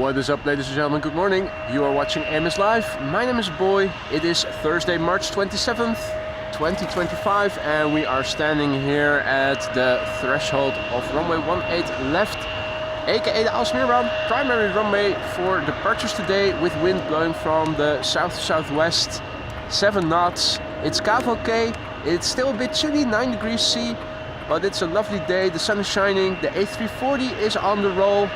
What is up, ladies and gentlemen? Good morning. You are watching AMS Live. My name is Boy. It is Thursday, March 27th, 2025, and we are standing here at the threshold of runway 18 left, aka the Aalsmeerbaan, primary runway for departures today, with wind blowing from the south-southwest, 7 knots. It's cavalcade. It's still a bit chilly, 9 degrees C, but it's a lovely day. The sun is shining. The A340 is on the roll.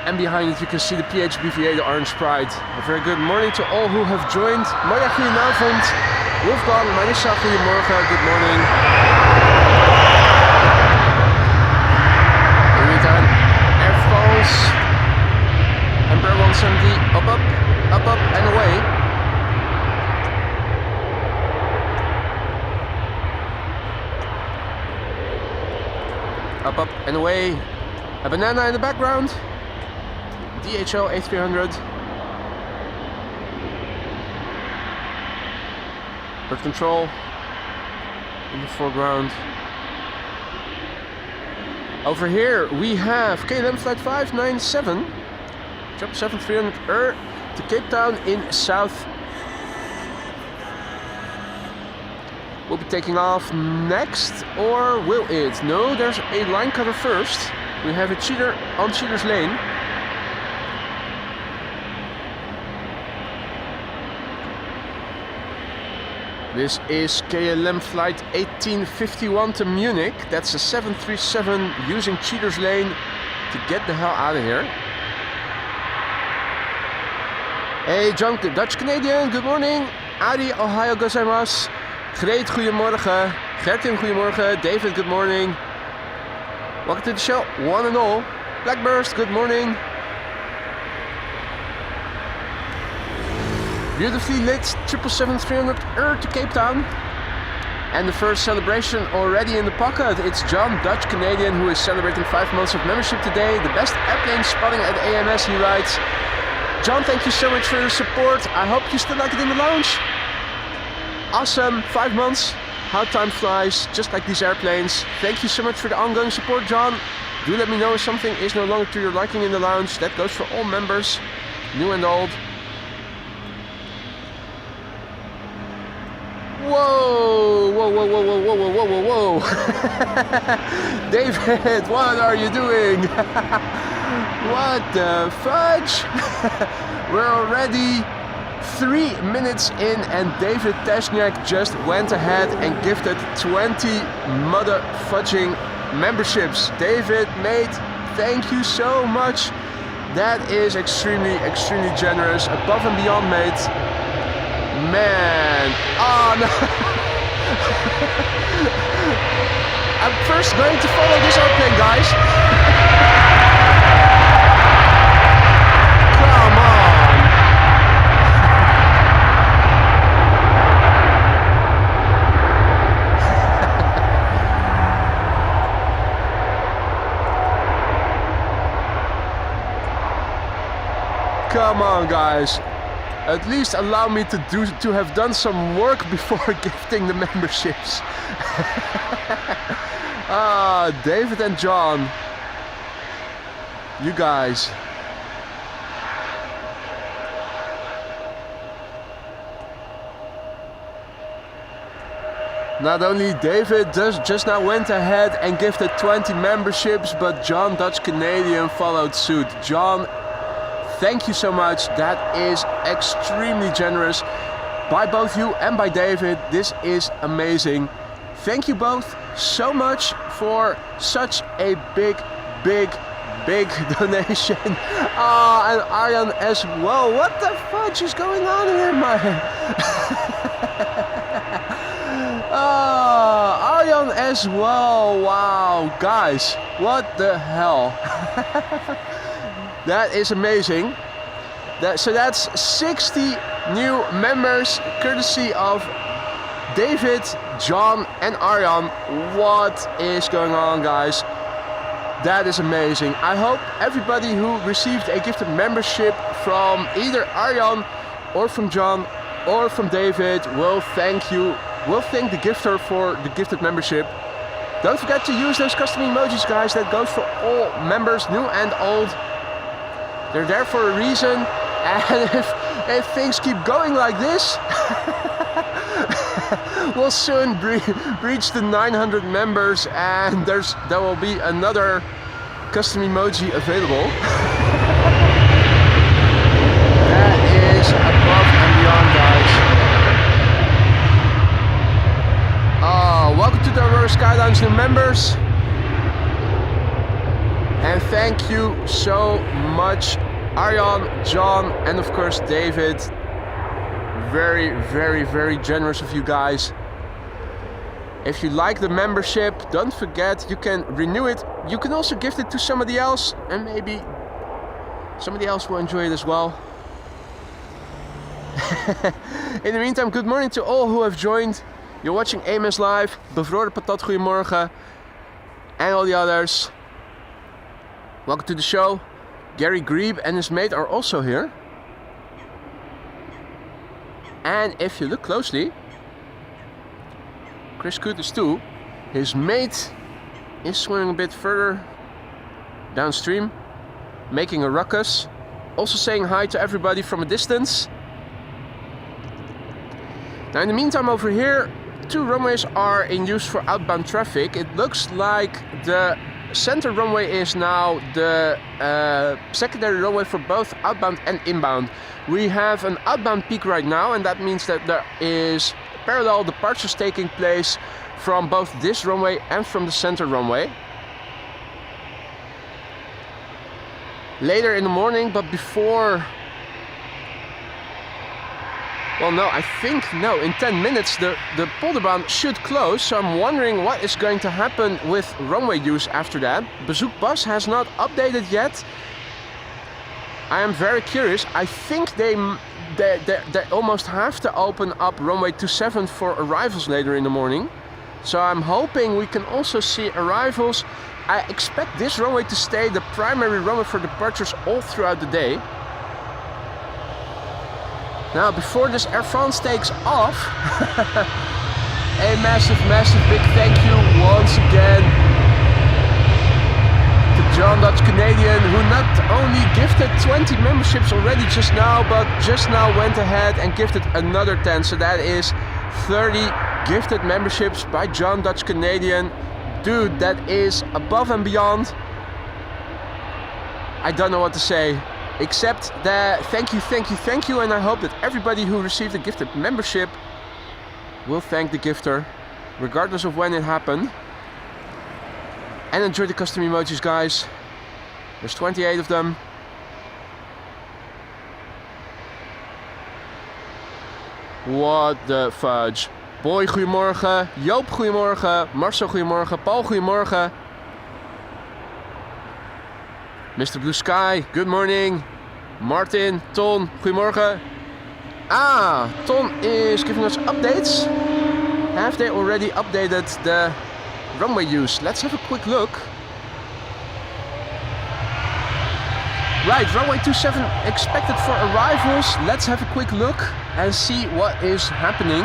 And behind it you can see the PHBVA, the Orange Pride. A very good morning to all who have joined. Maya, goedenavond. Wolfgang, Marissa, goedemorgen. Good morning. In the meantime, Air France, Embraer 170, up, and away. Up, and away. A banana in the background. DHL A300. Bird control in the foreground. Over here we have KLM flight 597, drop 7300 to Cape Town in South. We'll be taking off next, or will it? No, there's a line cutter first. We have a cheater on cheater's lane. This is KLM flight 1851 to Munich. That's a 737 using cheater's lane to get the hell out of here. Hey, John, Dutch Canadian, good morning. Ari, Ohio gozaimasu. Greet, goedemorgen. Gertin, goedemorgen. David, good morning. Welcome to the show, one and all. Blackburst, good morning. Beautifully lit 777-300 to Cape Town. And the first celebration already in the pocket. It's John, Dutch Canadian, who is celebrating 5 months of membership today. The best airplane spotting at AMS, he writes. John, thank you so much for your support. I hope you still like it in the lounge. Awesome, 5 months. How time flies, just like these airplanes. Thank you so much for the ongoing support, John. Do let me know if something is no longer to your liking in the lounge. That goes for all members, new and old. Whoa, whoa, whoa, whoa, whoa, whoa, whoa, whoa, whoa. David, what are you doing? What the fudge? We're already 3 minutes in and David Tesniak just went ahead and gifted 20 mother fudging memberships. David, mate, thank you so much. That is extremely generous. Above and beyond, mate. Man, oh no. I'm first going to follow this airplane, guys. Come on. Come on, guys. At least allow me to have done some work before gifting the memberships. David and John, you guys. Not only David just now went ahead and gifted 20 memberships, but John, Dutch Canadian, followed suit. John, thank you so much. That is extremely generous by both you and by David. This is amazing. Thank you both so much for such a big donation. And Arjan as well. What the fudge is going on here, man? Arjan as well. Wow, guys, what the hell? That is amazing. So that's 60 new members, courtesy of David, John, and Arjan. What is going on, guys? That is amazing. I hope everybody who received a gifted membership from either Arjan or from John or from David will thank the gifter for the gifted membership. Don't forget to use those custom emojis, guys. That goes for all members, new and old. They're there for a reason. And if things keep going like this, we'll soon reach the 900 members, and there will be another custom emoji available. That is above and beyond, guys. Welcome to the Aurora Skyline's new members. And thank you so much, Arjan, John, and of course David. Very, very, very generous of you guys. If you like the membership, don't forget you can renew it. You can also gift it to somebody else, and maybe somebody else will enjoy it as well. In the meantime, good morning to all who have joined. You're watching AMS Live, Bevroren Patat, goedemorgen, and all the others. Welcome to the show. Gary Grebe and his mate are also here. And if you look closely, Chris Cooters too. His mate is swimming a bit further downstream, making a ruckus. Also saying hi to everybody from a distance. Now in the meantime over here, 2 runways are in use for outbound traffic. It looks like the center runway is now the secondary runway for both outbound and inbound. We have an outbound peak right now, and that means that there is parallel departures taking place from both this runway and from the center runway. Later in the morning, but before... Well, no, I think, no, in 10 minutes the polderbaan should close, so I'm wondering what is going to happen with runway use after that. Bezoekbus has not updated yet. I am very curious. I think they almost have to open up runway 27 for arrivals later in the morning. So I'm hoping we can also see arrivals. I expect this runway to stay the primary runway for departures all throughout the day. Now, before this Air France takes off, a massive, massive big thank you once again to John Dutch Canadian, who not only gifted 20 memberships already just now, but just now went ahead and gifted another 10. So that is 30 gifted memberships by John Dutch Canadian. Dude, that is above and beyond. I don't know what to say. Except that thank you, thank you, thank you, and I hope that everybody who received a gifted membership will thank the gifter, regardless of when it happened. And enjoy the custom emojis, guys. There's 28 of them. What the fudge. Boy, goedemorgen. Joop, goedemorgen. Marcel, goedemorgen. Paul, goedemorgen. Mr. Blue Sky, good morning. Martin, Ton, goedemorgen. Ton is giving us updates. Have they already updated the runway use? Let's have a quick look. Right, runway 27 expected for arrivals. Let's have a quick look and see what is happening.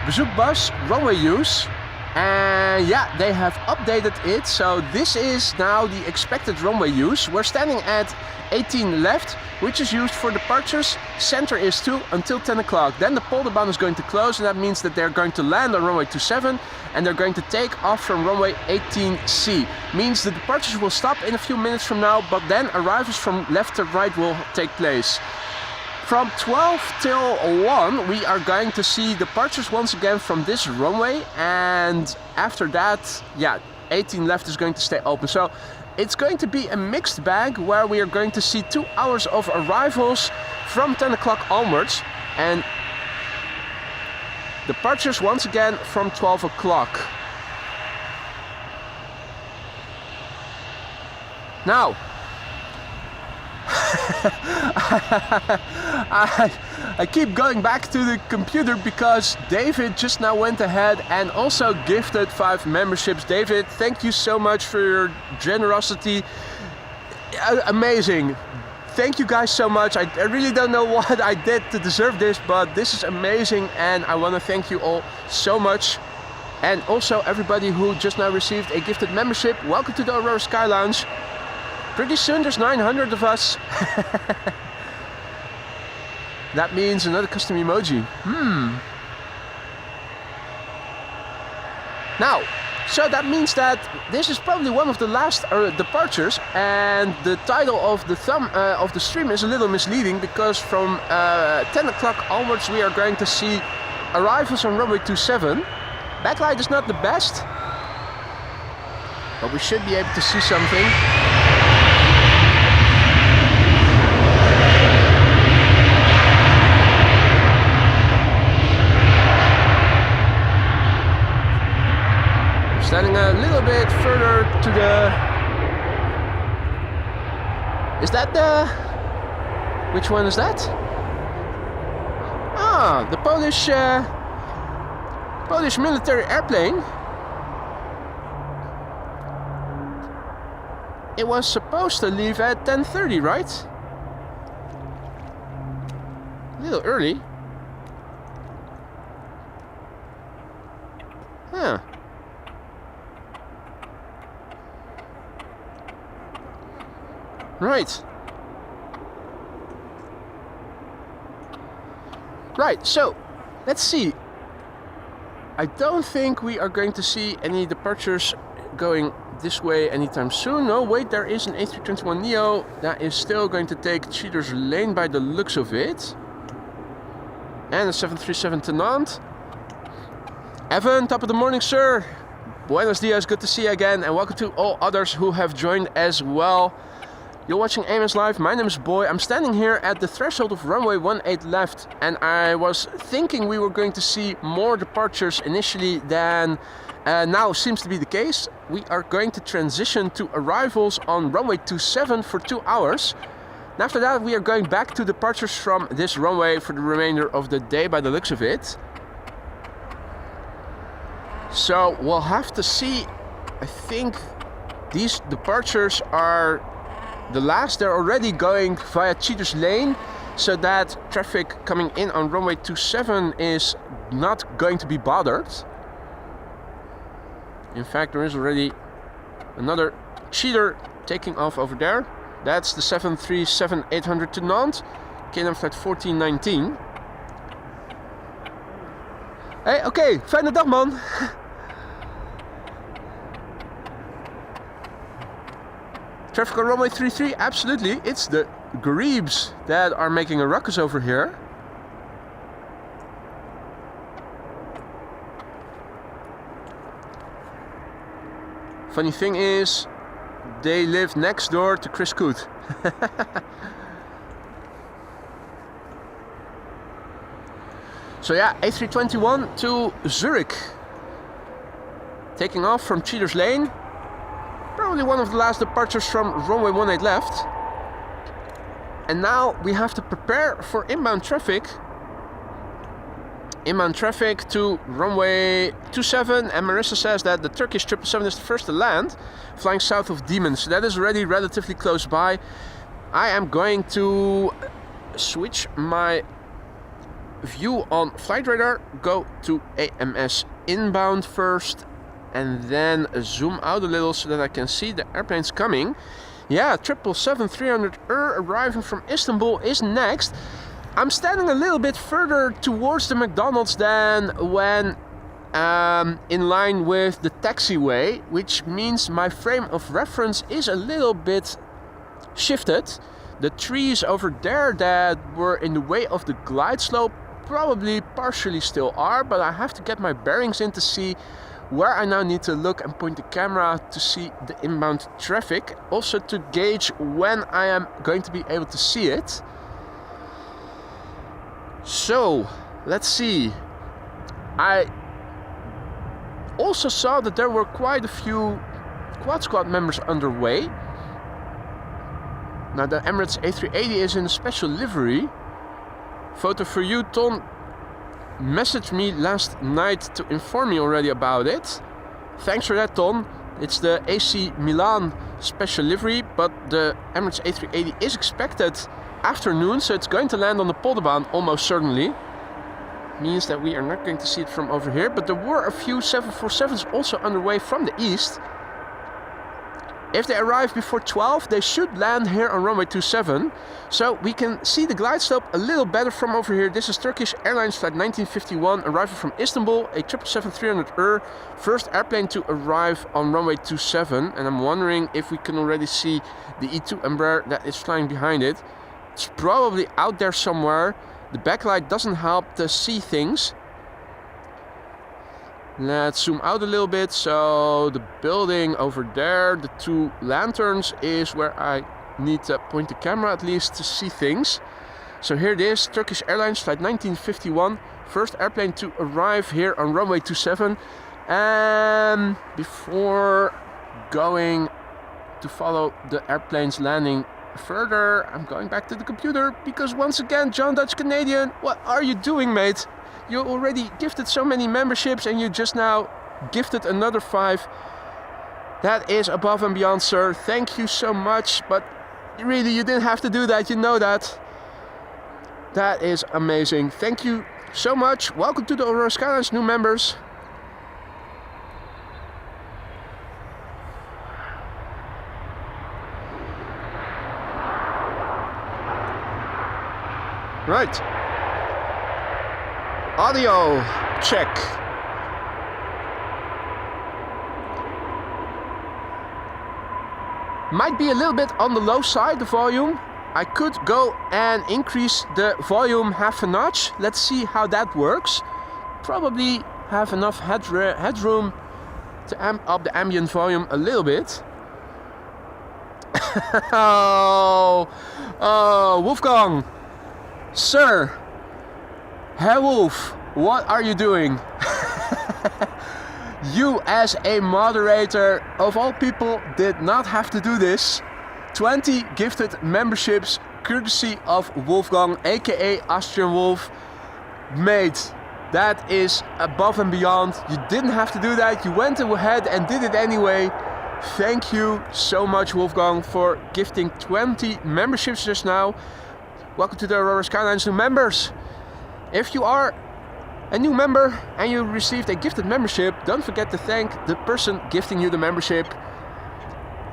Bezoekbus, runway use. And yeah, they have updated it, so this is now the expected runway use. We're standing at 18 left, which is used for departures. Center is 2 until 10 o'clock. Then the polderbaan is going to close, and that means that they're going to land on runway 27 and they're going to take off from runway 18C. Means the departures will stop in a few minutes from now, but then arrivals from left to right will take place. From 12 till 1 we are going to see departures once again from this runway, and after that, yeah, 18 left is going to stay open. So it's going to be a mixed bag where we are going to see 2 hours of arrivals from 10 o'clock onwards, and departures once again from 12 o'clock. Now, I keep going back to the computer because David just now went ahead and also gifted 5 memberships. David, thank you so much for your generosity. Amazing. Thank you guys so much. I really don't know what I did to deserve this, but this is amazing, and I want to thank you all so much. And also everybody who just now received a gifted membership, welcome to the Aurora Sky Lounge. Pretty soon there's 900 of us. That means another custom emoji. Now, so that means that this is probably one of the last departures, and the title of the stream is a little misleading because from 10 o'clock onwards we are going to see arrivals on runway 27. Backlight is not the best, but we should be able to see something. Standing a little bit further to the... Is that the... Which one is that? Ah, the Polish military airplane. It was supposed to leave at 10:30, right? A little early. Huh. Right. Right, so let's see. I don't think we are going to see any departures going this way anytime soon. No, wait, there is an A321neo that is still going to take Cheater's Lane by the looks of it. And a 737 to Nantes. Evan, top of the morning, sir. Buenos dias, good to see you again. And welcome to all others who have joined as well. You're watching AMS Live, my name is Boy. I'm standing here at the threshold of runway 18 left, and I was thinking we were going to see more departures initially than now seems to be the case. We are going to transition to arrivals on runway 27 for 2 hours. And after that we are going back to departures from this runway for the remainder of the day by the looks of it. So we'll have to see. I think these departures are the last. They're already going via Cheater's Lane, so that traffic coming in on runway 27 is not going to be bothered. In fact, there is already another Cheater taking off over there. That's the 737-800 to Nantes, KLM flight 1419. Hey, oké, fijne dag man. Traffic on runway 33, absolutely. It's the Grebes that are making a ruckus over here. Funny thing is, they live next door to Chris Coote. So yeah, A321 to Zurich. Taking off from Cheater's Lane. Probably one of the last departures from runway 18 left. And now we have to prepare for inbound traffic. Inbound traffic to runway 27, and Marissa says that the Turkish 777 is the first to land, flying south of Diemen. So that is already relatively close by. I am going to switch my view on flight radar, go to AMS inbound first, and then zoom out a little so that I can see the airplanes coming. Yeah, 777-300 arriving from Istanbul is next. I'm standing a little bit further towards the McDonald's than when in line with the taxiway, which means my frame of reference is a little bit shifted. The trees over there that were in the way of the glide slope probably partially still are, but I have to get my bearings in to see where I now need to look and point the camera to see the inbound traffic, also to gauge when I am going to be able to see it. So let's see. I also saw that there were quite a few Quad Squad members underway. Now the Emirates A380 is in a special livery. Photo for you, Ton messaged me last night to inform me already about it. Thanks for that, Ton. It's the AC Milan special livery, but the Emirates A380 is expected afternoon, so it's going to land on the Polderbaan almost certainly. means that we are not going to see it from over here, but there were a few 747s also underway from the east. If they arrive before 12, they should land here on runway 27. So we can see the glide slope a little better from over here. This is Turkish Airlines flight 1951, arrival from Istanbul, a 777-300ER, first airplane to arrive on runway 27. And I'm wondering if we can already see the E2 Embraer that is flying behind it. It's probably out there somewhere. The backlight doesn't help to see things. Let's zoom out a little bit. So the building over there, the two lanterns, is where I need to point the camera at least to see things. So here it is, Turkish Airlines flight 1951, first airplane to arrive here on runway 27. And before going to follow the airplane's landing further, I'm going back to the computer because once again, John Dutch Canadian, what are you doing, mate? You already gifted so many memberships and you just now gifted another 5. That is above and beyond, sir. Thank you so much, but really you didn't have to do that, you know that. That is amazing. Thank you so much. Welcome to the Aurora Skylines new members. Right. Audio check. Might be a little bit on the low side, the volume. I could go and increase the volume half a notch. Let's see how that works. Probably have enough headroom to amp up the ambient volume a little bit. Oh, Wolfgang, sir, Herr Wolf, what are you doing? You as a moderator of all people did not have to do this. 20 gifted memberships courtesy of Wolfgang, aka Austrian Wolf. Mate, that is above and beyond. You didn't have to do that. You went ahead and did it anyway. Thank you so much, Wolfgang, for gifting 20 memberships just now. Welcome to the Aurora Skylines new members. If you are a new member and you received a gifted membership, don't forget to thank the person gifting you the membership.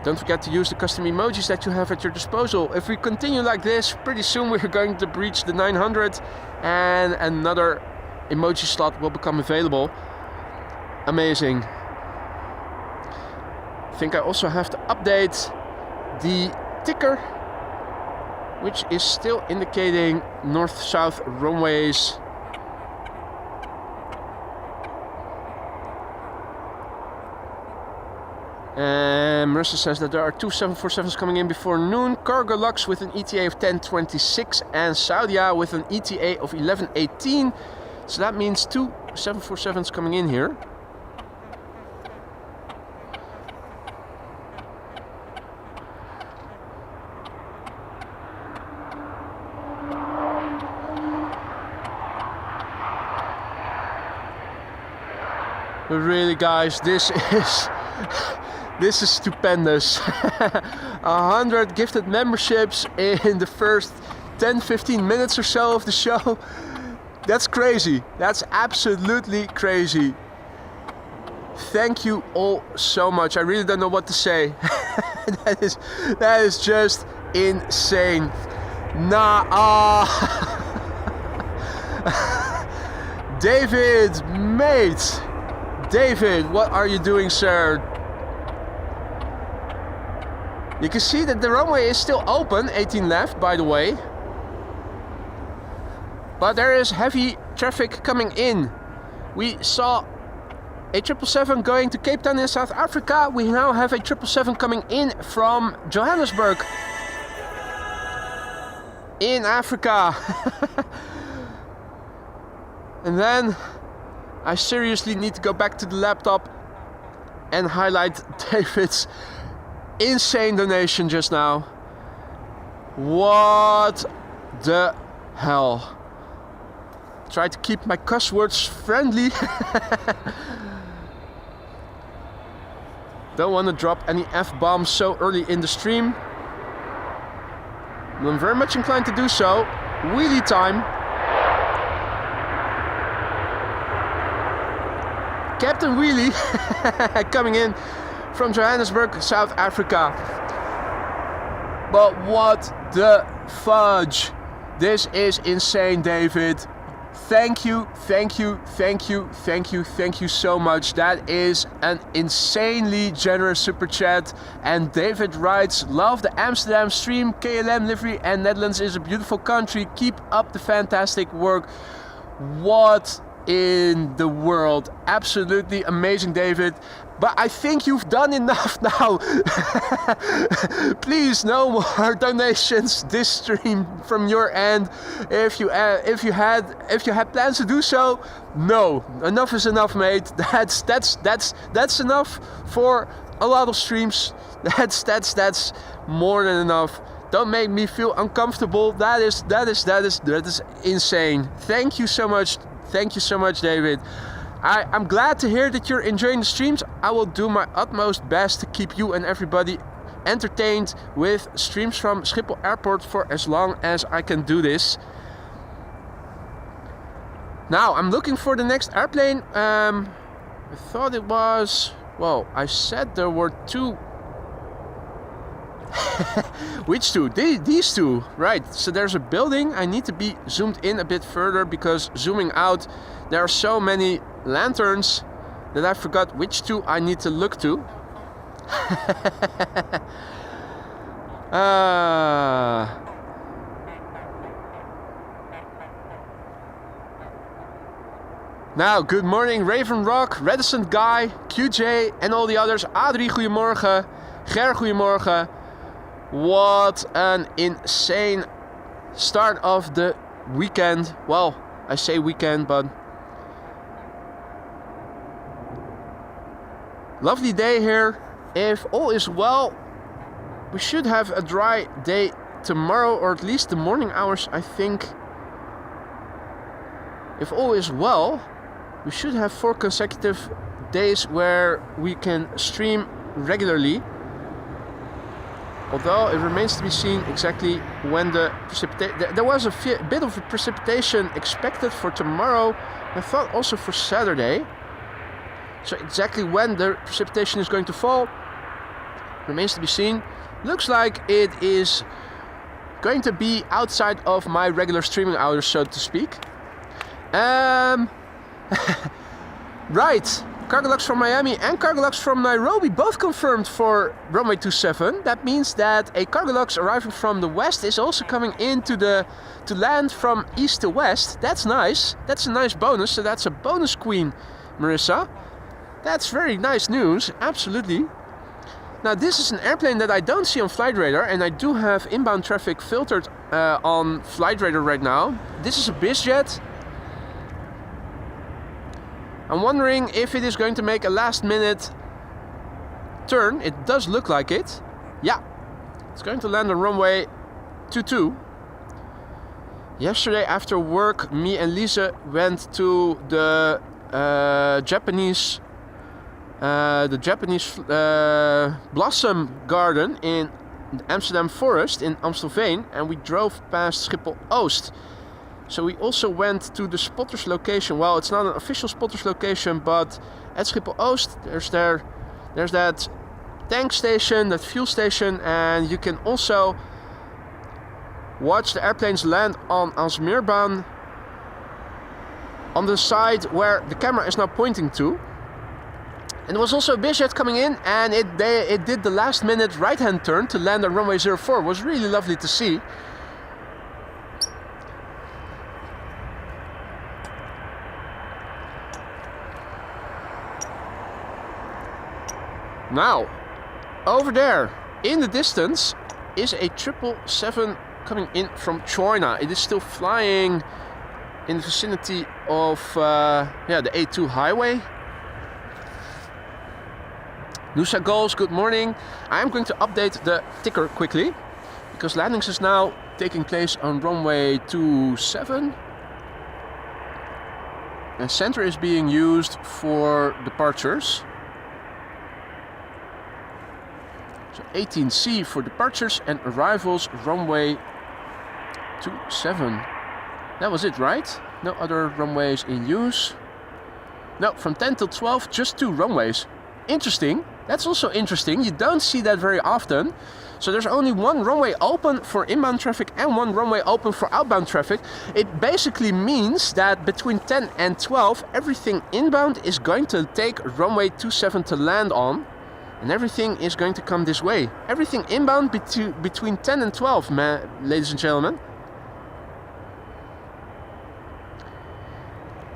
Don't forget to use the custom emojis that you have at your disposal. If we continue like this, pretty soon we're going to breach the 900 and another emoji slot will become available. Amazing. I think I also have to update the ticker, which is still indicating north-south runways. And Marissa says that there are 2 747s coming in before noon. Cargo Lux with an ETA of 10:26 and Saudia with an ETA of 11:18. So that means 2 747s coming in here. But really, guys, this is stupendous. 100 gifted memberships in the first 10-15 minutes or so of the show. That's crazy. That's absolutely crazy. Thank you all so much. I really don't know what to say. that is just insane. David, mate. David, what are you doing, sir? You can see that the runway is still open, 18 left, by the way. But there is heavy traffic coming in. We saw a 777 going to Cape Town in South Africa. We now have a 777 coming in from Johannesburg in Africa. And then I seriously need to go back to the laptop and highlight David's insane donation just now. What the hell? Try to keep my cuss words friendly. Don't want to drop any F-bombs so early in the stream. I'm very much inclined to do so. Wheelie time. Captain Wheelie coming in from Johannesburg, South Africa. But what the fudge? This is insane, David. Thank you so much. That is an insanely generous super chat. And David writes, love the Amsterdam stream, KLM livery, and Netherlands is a beautiful country. Keep up the fantastic work. What in the world? Absolutely amazing, David. But I think you've done enough now. Please, no more donations this stream from your end. If you had plans to do so, no. Enough is enough, mate. That's enough for a lot of streams. That's more than enough. Don't make me feel uncomfortable. That is insane. Thank you so much. Thank you so much, David. I'm glad to hear that you're enjoying the streams. I will do my utmost best to keep you and everybody entertained with streams from Schiphol Airport for as long as I can do this. Now, I'm looking for the next airplane. I thought it was... Well, I said there were two... Which two? These two, right. So there's a building. I need to be zoomed in a bit further because zooming out there are so many lanterns that I forgot which two I need to look to. Now, good morning Raven Rock, Reticent Guy, QJ and all the others. Adrie, goedemorgen. Ger, goedemorgen. What an insane start of the weekend. Well, I say weekend, but lovely day here. If all is well, we should have a dry day tomorrow, or at least the morning hours, I think. If all is well, we should have 4 consecutive days where we can stream regularly. Although it remains to be seen exactly when the precipitation... There was a bit of precipitation expected for tomorrow. I thought also for Saturday. So exactly when the precipitation is going to fall remains to be seen. Looks like it is going to be outside of my regular streaming hours, so to speak. Right. Cargolux from Miami and Cargolux from Nairobi both confirmed for runway 27. That means that a Cargolux arriving from the west is also coming to land from east to west. That's nice. That's a nice bonus. So that's a bonus, Queen Marissa. That's very nice news. Absolutely. Now this is an airplane that I don't see on Flight Radar, and I do have inbound traffic filtered on Flight Radar right now. This is a BizJet. I'm wondering if it is going to make a last minute turn. It does look like it. Yeah, it's going to land on runway 22. Yesterday after work, me and Lisa went to the Japanese blossom garden in Amsterdam Forest in Amstelveen, and we drove past Schiphol Oost. So we also went to the spotters location. Well, it's not an official spotters location, but at Schiphol Oost, there's that tank station, that fuel station, and you can also watch the airplanes land on Aalsmeerbaan on the side where the camera is now pointing to. And there was also a BizJet coming in, and it did the last minute right hand turn to land on runway 04. It was really lovely to see. Now, over there in the distance is a 777 coming in from China. It is still flying in the vicinity of the A2 highway. Nusa Goals, good morning. I am going to update the ticker quickly because landings is now taking place on runway 27. And center is being used for departures. So 18C for departures and arrivals, runway 27. That was it, right? No other runways in use. No, from 10 till 12, just 2 runways. Interesting. That's also interesting. You don't see that very often. So there's only 1 runway open for inbound traffic and 1 runway open for outbound traffic. It basically means that between 10 and 12, everything inbound is going to take runway 27 to land on. And everything is going to come this way. Everything inbound between 10 and 12, ladies and gentlemen.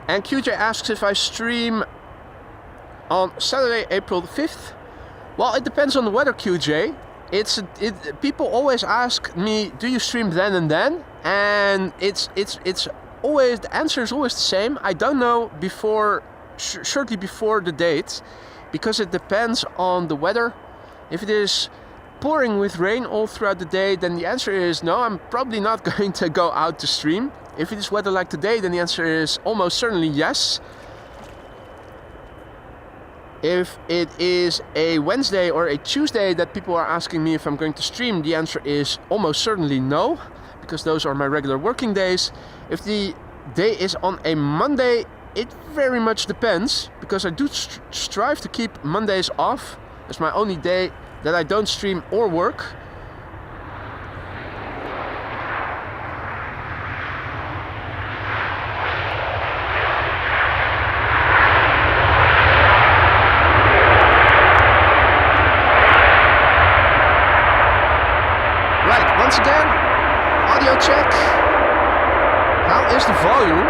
And QJ asks if I stream on Saturday, April 5th. Well, it depends on the weather, QJ. People always ask me, do you stream then and then? And it's always, the answer is always the same. I don't know shortly before the date, because it depends on the weather. If it is pouring with rain all throughout the day, then the answer is no, I'm probably not going to go out to stream. If it is weather like today, then the answer is almost certainly yes. If it is a Wednesday or a Tuesday that people are asking me if I'm going to stream, the answer is almost certainly no, because those are my regular working days. If the day is on a Monday, it very much depends, because I do strive to keep Mondays off. It's my only day that I don't stream or work. Right, once again, audio check. How is the volume?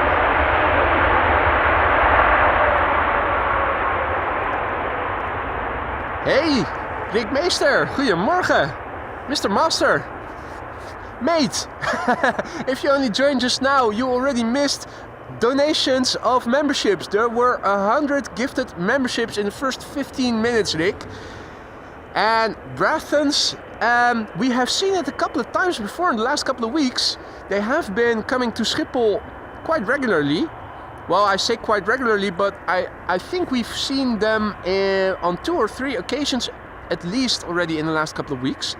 Hey, Rick Meester, goedemorgen. Mr. Master. Mate, if you only joined just now, you already missed donations of memberships. There were 100 gifted memberships in the first 15 minutes, Rick. And Brathons, we have seen it a couple of times before in the last couple of weeks. They have been coming to Schiphol quite regularly. Well, I say quite regularly, but I think we've seen them on 2 or 3 occasions at least already in the last couple of weeks.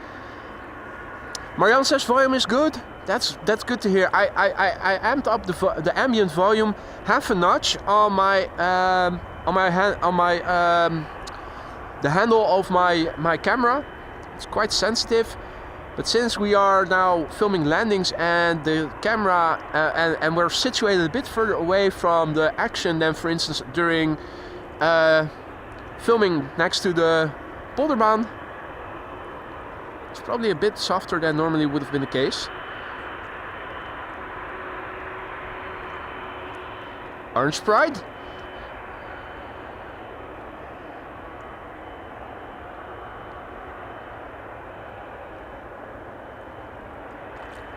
Marianne says volume is good. That's good to hear. I amped up the ambient volume half a notch on the handle of my camera. It's quite sensitive. But since we are now filming landings and the camera and we're situated a bit further away from the action than, for instance, during filming next to the polderbaan, it's probably a bit softer than normally would have been the case. Orange Pride.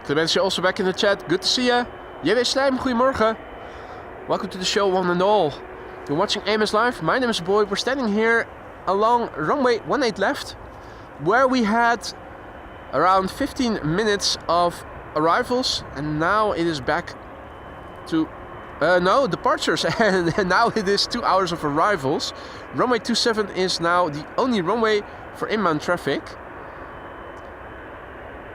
Clementia also back in the chat. Good to see ya. JW Slijm, goedemorgen. Welcome to the show, one and all. You're watching AMS Live. My name is Boy. We're standing here along runway 18 left, where we had around 15 minutes of arrivals, and now it is back to departures, and now it is 2 hours of arrivals. Runway 27 is now the only runway for inbound traffic.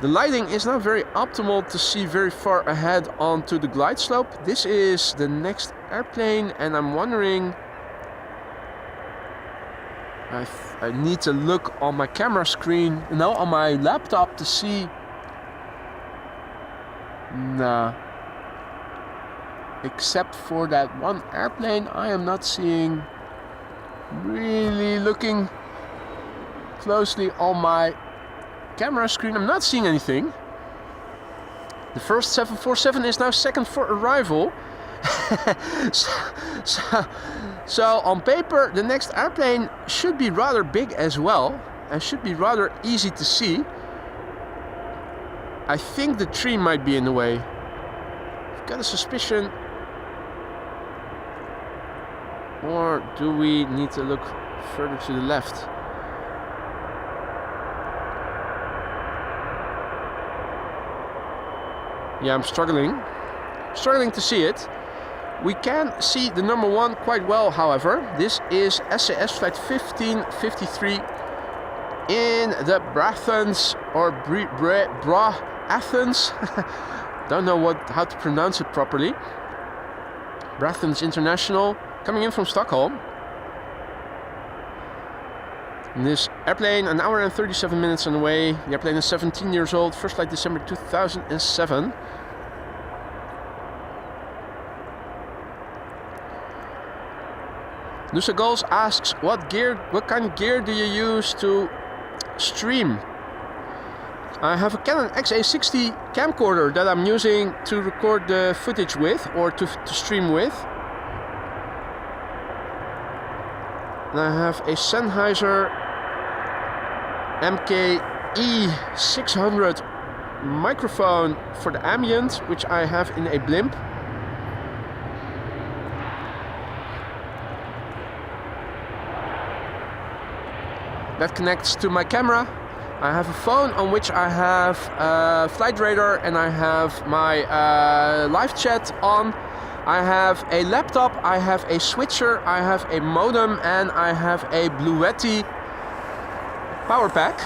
The lighting is not very optimal to see very far ahead onto the glide slope. This is the next airplane, and I'm wondering, I need to look on my camera screen, on my laptop to see. Nah. Except for that one airplane, I am not seeing, really looking closely on my camera screen, I'm not seeing anything. The first 747 is now second for arrival. so on paper, the next airplane should be rather big as well, and should be rather easy to see. I think the tree might be in the way. I've got a suspicion. Or do we need to look further to the left? Yeah, I'm struggling to see it. We can see the number 1 quite well, however. This is SAS flight 1553 in the Brathons or Athens. Don't know how to pronounce it properly. Brathons International. coming in from Stockholm. And this airplane, an hour and 37 minutes on the way. The airplane is 17 years old. First flight December 2007. Nusa Goals asks, what kind of gear do you use to stream? I have a Canon XA60 camcorder that I'm using to record the footage with, or to stream with. And I have a Sennheiser MKE600 microphone for the ambient, which I have in a blimp. That connects to my camera. I have a phone on which I have flight radar, and I have my live chat on. I have a laptop, I have a switcher, I have a modem, and I have a Bluetti power pack.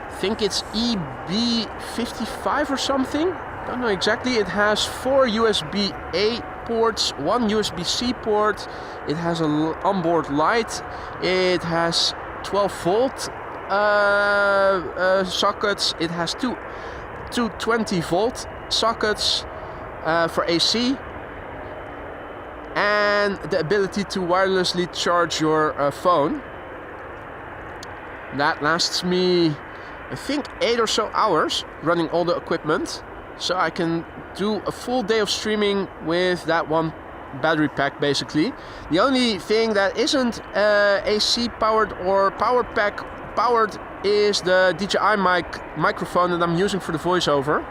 I think it's EB55 or something. Don't know exactly. It has 4 USB-A ports, 1 USB-C port. It has an onboard light. It has 12 volt sockets. It has two 20 volt sockets for AC, and the ability to wirelessly charge your phone. That lasts me, I think, 8 or so hours running all the equipment, so I can do a full day of streaming with that one battery pack basically. The only thing that isn't AC powered or power pack powered is the DJI microphone that I'm using for the voiceover.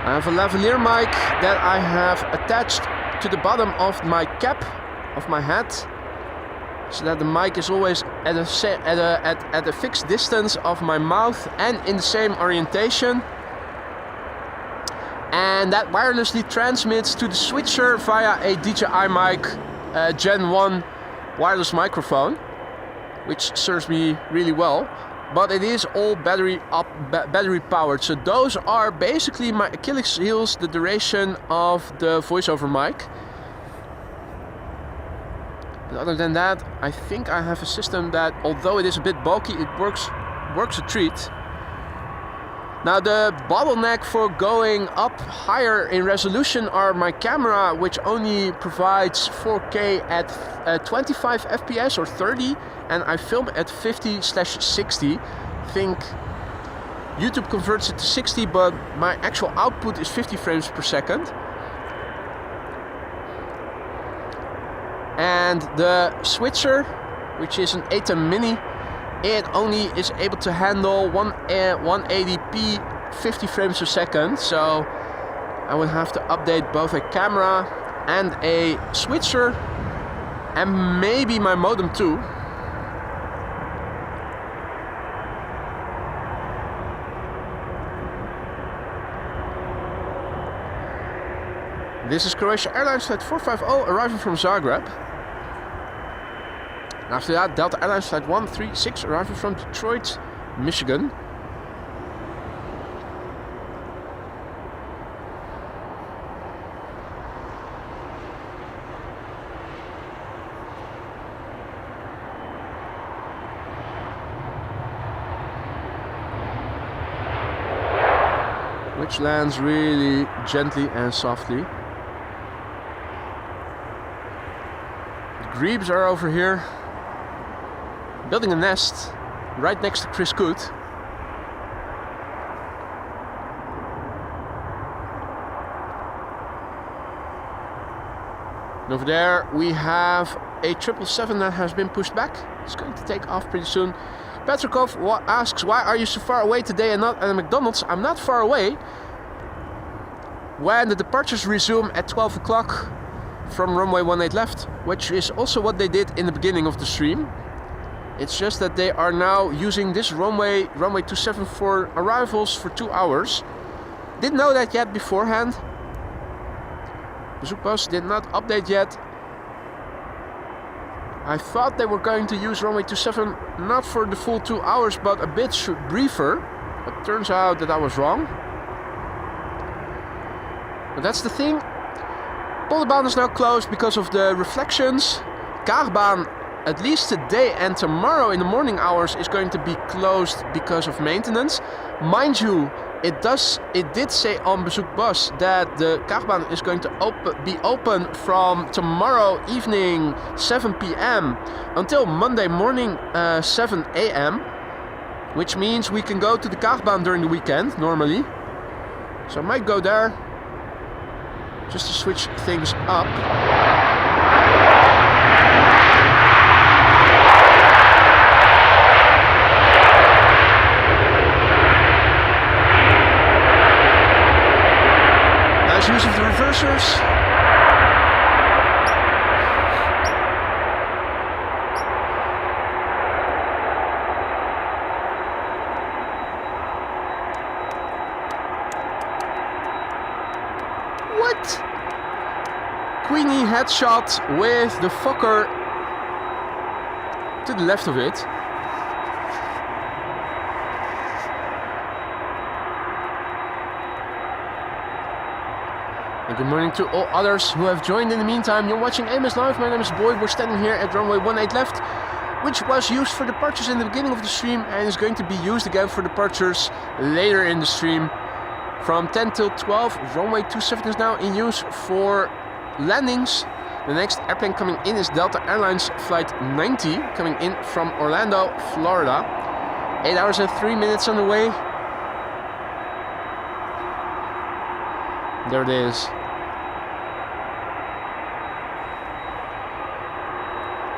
I have a lavalier mic that I have attached to the bottom of my cap of my hat, so that the mic is always at a fixed distance of my mouth and in the same orientation. And that wirelessly transmits to the switcher via a DJI mic Gen 1 wireless microphone, which serves me really well. But it is all battery powered. So those are basically my Achilles heels, the duration of the voiceover mic. But other than that, I think I have a system that, although it is a bit bulky, it works a treat. Now the bottleneck for going up higher in resolution are my camera, which only provides 4K at 25 FPS or 30, and I film at 50/60. I think YouTube converts it to 60, but my actual output is 50 frames per second. And the switcher, which is an ATEM Mini, it only is able to handle 180p 50 frames per second, so I would have to update both a camera and a switcher, and maybe my modem too. This is Croatia Airlines Flight 450 arriving from Zagreb. After that, Delta Airlines Flight 136 arriving from Detroit, Michigan. Which lands really gently and softly. The grebes are over here, building a nest right next to Chris Coot. And over there we have a 777 that has been pushed back. It's going to take off pretty soon. Petrikov asks, why are you so far away today and not at a McDonald's? I'm not far away. When the departures resume at 12 o'clock from runway 18 left, which is also what they did in the beginning of the stream. It's just that they are now using this runway 27 for arrivals for 2 hours. Didn't know that yet beforehand. Bezoekpas did not update yet. I thought they were going to use runway 27 not for the full 2 hours, but a bit briefer. But turns out that I was wrong. But that's the thing. Polderbaan is now closed because of the reflections. Kaagbaan, at least today and tomorrow in the morning hours, is going to be closed because of maintenance. Mind you, it did say on Bezoek Bus that the Kaagbaan is going to be open from tomorrow evening 7 p.m. until Monday morning 7 a.m. which means we can go to the Kaagbaan during the weekend normally. So I might go there just to switch things up. Use of the reversers. What? Queenie headshot with the Fokker to the left of it. And good morning to all others who have joined in the meantime. You're watching AMS Live. My name is Boy. We're standing here at runway 18 left, which was used for departures in the beginning of the stream and is going to be used again for departures later in the stream. From 10 till 12, runway 27 is now in use for landings. The next airplane coming in is Delta Airlines Flight 90, coming in from Orlando, Florida. 8 hours and 3 minutes on the way. There it is.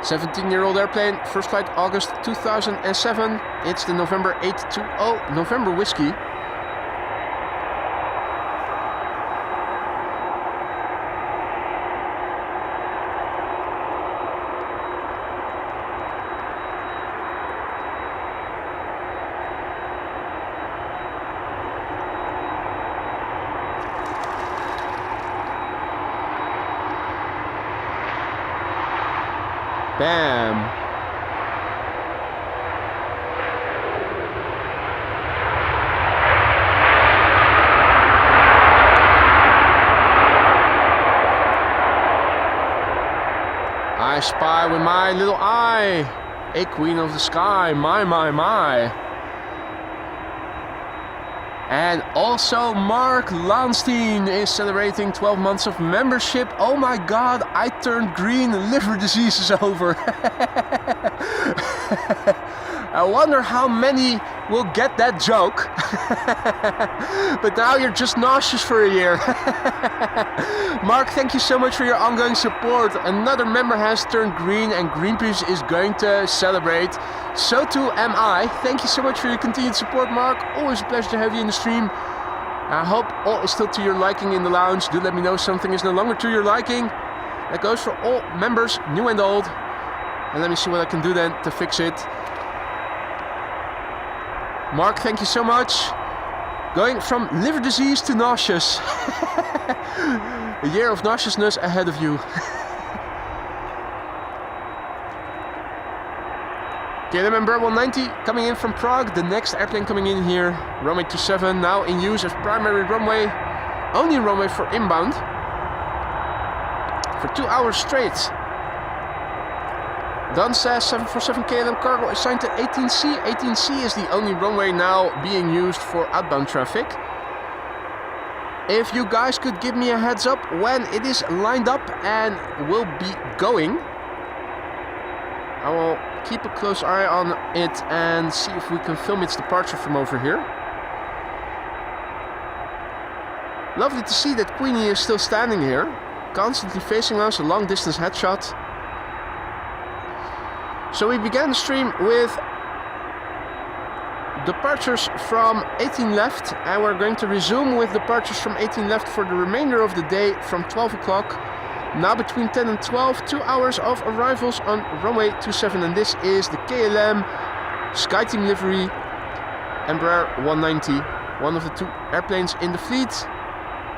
17-year-old airplane, first flight August 2007. It's the November 820 November Whiskey. Bam. I spy with my little eye a queen of the sky, my. And also Mark Lahnstein is celebrating 12 months of membership. Oh my god, I turned green, liver disease is over. I wonder how many will get that joke. But now you're just nauseous for a year. Mark, thank you so much for your ongoing support. Another member has turned green and Greenpeace is going to celebrate. So too am I. Thank you so much for your continued support, Mark. Always a pleasure to have you in the stream. I hope all is still to your liking in the lounge. Do let me know something is no longer to your liking. That goes for all members, new and old. And let me see what I can do then to fix it. Mark, thank you so much. Going from liver disease to nauseous. A year of nauseousness ahead of you. KLM Embraer 190 coming in from Prague. The next airplane coming in here. Runway 27 now in use as primary runway. Only runway for inbound. For 2 hours straight. Don says 747 KLM cargo assigned to 18C. 18C is the only runway now being used for outbound traffic. If you guys could give me a heads up when it is lined up and will be going, I will keep a close eye on it and see if we can film its departure from over here. Lovely to see that Queenie is still standing here, constantly facing us, a long distance headshot. So we began the stream with departures from 18 left, and we're going to resume with departures from 18 left for the remainder of the day from 12 o'clock. Now between 10 and 12, 2 hours of arrivals on runway 27, and this is the KLM SkyTeam livery Embraer 190, one of the two airplanes in the fleet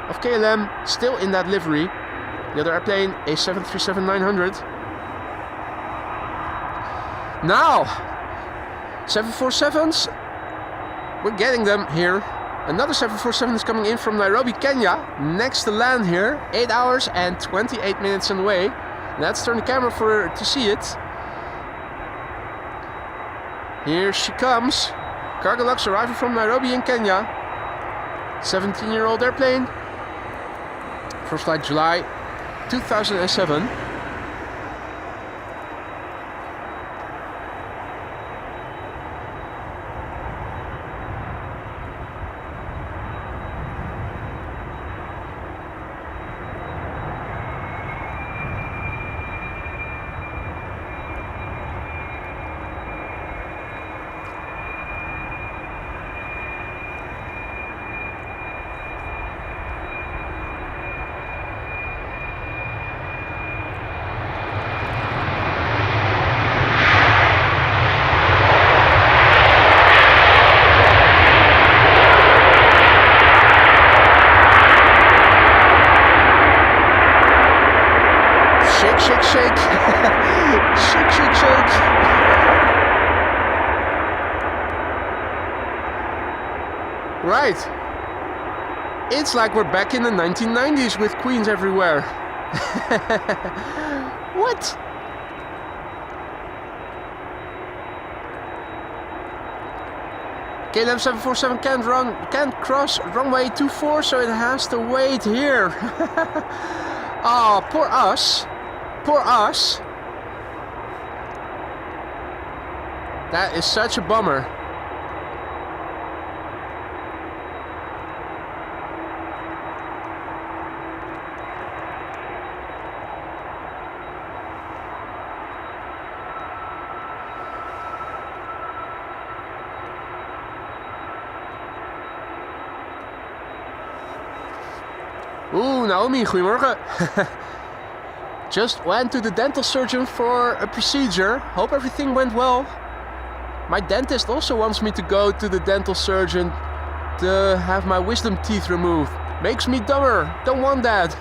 of KLM, still in that livery. The other airplane, a 737-900. Now, 747s, we're getting them here. Another 747 is coming in from Nairobi, Kenya, next to land here. 8 hours and 28 minutes on the way. Let's turn the camera for her to see it. Here she comes. Cargolux arriving from Nairobi in Kenya. 17-year-old airplane. First flight July 2007. Shake. Shake. Right. It's like we're back in the 1990s with queens everywhere. What? KLM 747 can't cross runway 24, so it has to wait here. Oh, poor us. Poor us. That is such a bummer. Oeh, Naomi, goedemorgen. Just went to the dental surgeon for a procedure. Hope everything went well. My dentist also wants me to go to the dental surgeon to have my wisdom teeth removed. Makes me dumber. Don't want that.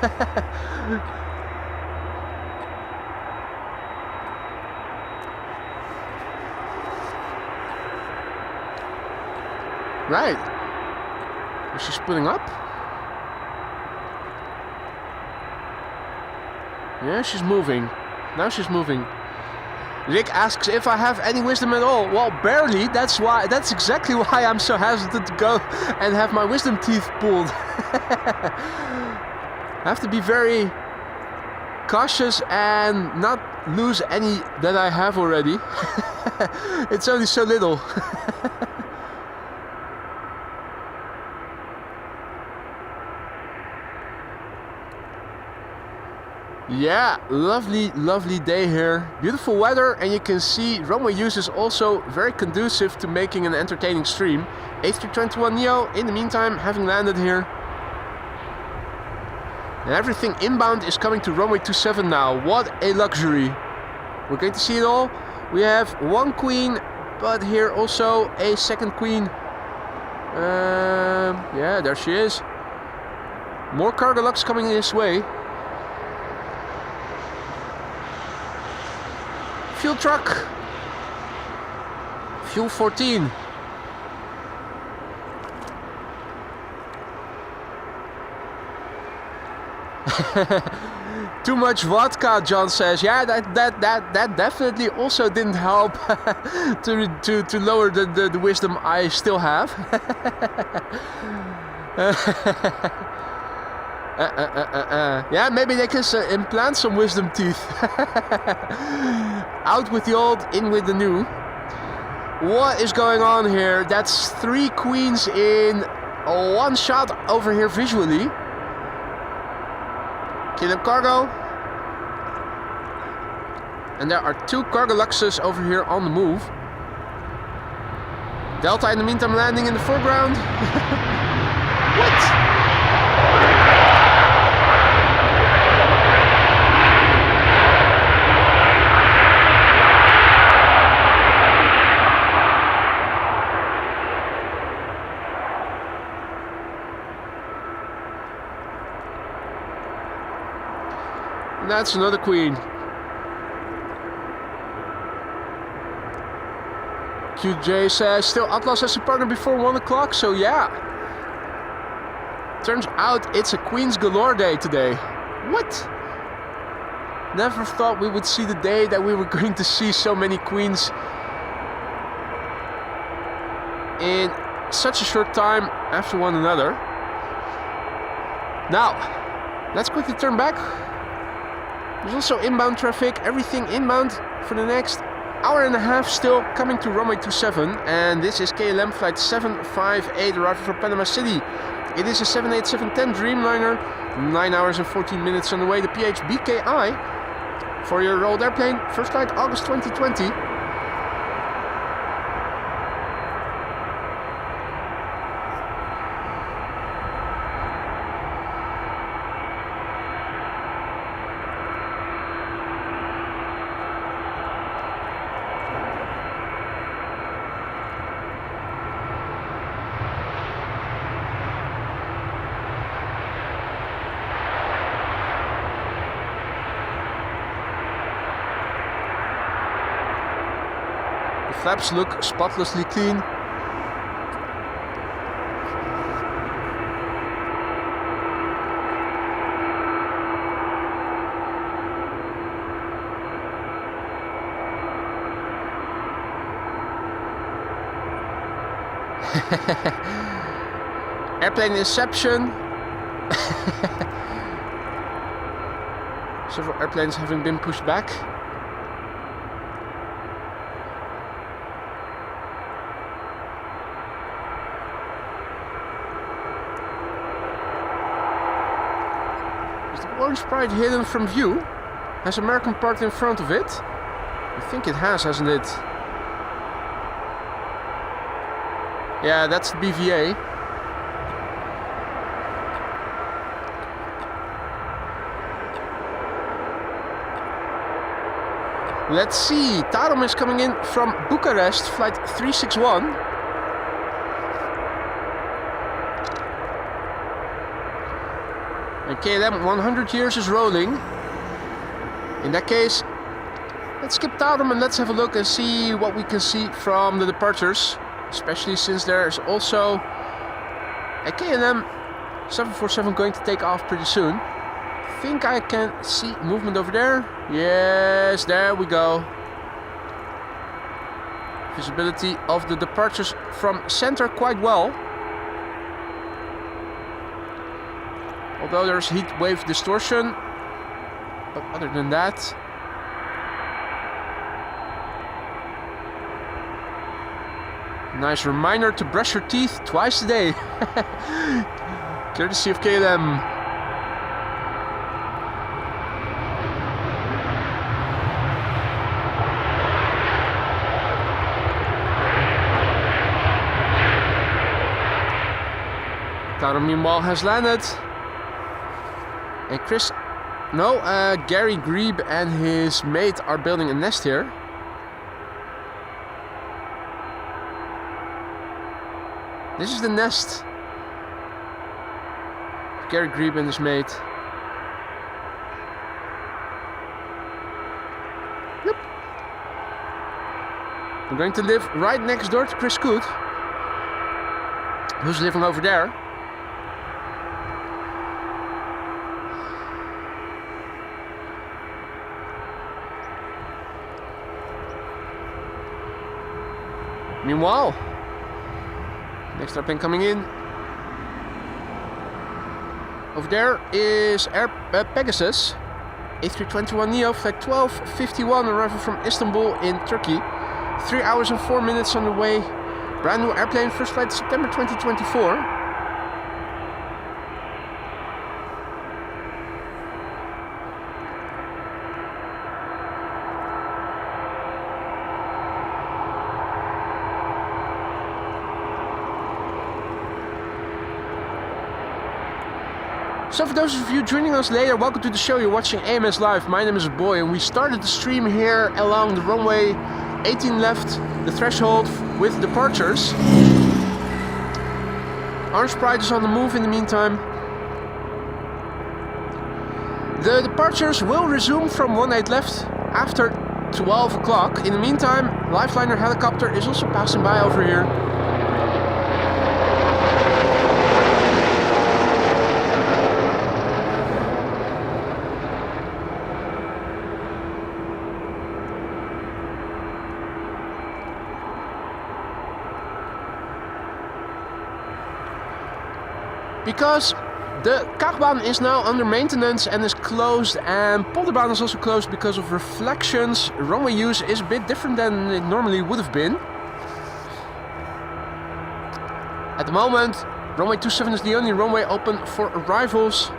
Right. Is she splitting up? Yeah, she's moving. Now she's moving. Rick asks if I have any wisdom at all. Well, barely. That's exactly why I'm so hesitant to go and have my wisdom teeth pulled. I have to be very cautious and not lose any that I have already. It's only so little. Yeah, lovely day here. Beautiful weather, and you can see runway use is also very conducive to making an entertaining stream. A321neo, in the meantime, having landed here. And everything inbound is coming to runway 27 now. What a luxury. We're going to see it all. We have one queen, but here also a second queen. Yeah, there she is. More Cargolux coming this way. Fuel truck. Fuel 14. Too much vodka, John says. Yeah, that definitely also didn't help to lower the wisdom I still have. Yeah, maybe they can implant some wisdom teeth. Out with the old, in with the new. What is going on here? That's 3 queens in one shot over here visually. KLM cargo. And there are 2 Cargoluxes over here on the move. Delta in the meantime landing in the foreground. What? That's another queen. QJ says, still Atlas as a partner before 1 o'clock, so yeah. Turns out it's a Queens Galore day today. What? Never thought we would see the day that we were going to see so many Queens in such a short time after one another. Now, let's quickly turn back. There's also inbound traffic, everything inbound for the next hour and a half still coming to runway 27. And this is KLM flight 758 arriving from Panama City. It is a 787-10 Dreamliner, 9 hours and 14 minutes on the way. The PHBKI for your rolled airplane, first flight August 2020. Flaps look spotlessly clean. Airplane inception. Several airplanes having been pushed back. Orange Pride hidden from view. Has American parked in front of it? I think it has, hasn't it? Yeah, that's the BVA. Let's see. Tarom is coming in from Bucharest, flight 361. And KLM 100 years is rolling. In that case, let's skip Tarom and let's have a look and see what we can see from the departures. Especially since there's also a KLM 747 going to take off pretty soon. I think I can see movement over there. Yes, there we go. Visibility of the departures from center quite well. Although there's heat wave distortion, but other than that, nice reminder to brush your teeth twice a day. Courtesy of KLM. Tarom meanwhile has landed. And Gary Grebe and his mate are building a nest here. This is the nest. Gary Grebe and his mate. Yep. I'm going to live right next door to Chris Coot, who's living over there. Meanwhile, next airplane coming in. Over there is Pegasus A321neo flight 1251 arriving from Istanbul in Turkey. 3 hours and 4 minutes on the way. Brand new airplane, first flight September 2024. So for those of you joining us later, welcome to the show. You're watching AMS Live. My name is Boy and we started the stream here along the runway 18 left, the threshold with departures. Orange Pride is on the move in the meantime. The departures will resume from 18 left after 12 o'clock. In the meantime, Lifeliner helicopter is also passing by over here. Because the Kagbaan is now under maintenance and is closed, and Polderbaan is also closed because of reflections. Runway use is a bit different than it normally would have been. At the moment, runway 27 is the only runway open for arrivals.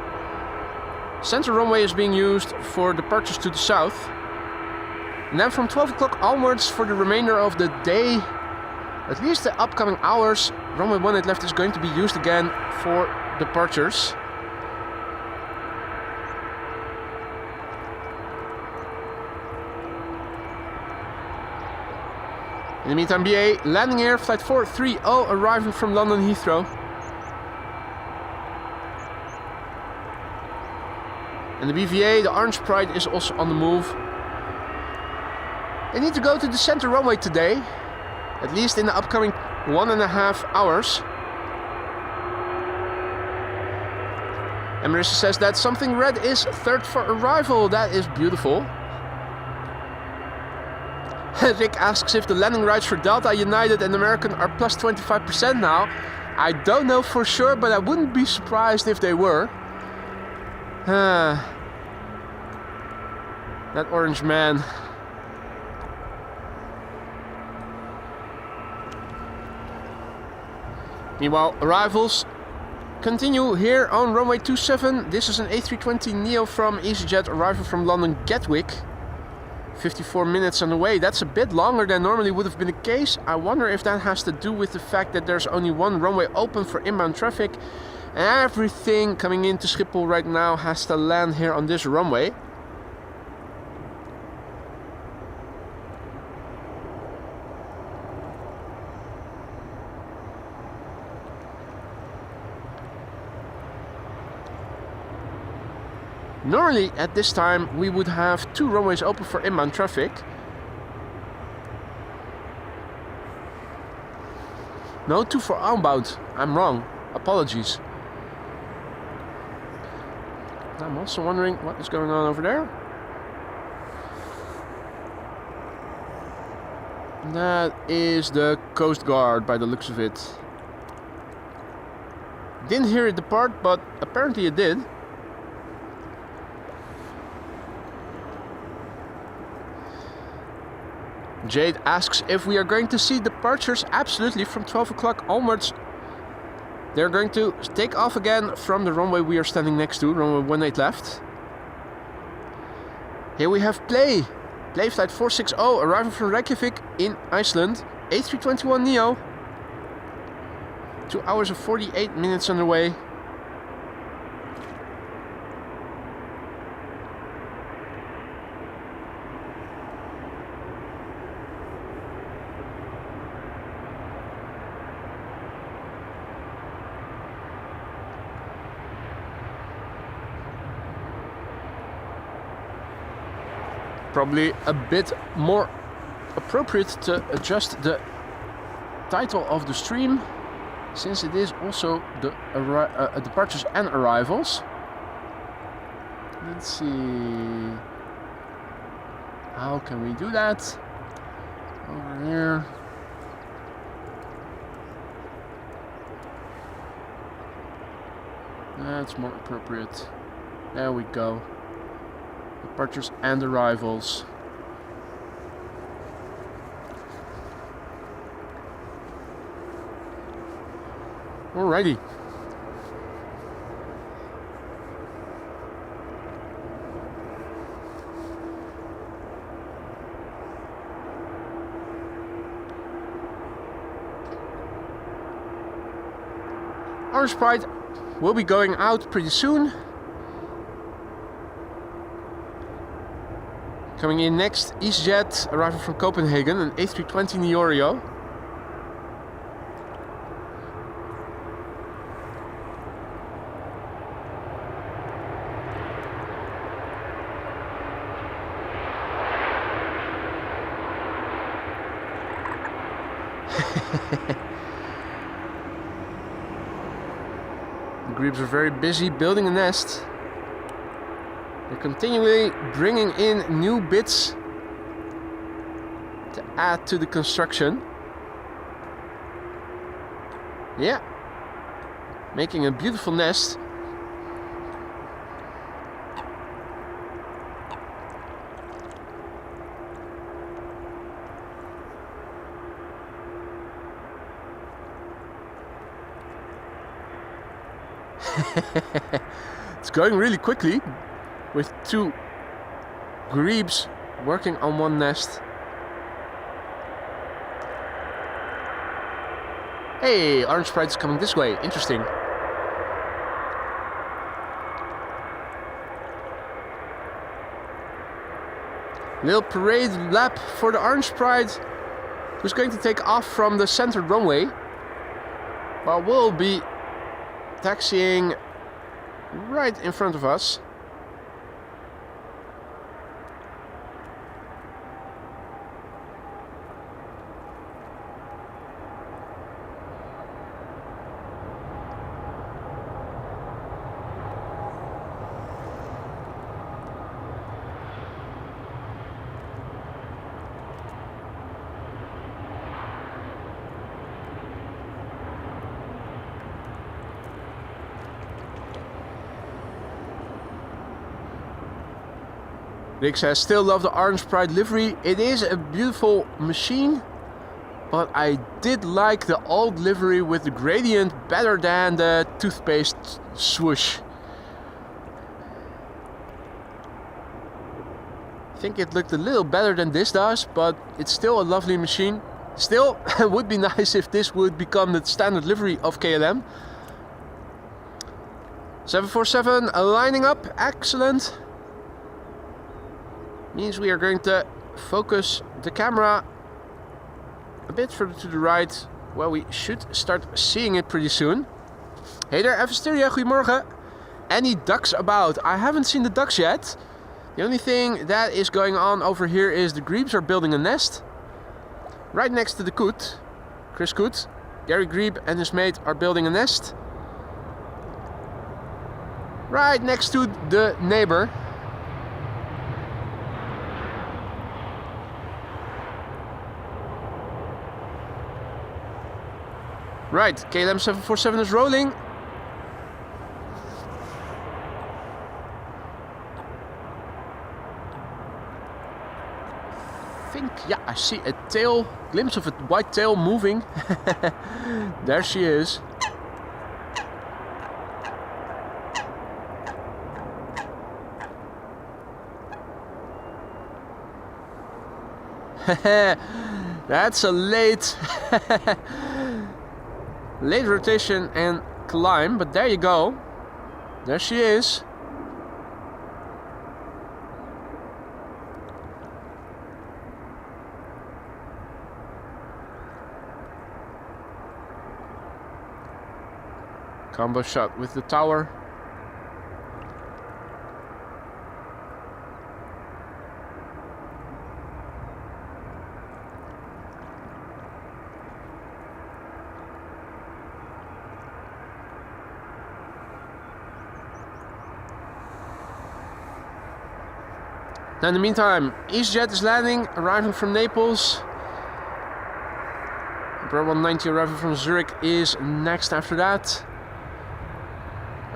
Center runway is being used for departures to the south. And then from 12 o'clock onwards for the remainder of the day, at least the upcoming hours, runway 18 left is going to be used again for departures. In the meantime, BA landing here, flight 430 arriving from London Heathrow. And the BVA, the Orange Pride, is also on the move. They need to go to the center runway today, at least in the upcoming 1.5 hours. And Marissa says that something red is third for arrival. That is beautiful. Rick asks if the landing rights for Delta, United and American are plus 25% now. I don't know for sure, but I wouldn't be surprised if they were. That orange man. Meanwhile, arrivals continue here on runway 27. This is an A320neo from EasyJet arriving from London Gatwick. 54 minutes on the way. That's a bit longer than normally would have been the case. I wonder if that has to do with the fact that there's only one runway open for inbound traffic. Everything coming into Schiphol right now has to land here on this runway. Normally at this time we would have 2 runways open for inbound traffic. No, 2 for outbound. I'm wrong. Apologies. I'm also wondering what is going on over there. That is the Coast Guard by the looks of it. Didn't hear it depart, but apparently it did. Jade asks if we are going to see departures. Absolutely, from 12 o'clock onwards. They're going to take off again from the runway we are standing next to, runway 18 left. Here we have Play flight 460 arriving from Reykjavik in Iceland. A321neo. 2 hours and 48 minutes on the way. Probably a bit more appropriate to adjust the title of the stream, since it is also the departures and arrivals. Let's see, how can we do that? Over here. That's more appropriate. There we go. Departures and arrivals. Alrighty. Orange Pride will be going out pretty soon. Coming in next, EasyJet arriving from Copenhagen, an A320 Neorio. Grebes are very busy building a nest. They're continually bringing in new bits to add to the construction. Yeah, making a beautiful nest. It's going really quickly with 2 Grebes working on one nest. Hey, Orange Sprite is coming this way. Interesting. Little parade lap for the Orange Sprite, who's going to take off from the centered runway, but will be taxiing right in front of us. Rick says, still love the Orange Pride livery. It is a beautiful machine, but I did like the old livery with the gradient better than the toothpaste swoosh. I think it looked a little better than this does, but it's still a lovely machine. Still, it would be nice if this would become the standard livery of KLM. 747 lining up, excellent. Means we are going to focus the camera a bit further to the right. Well, we should start seeing it pretty soon. Hey there, Evasteria, goedemorgen. Any ducks about? I haven't seen the ducks yet. The only thing that is going on over here is the Grebes are building a nest. Right next to the Coot, Chris Coot, Gary Grebe and his mate are building a nest. Right next to the neighbor. Right, KLM 747 is rolling. Yeah, I see a tail, glimpse of a white tail moving. There she is. That's a late late rotation and climb, but there you go. There she is. Combo shot with the tower. Now in the meantime, EasyJet is landing, arriving from Naples. Embraer 190 arriving from Zurich is next after that.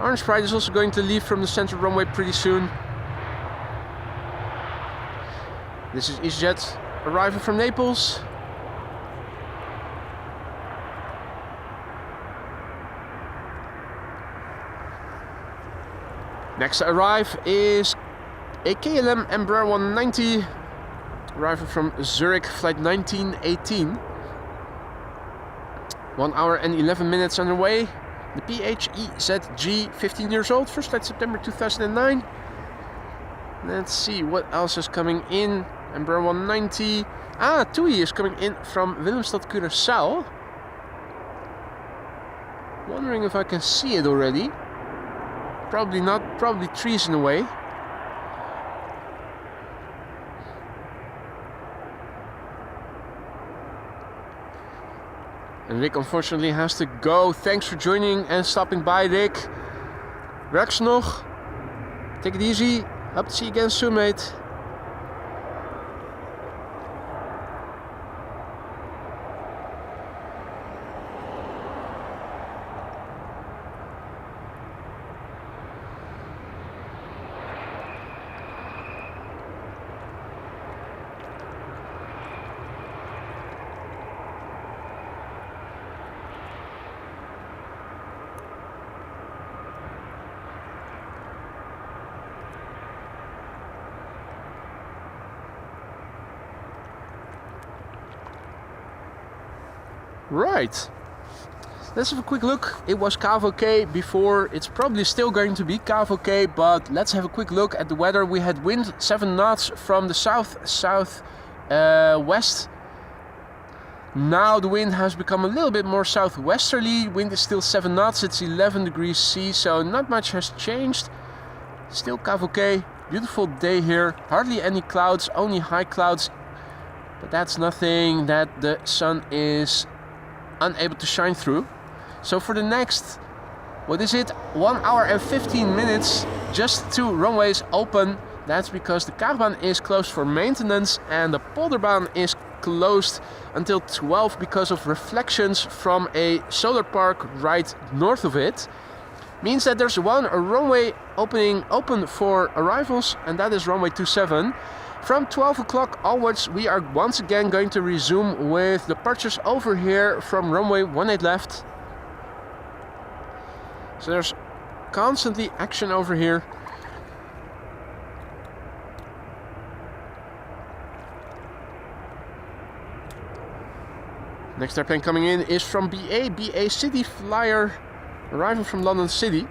Orange Pride is also going to leave from the center runway pretty soon. This is EasyJet arriving from Naples. Next to arrive is a KLM Embraer 190 arriving from Zurich, flight 1918. 1 hour and 11 minutes underway. The PHEZG, 15 years old, first flight September 2009. Let's see what else is coming in. Embraer 190. TUI is coming in from Willemstad, Curaçao. Wondering if I can see it already. Probably not, probably trees in the way. And Rick unfortunately has to go. Thanks for joining and stopping by, Rick. Relax nog. Take it easy. Hope to see you again soon, mate. Right, let's have a quick look. It was KVK before, it's probably still going to be KVK, but let's have a quick look at the weather. We had wind 7 knots from the south-southwest. Now the wind has become a little bit more southwesterly. Wind is still 7 knots, it's 11 degrees C, so not much has changed. Still KVK, beautiful day here, hardly any clouds, only high clouds, but that's nothing that the sun is unable to shine through. So for the next, what is it, 1 hour and 15 minutes, just 2 runways open. That's because the Kaagbaan is closed for maintenance and the Polderbaan is closed until 12 because of reflections from a solar park right north of it. Means that there's one runway open for arrivals, and that is runway 27. From 12 o'clock onwards, we are once again going to resume with departures over here from runway 18 left. So there's constantly action over here. Next airplane coming in is from BA City Flyer, arriving from London City.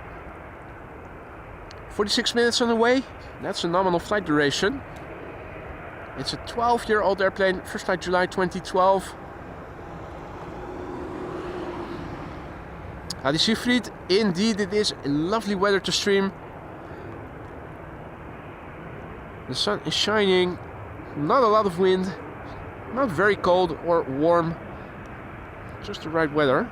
46 minutes on the way, that's a nominal flight duration. It's a 12-year-old airplane, first flight July 2012. Hadi Siegfried, indeed it is lovely weather to stream. The sun is shining, not a lot of wind, not very cold or warm, just the right weather.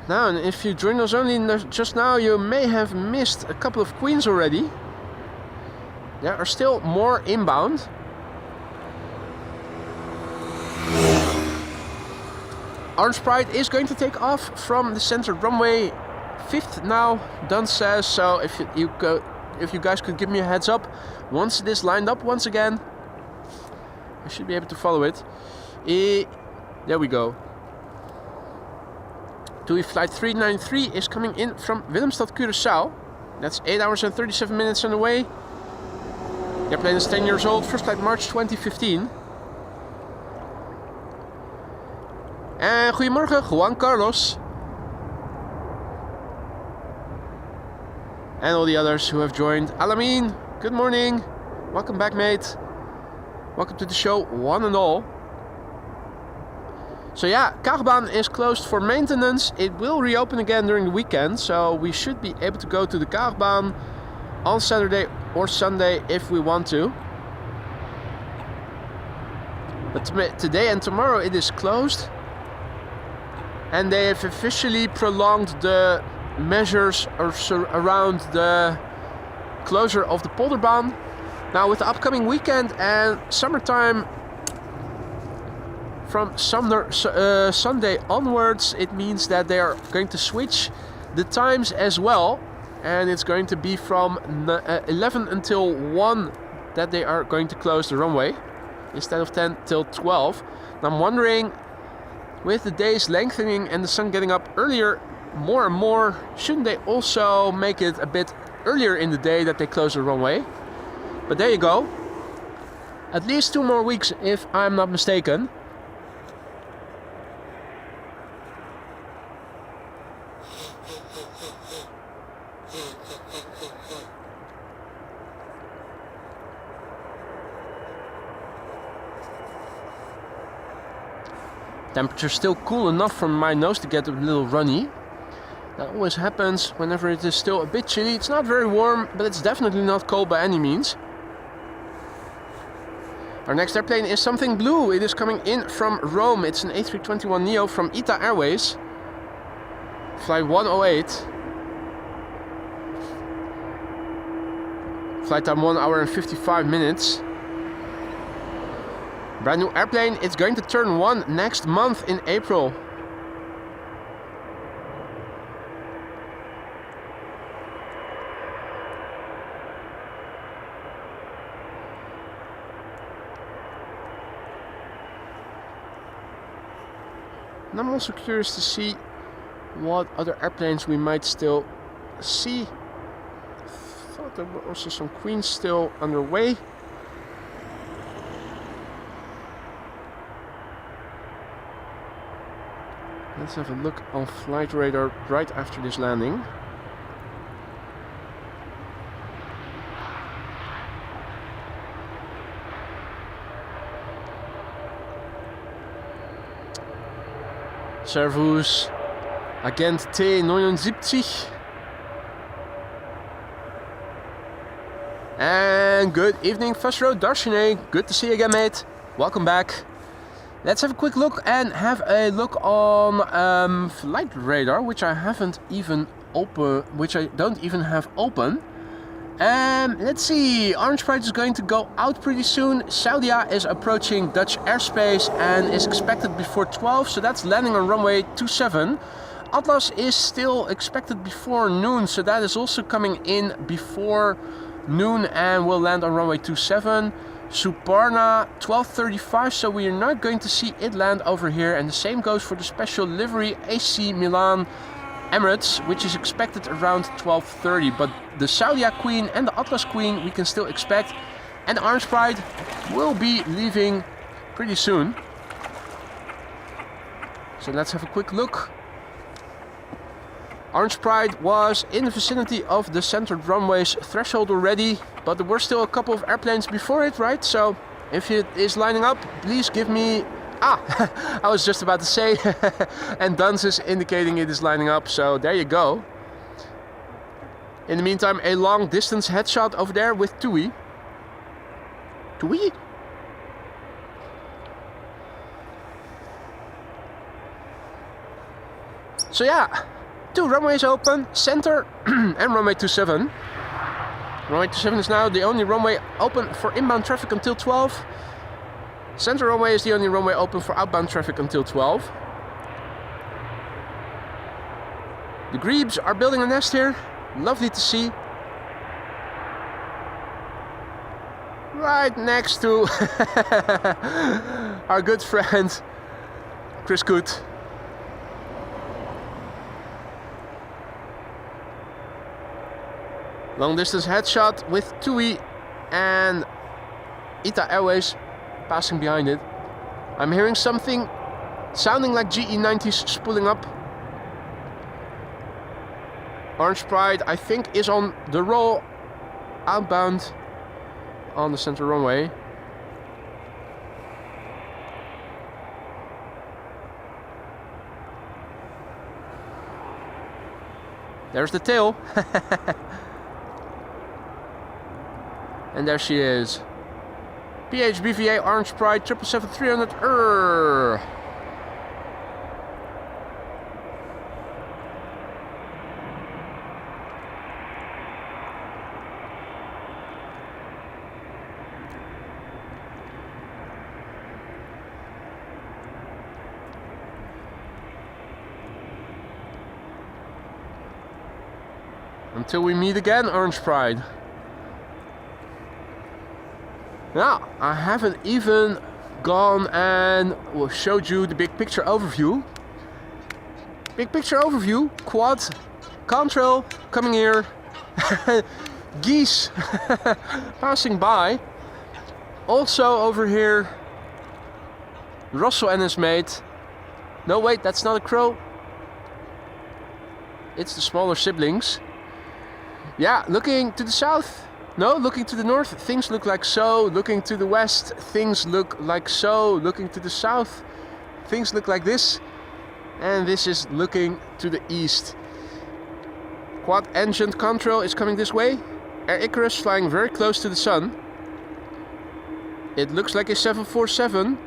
Now, and if you joined us only just now, you may have missed a couple of queens already. There are still more inbound. Orange Pride is going to take off from the center runway. 5th now, Dunn says. So if you guys could give me a heads up once it is lined up once again, I should be able to follow it. There we go. TUI flight 393 is coming in from Willemstad, Curaçao. That's 8 hours and 37 minutes on the way. The airplane is 10 years old, first flight March 2015. En goedemorgen, Juan Carlos. And all the others who have joined. Alamin, good morning. Welcome back, mate. Welcome to the show, one and all. So yeah, Kaagbaan is closed for maintenance. It will reopen again during the weekend, so we should be able to go to the Kaagbaan on Saturday or Sunday if we want to. But today and tomorrow it is closed, and they have officially prolonged the measures around the closure of the Polderbaan. Now with the upcoming weekend and summertime, from Sunday onwards, it means that they are going to switch the times as well, and it's going to be from 11 until 1 that they are going to close the runway instead of 10 till 12. And I'm wondering, with the days lengthening and the sun getting up earlier more and more, shouldn't they also make it a bit earlier in the day that they close the runway? But there you go, at least 2 more weeks if I'm not mistaken. Temperature still cool enough for my nose to get a little runny. That always happens whenever it is still a bit chilly. It's not very warm, but it's definitely not cold by any means. Our next airplane is something blue. It is coming in from Rome. It's an A321neo from ITA Airways. Flight 108. Flight time 1 hour and 55 minutes. Brand new airplane. It's going to turn 1 next month in April. And I'm also curious to see what other airplanes we might still see. I thought there were also some Queens still underway. Let's have a look on flight radar right after this landing. Servus, Agent T79. And good evening, First Row Darshine. Good to see you again, mate. Welcome back. Let's have a quick look and have a look on flight radar, which I haven't even open, which I don't even have open. Let's see, Orange Pride is going to go out pretty soon. Saudia is approaching Dutch airspace and is expected before 12, so that's landing on runway 27. Atlas is still expected before noon, so that is also coming in before noon and will land on runway 27. Suparna 12:35, so we are not going to see it land over here, and the same goes for the special livery AC Milan Emirates, which is expected around 12:30. But the Saudia Queen and the Atlas Queen we can still expect, and the Orange Pride will be leaving pretty soon. So let's have a quick look. Orange Pride was in the vicinity of the centered runway's threshold already, but there were still a couple of airplanes before it, right? So if it is lining up, please give me... I was just about to say, and Duns is indicating it is lining up, so there you go. In the meantime, a long distance headshot over there with TUI. TUI? So yeah, 2 runways open, center and runway 27. Runway 27 is now the only runway open for inbound traffic until 12. Center runway is the only runway open for outbound traffic until 12. The grebes are building a nest here. Lovely to see. Right next to our good friend Chris Coot. Long distance headshot with TUI and ITA Airways passing behind it. I'm hearing something sounding like GE90s spooling up. Orange Pride, I think, is on the roll outbound on the center runway. There's the tail. And there she is. PHBVA Orange Pride 777-300. Until we meet again, Orange Pride. Now, I haven't even gone and showed you the big picture overview. Big picture overview, quad, contrail coming here, geese passing by. Also over here, Rosso and his mate. No, wait, that's not a crow. It's the smaller siblings. Yeah, looking to the south. No, looking to the north, things look like so. Looking to the west, things look like so. Looking to the south, things look like this. And this is looking to the east. Quad engine contrail is coming this way. Air Icarus flying very close to the sun. It looks like a 747.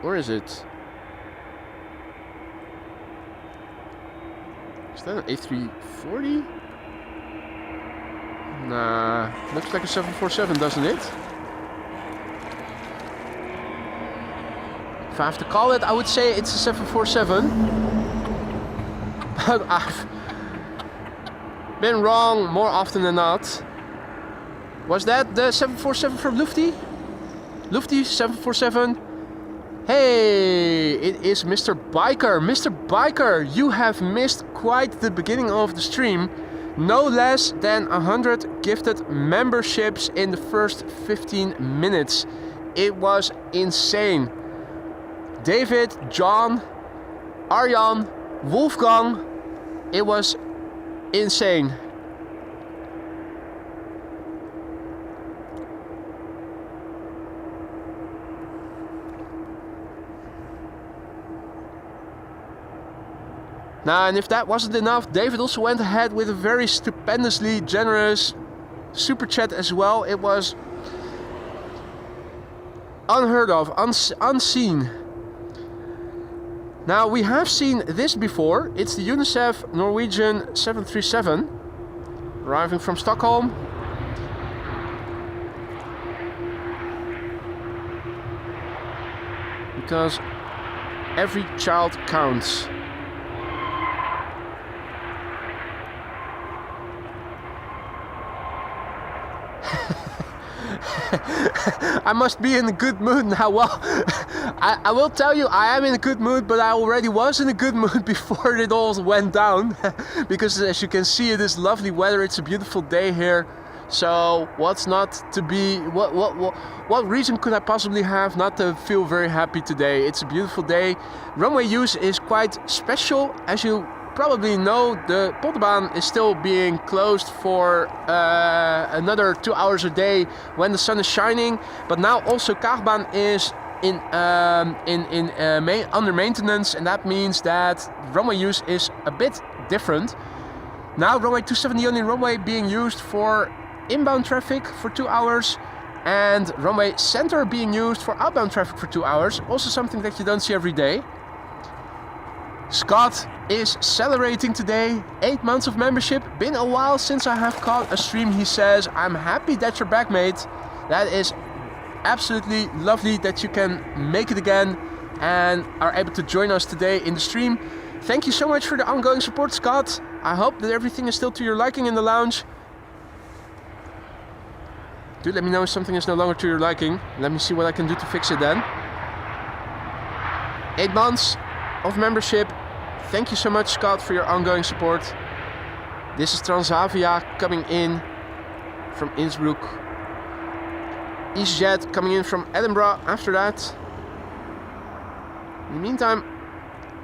Or is it? Is that an A340? Nah, looks like a 747, doesn't it? If I have to call it, I would say it's a 747. But I've been wrong more often than not. Was that the 747 from Lufty? Lufty 747? Hey, it is Mr. Biker. Mr. Biker, you have missed quite the beginning of the stream. No less than 100 gifted memberships in the first 15 minutes. It was insane. David, John, Arjan, Wolfgang. It was insane. Now, and if that wasn't enough, David also went ahead with a very stupendously generous super chat as well. It was unheard of, unseen. Now, we have seen this before. It's the UNICEF Norwegian 737 arriving from Stockholm. Because every child counts. I must be in a good mood now. Well, I will tell you, I am in a good mood, but I already was in a good mood before it all went down. Because as you can see, it is lovely weather. It's a beautiful day here. So what's not to be? What reason could I possibly have not to feel very happy today? It's a beautiful day. Runway use is quite special, as you probably know. The Polderbaan is still being closed for another 2 hours a day when the sun is shining. But now also Kaagbaan is under maintenance, and that means that runway use is a bit different. Now runway 27, the only runway being used for inbound traffic for 2 hours, and runway center being used for outbound traffic for 2 hours. Also something that you don't see every day. Scott is celebrating today 8 months of membership. Been a while since I have caught a stream, he says. I'm happy that you're back, mate. That is absolutely lovely that you can make it again and are able to join us today in the stream. Thank you so much for the ongoing support, Scott. I hope that everything is still to your liking in the lounge. Do let me know if something is no longer to your liking. Let me see what I can do to fix it then. 8 months of membership. Thank you so much, Scott, for your ongoing support. This is Transavia coming in from Innsbruck. EasyJet coming in from Edinburgh after that. In the meantime,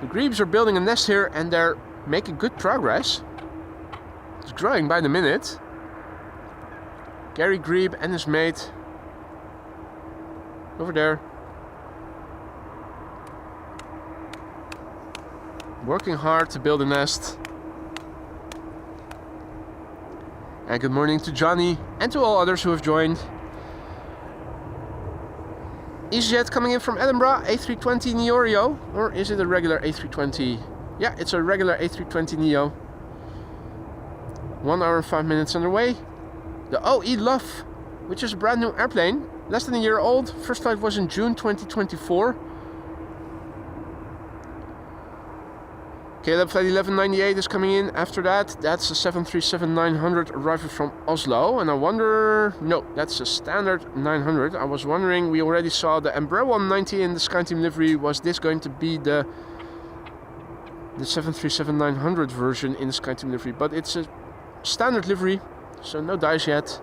the Grebes are building a nest here and they're making good progress. It's growing by the minute. Gary Grebe and his mate over there, working hard to build a nest. And good morning to Johnny and to all others who have joined. EasyJet coming in from Edinburgh, A320 Neo, or is it a regular A320? Yeah, it's a regular A320 Neo. 1 hour and 5 minutes underway. The OE Love, which is a brand new airplane, less than a year old. First flight was in June 2024. KLM flight 1198 is coming in after that. That's a 737-900 arriving from Oslo. And I wonder... No, that's a standard 900. I was wondering, we already saw the Embraer 190 in the SkyTeam livery. Was this going to be the 737-900 version in the SkyTeam livery? But it's a standard livery, so no dice yet.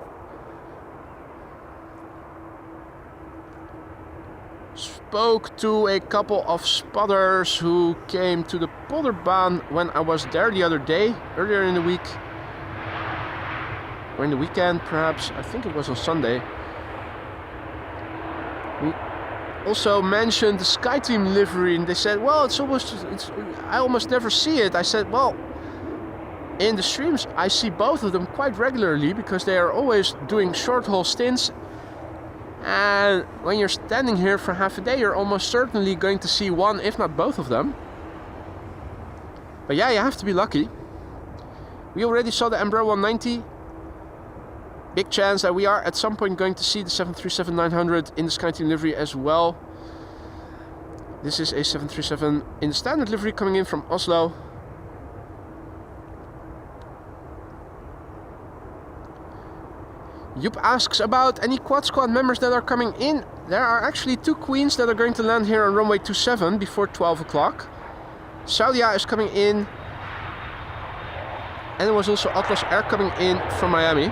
Spoke to a couple of spotters who came to the Polderbaan when I was there the other day, earlier in the week. Or in the weekend, perhaps. I think it was on Sunday. We also mentioned the SkyTeam livery, and they said, well, I almost never see it. I said, well, in the streams, I see both of them quite regularly because they are always doing short haul stints. And when you're standing here for half a day, you're almost certainly going to see one, if not both of them. But yeah, you have to be lucky. We already saw the Embraer 190. Big chance that we are at some point going to see the 737-900 in the SkyTeam livery as well. This is a 737 in the standard livery coming in from Oslo. Joep asks about any quad squad members that are coming in. There are actually 2 queens that are going to land here on runway 27 before 12 o'clock. Saudia is coming in. And there was also Atlas Air coming in from Miami.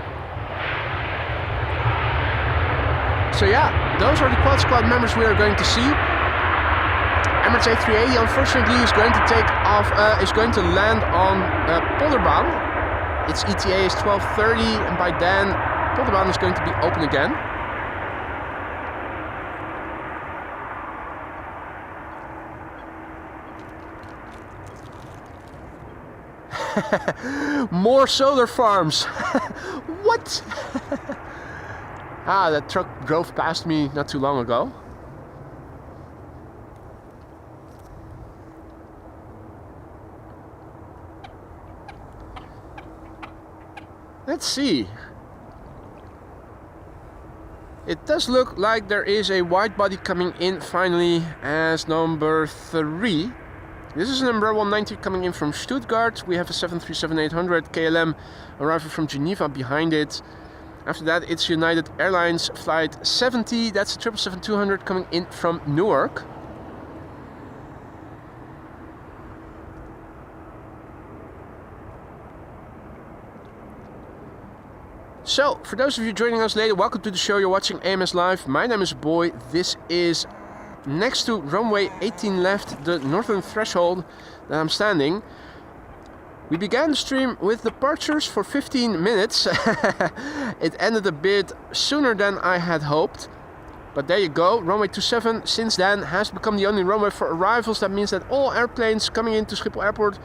So yeah, those are the quad squad members we are going to see. Emirates A380 unfortunately is going to take off, is going to land on Polderbaan. Its ETA is 12:30 and by then Polderbaan is going to be open again. More solar farms. What? Ah, that truck drove past me not too long ago. Let's see. It does look like there is a wide body coming in finally as number 3. This is an Embraer 190 coming in from Stuttgart. We have a 737-800 KLM arriving from Geneva behind it. After that, it's United Airlines flight 70. That's a 777-200 coming in from Newark. So, for those of you joining us later, welcome to the show. You're watching AMS Live. My name is Boy. This is next to runway 18 left, the northern threshold that I'm standing. We began the stream with departures for 15 minutes. It ended a bit sooner than I had hoped. But there you go, runway 27 since then has become the only runway for arrivals. That means that all airplanes coming into Schiphol Airport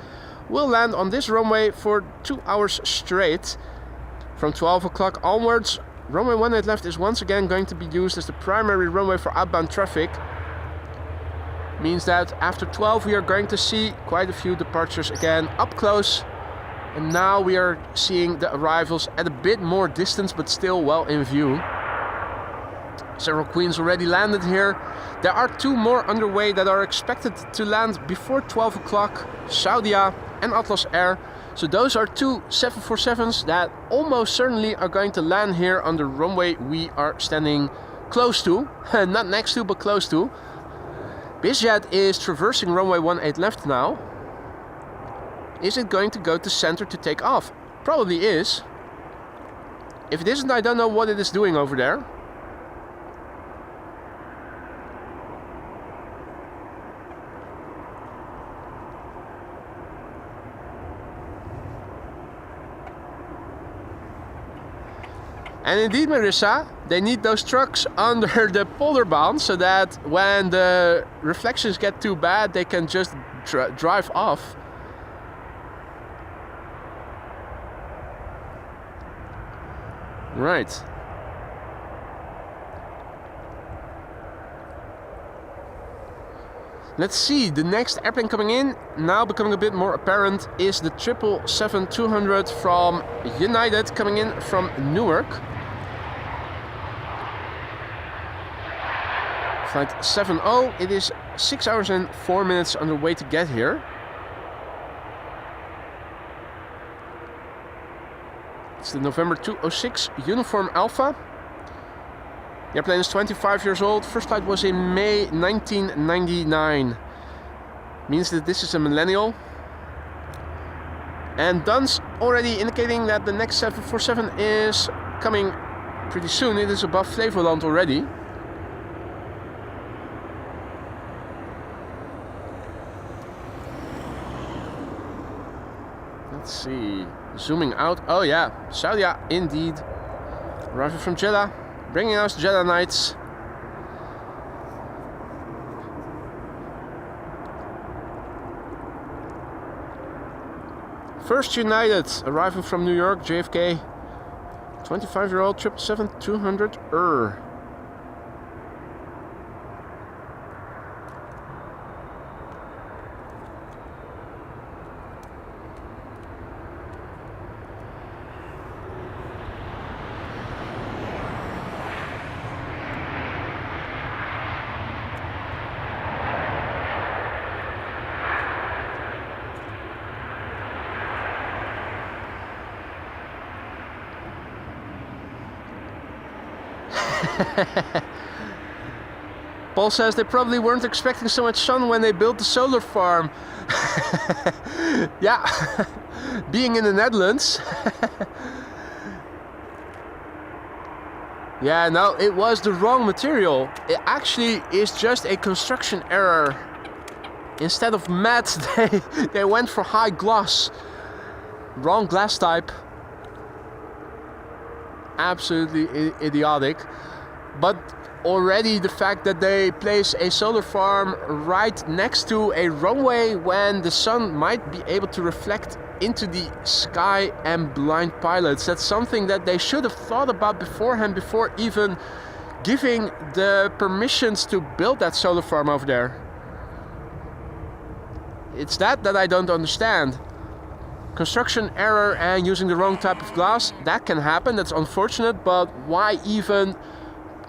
will land on this runway for 2 hours straight. From 12 o'clock onwards, runway 18 left is once again going to be used as the primary runway for outbound traffic. Means that after 12 we are going to see quite a few departures again up close. And now we are seeing the arrivals at a bit more distance but still well in view. Several queens already landed here. There are 2 more underway that are expected to land before 12 o'clock. Saudia and Atlas Air. So those are 2 747s that almost certainly are going to land here on the runway we are standing close to. Not next to, but close to. BizJet is traversing runway 18 left now. Is it going to go to center to take off? Probably is. If it isn't, I don't know what it is doing over there. And indeed, Marissa, they need those trucks under the Polderbaan so that when the reflections get too bad, they can just drive off. Right. Let's see, the next airplane coming in, now becoming a bit more apparent, is the 777-200 from United coming in from Newark. Flight 70, it is 6 hours and 4 minutes on the way to get here. It's the November 206 Uniform Alpha. The airplane is 25 years old. First flight was in May 1999. Means that this is a millennial. And Dunn's already indicating that the next 747 is coming pretty soon. It is above Flevoland already. Let's see, zooming out. Oh yeah, Saudia indeed. Arriving from Jeddah, bringing us Jeddah nights. First United, arriving from New York, JFK. 25-year-old 777-200 Paul says they probably weren't expecting so much sun when they built the solar farm. Yeah, being in the Netherlands. Yeah, no, it was the wrong material. It actually is just a construction error. Instead of matte, they went for high gloss. Wrong glass type. Absolutely idiotic. But already the fact that they place a solar farm right next to a runway when the sun might be able to reflect into the sky and blind pilots, that's something that they should have thought about beforehand before even giving the permissions to build that solar farm over there. It's that I don't understand. Construction error and using the wrong type of glass, that can happen, that's unfortunate, but why even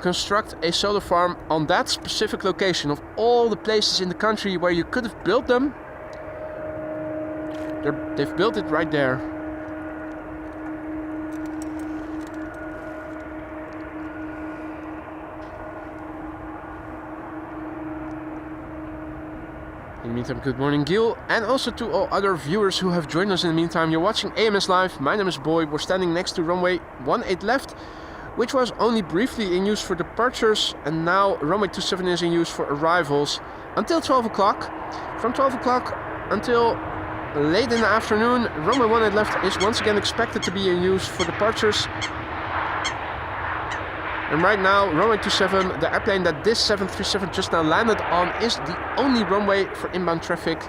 construct a solar farm on that specific location? Of all the places in the country where you could have built them, they've built it right there. In the meantime, good morning Gil, and also to all other viewers who have joined us in the meantime. You're watching AMS Live, my name is Boy, we're standing next to runway 18 left, which was only briefly in use for departures, and now runway 27 is in use for arrivals until 12 o'clock. From 12 o'clock until late in the afternoon, runway 18 left is once again expected to be in use for departures. And right now, runway 27, the airplane that this 737 just now landed on, is the only runway for inbound traffic.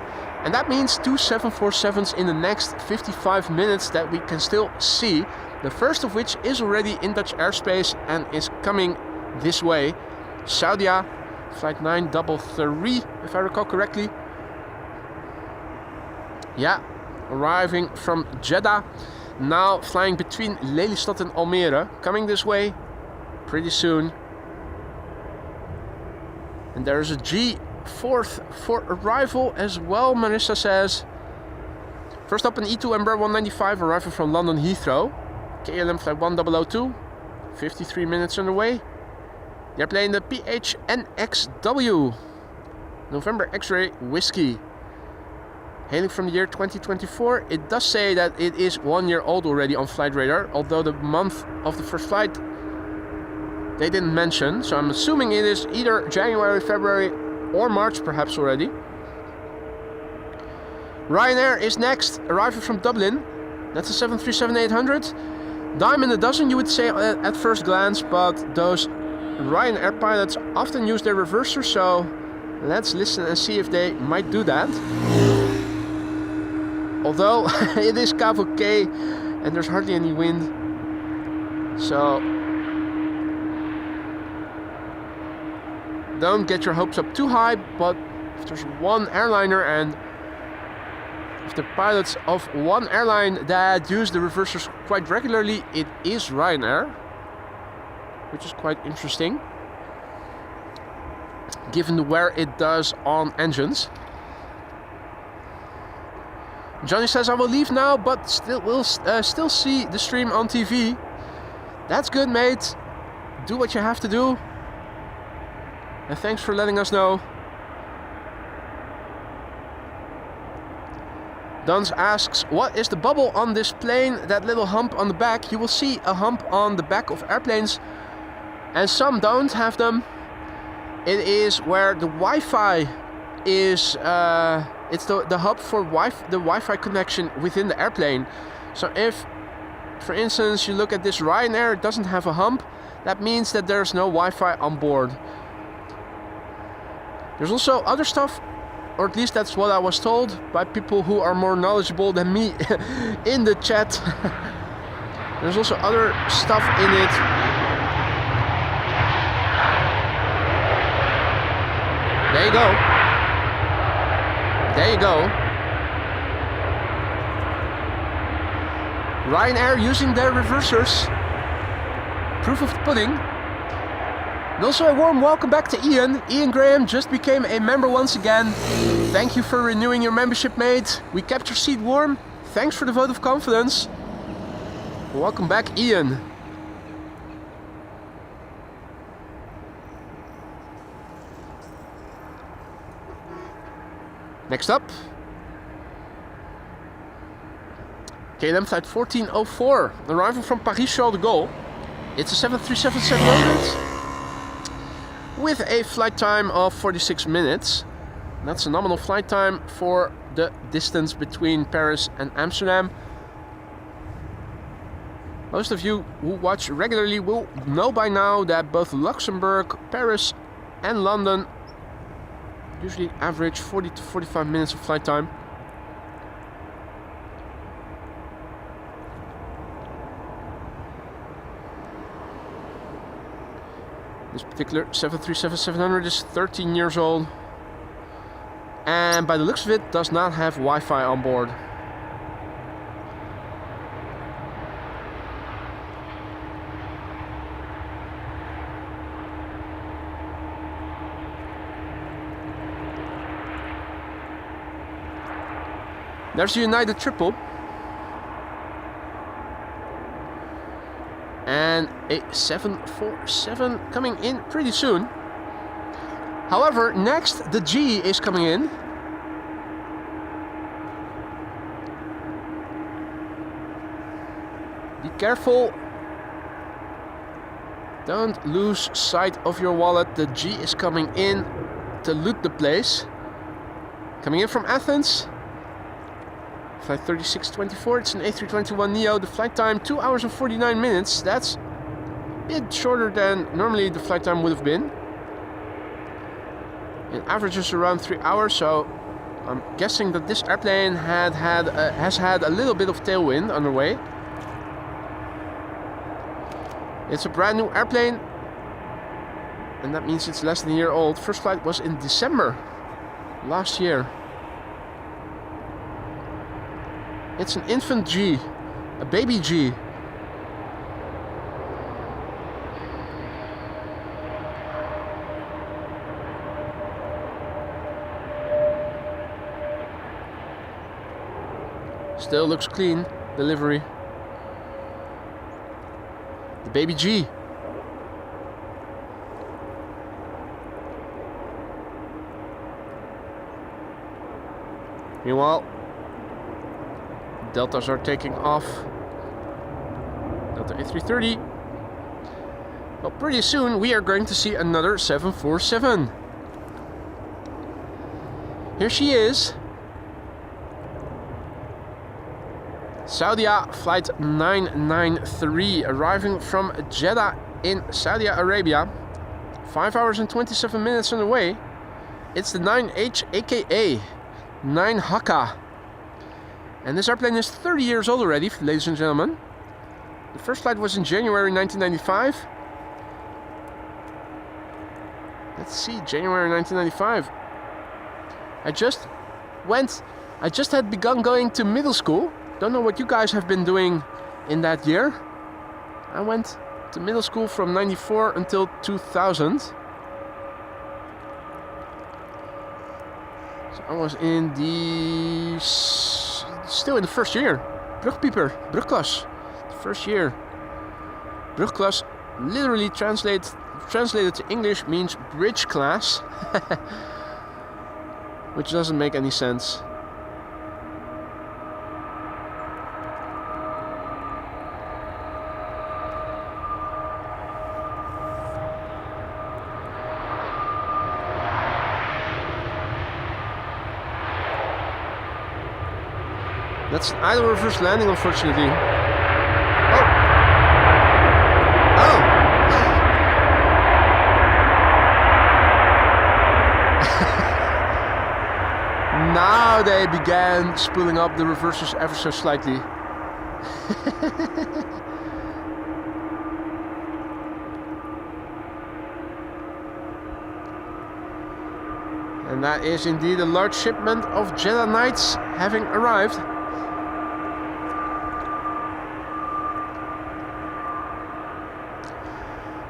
And that means 2 747s in the next 55 minutes that we can still see. The first of which is already in Dutch airspace and is coming this way. Saudia, flight 933, if I recall correctly. Yeah, arriving from Jeddah. Now flying between Lelystad and Almere, coming this way pretty soon. And there's a G4 for arrival as well, Marissa says. First up, an E2 Embraer 195 arriving from London Heathrow. KLM flight 1002, 53 minutes underway. The airplane, the PHNXW, November X-ray Whiskey. Hailing from the year 2024, it does say that it is 1 year old already on flight radar, although the month of the first flight they didn't mention, so I'm assuming it is either January, February or March perhaps already. Ryanair is next, arriving from Dublin. That's a 737-800. Dime in a dozen, you would say at first glance, but those Ryanair pilots often use their reverser, so let's listen and see if they might do that. Although it is Cavo K and there's hardly any wind, so don't get your hopes up too high. But if there's one airliner and if the pilots of one airline that use the reversers quite regularly, it is Ryanair, which is quite interesting given the wear it does on engines. Johnny says, I will leave now, but will still see the stream on TV. That's good, mate. Do what you have to do. And thanks for letting us know. Duns asks, what is the bubble on this plane? That little hump on the back. You will see a hump on the back of airplanes, and some don't have them. It is where the Wi-Fi is... it's the hub for the Wi-Fi connection within the airplane. So if, for instance, you look at this Ryanair, it doesn't have a hump, that means that there's no Wi-Fi on board. There's also other stuff or at least that's what I was told by people who are more knowledgeable than me in the chat. There's also other stuff in it. There you go. There you go. Ryanair using their reversers. Proof of the pudding. And also a warm welcome back to Ian. Ian Graham just became a member once again. Thank you for renewing your membership, mate. We kept your seat warm. Thanks for the vote of confidence. Welcome back, Ian. Next up, KLM flight 1404, arriving from Paris-Charles de Gaulle. It's a 737-700 with a flight time of 46 minutes. That's a nominal flight time for the distance between Paris and Amsterdam. Most of you who watch regularly will know by now that both Luxembourg, Paris and London usually average 40 to 45 minutes of flight time. This particular 737-700 is 13 years old and by the looks of it does not have Wi-Fi on board. There's the United Triple. And a 747 coming in pretty soon. However, next the G is coming in. Be careful. Don't lose sight of your wallet. The G is coming in to loot the place. Coming in from Athens. Flight 3624, it's an A321neo. The flight time 2 hours and 49 minutes. That's a bit shorter than normally the flight time would have been. It averages around 3 hours, so I'm guessing that this airplane has had a little bit of tailwind underway. It's a brand new airplane, and that means it's less than a year old. First flight was in December last year. It's an infant G, a baby G. Still looks clean, delivery. The baby G. Meanwhile, Deltas are taking off. Delta A330. Well, pretty soon we are going to see another 747. Here she is. Saudia flight 993 arriving from Jeddah in Saudi Arabia. 5 hours and 27 minutes on the way. It's the 9H aka 9 Hakka. And this airplane is 30 years old already, ladies and gentlemen. The first flight was in January 1995. Let's see, January 1995. I just had begun going to middle school. Don't know what you guys have been doing in that year. I went to middle school from 94 until 2000. So I was in still in the first year. Brugpieper, brugklas. First year. Brugklas literally translated to English means bridge class. Which doesn't make any sense. That's an idle reverse landing, unfortunately. Oh! Oh! now they began spooling up the reversers ever so slightly. And that is indeed a large shipment of Jeddah Knights having arrived.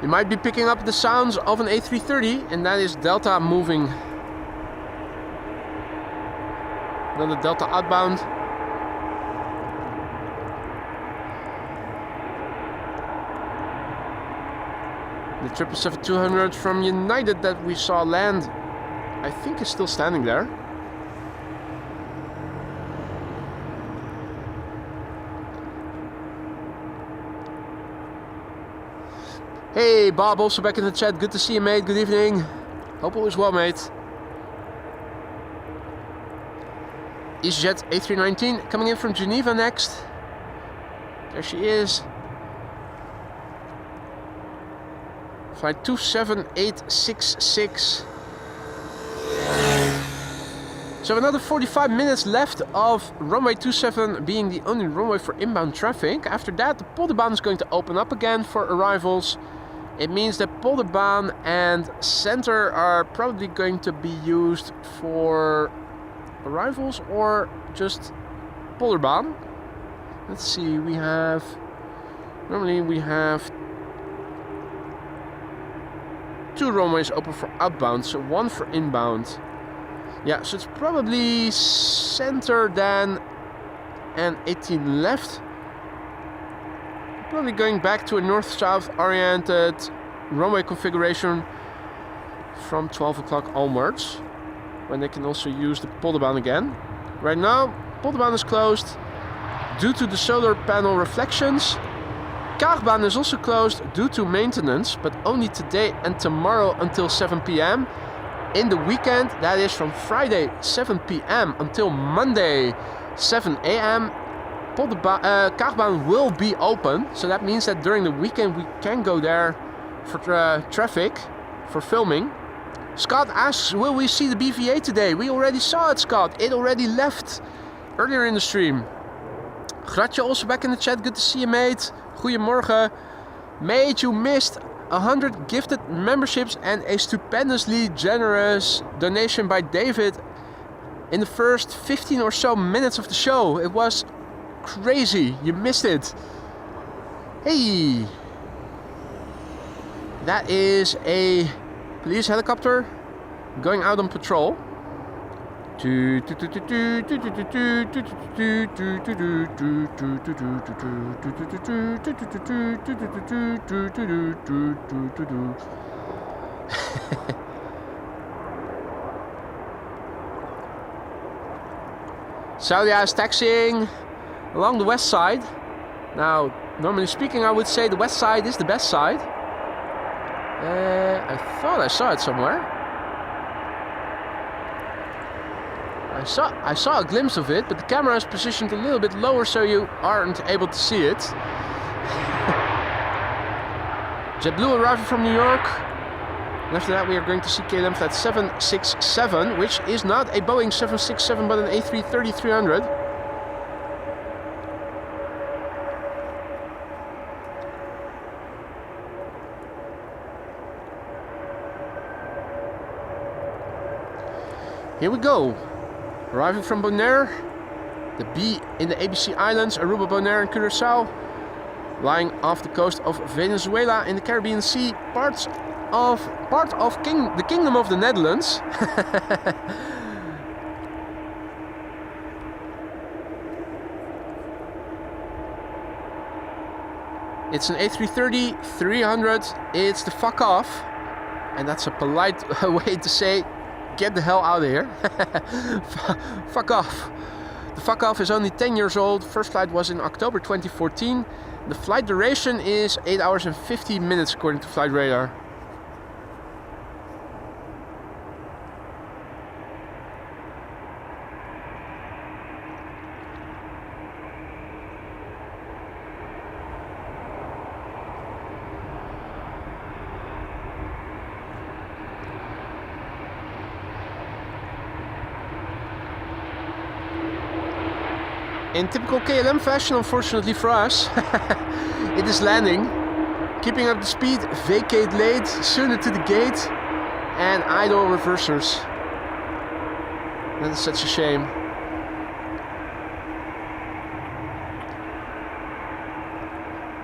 You might be picking up the sounds of an A330, and that is Delta moving. Another Delta outbound. The 777-200 from United that we saw land, I think is still standing there. Hey Bob, also back in the chat. Good to see you, mate. Good evening. Hope all is well, mate. EasyJet A319 coming in from Geneva next. There she is. Flight 27866. So another 45 minutes left of runway 27 being the only runway for inbound traffic. After that, the Polderbaan is going to open up again for arrivals. It means that Polderbaan and Center are probably going to be used for arrivals or just Polderbaan. Let's see, normally we have 2 runways open for outbound, so 1 for inbound. Yeah, so it's probably Center then and 18 left. Probably going back to a north-south oriented runway configuration from 12 o'clock onwards, when they can also use the Polderbaan again. Right now, Polderbaan is closed due to the solar panel reflections. Kaagbaan is also closed due to maintenance, but only today and tomorrow until 7 p.m. In the weekend, that is from Friday 7 p.m. until Monday 7 a.m. Kaagbaan will be open, so that means that during the weekend we can go there for traffic, for filming. Scott asks, will we see the BVA today? We already saw it, Scott. It already left earlier in the stream. Gratje also back in the chat. Good to see you, mate. Goedemorgen. Mate, you missed 100 gifted memberships and a stupendously generous donation by David in the first 15 or so minutes of the show. It was crazy. You missed it. Hey. That is a police helicopter going out on patrol. Saudia is taxiing along the west side. Now, normally speaking, I would say the west side is the best side. I thought I saw it somewhere. I saw a glimpse of it, but the camera is positioned a little bit lower so you aren't able to see it. JetBlue arriving from New York. And after that we are going to see KLM flight 767, which is not a Boeing 767 but an A330-300. Here we go. Arriving from Bonaire, the B in the ABC Islands, Aruba, Bonaire and Curaçao, lying off the coast of Venezuela in the Caribbean Sea, part of the Kingdom of the Netherlands. It's an A330-300. It's the fuck off, and that's a polite way to say get the hell out of here. Fuck off. The fuck off is only 10 years old. First flight was in October 2014. The flight duration is 8 hours and 50 minutes according to Flight Radar. In typical KLM fashion, unfortunately for us, it is landing. Keeping up the speed, vacate late, sooner to the gate, and idle reversers. That is such a shame.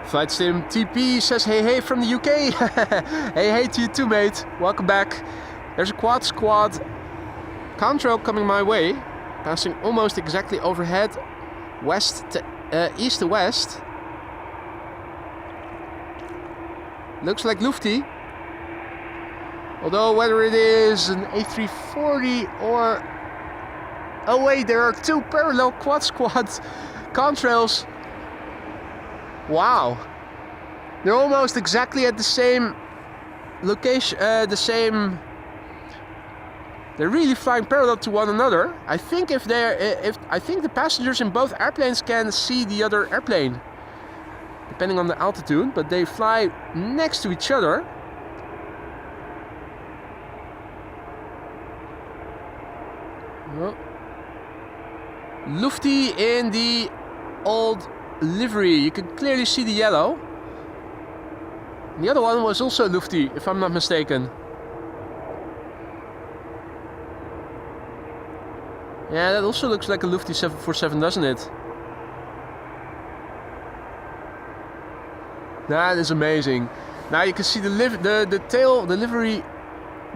Flight Sim TP says hey from the UK. hey to you too, mate. Welcome back. There's a quad squad contrail coming my way, passing almost exactly overhead, east to west. Looks like Lufty. Although whether it is an A340 or... Oh wait, there are two parallel quad squad contrails. Wow. They're almost exactly at the same location, they're really flying parallel to one another. I think I think the passengers in both airplanes can see the other airplane, depending on the altitude, but they fly next to each other. Oh. Lufty in the old livery. You can clearly see the yellow. The other one was also Lufty, if I'm not mistaken. Yeah, that also looks like a Lufty 747, doesn't it? That is amazing. Now you can see the tail, the livery,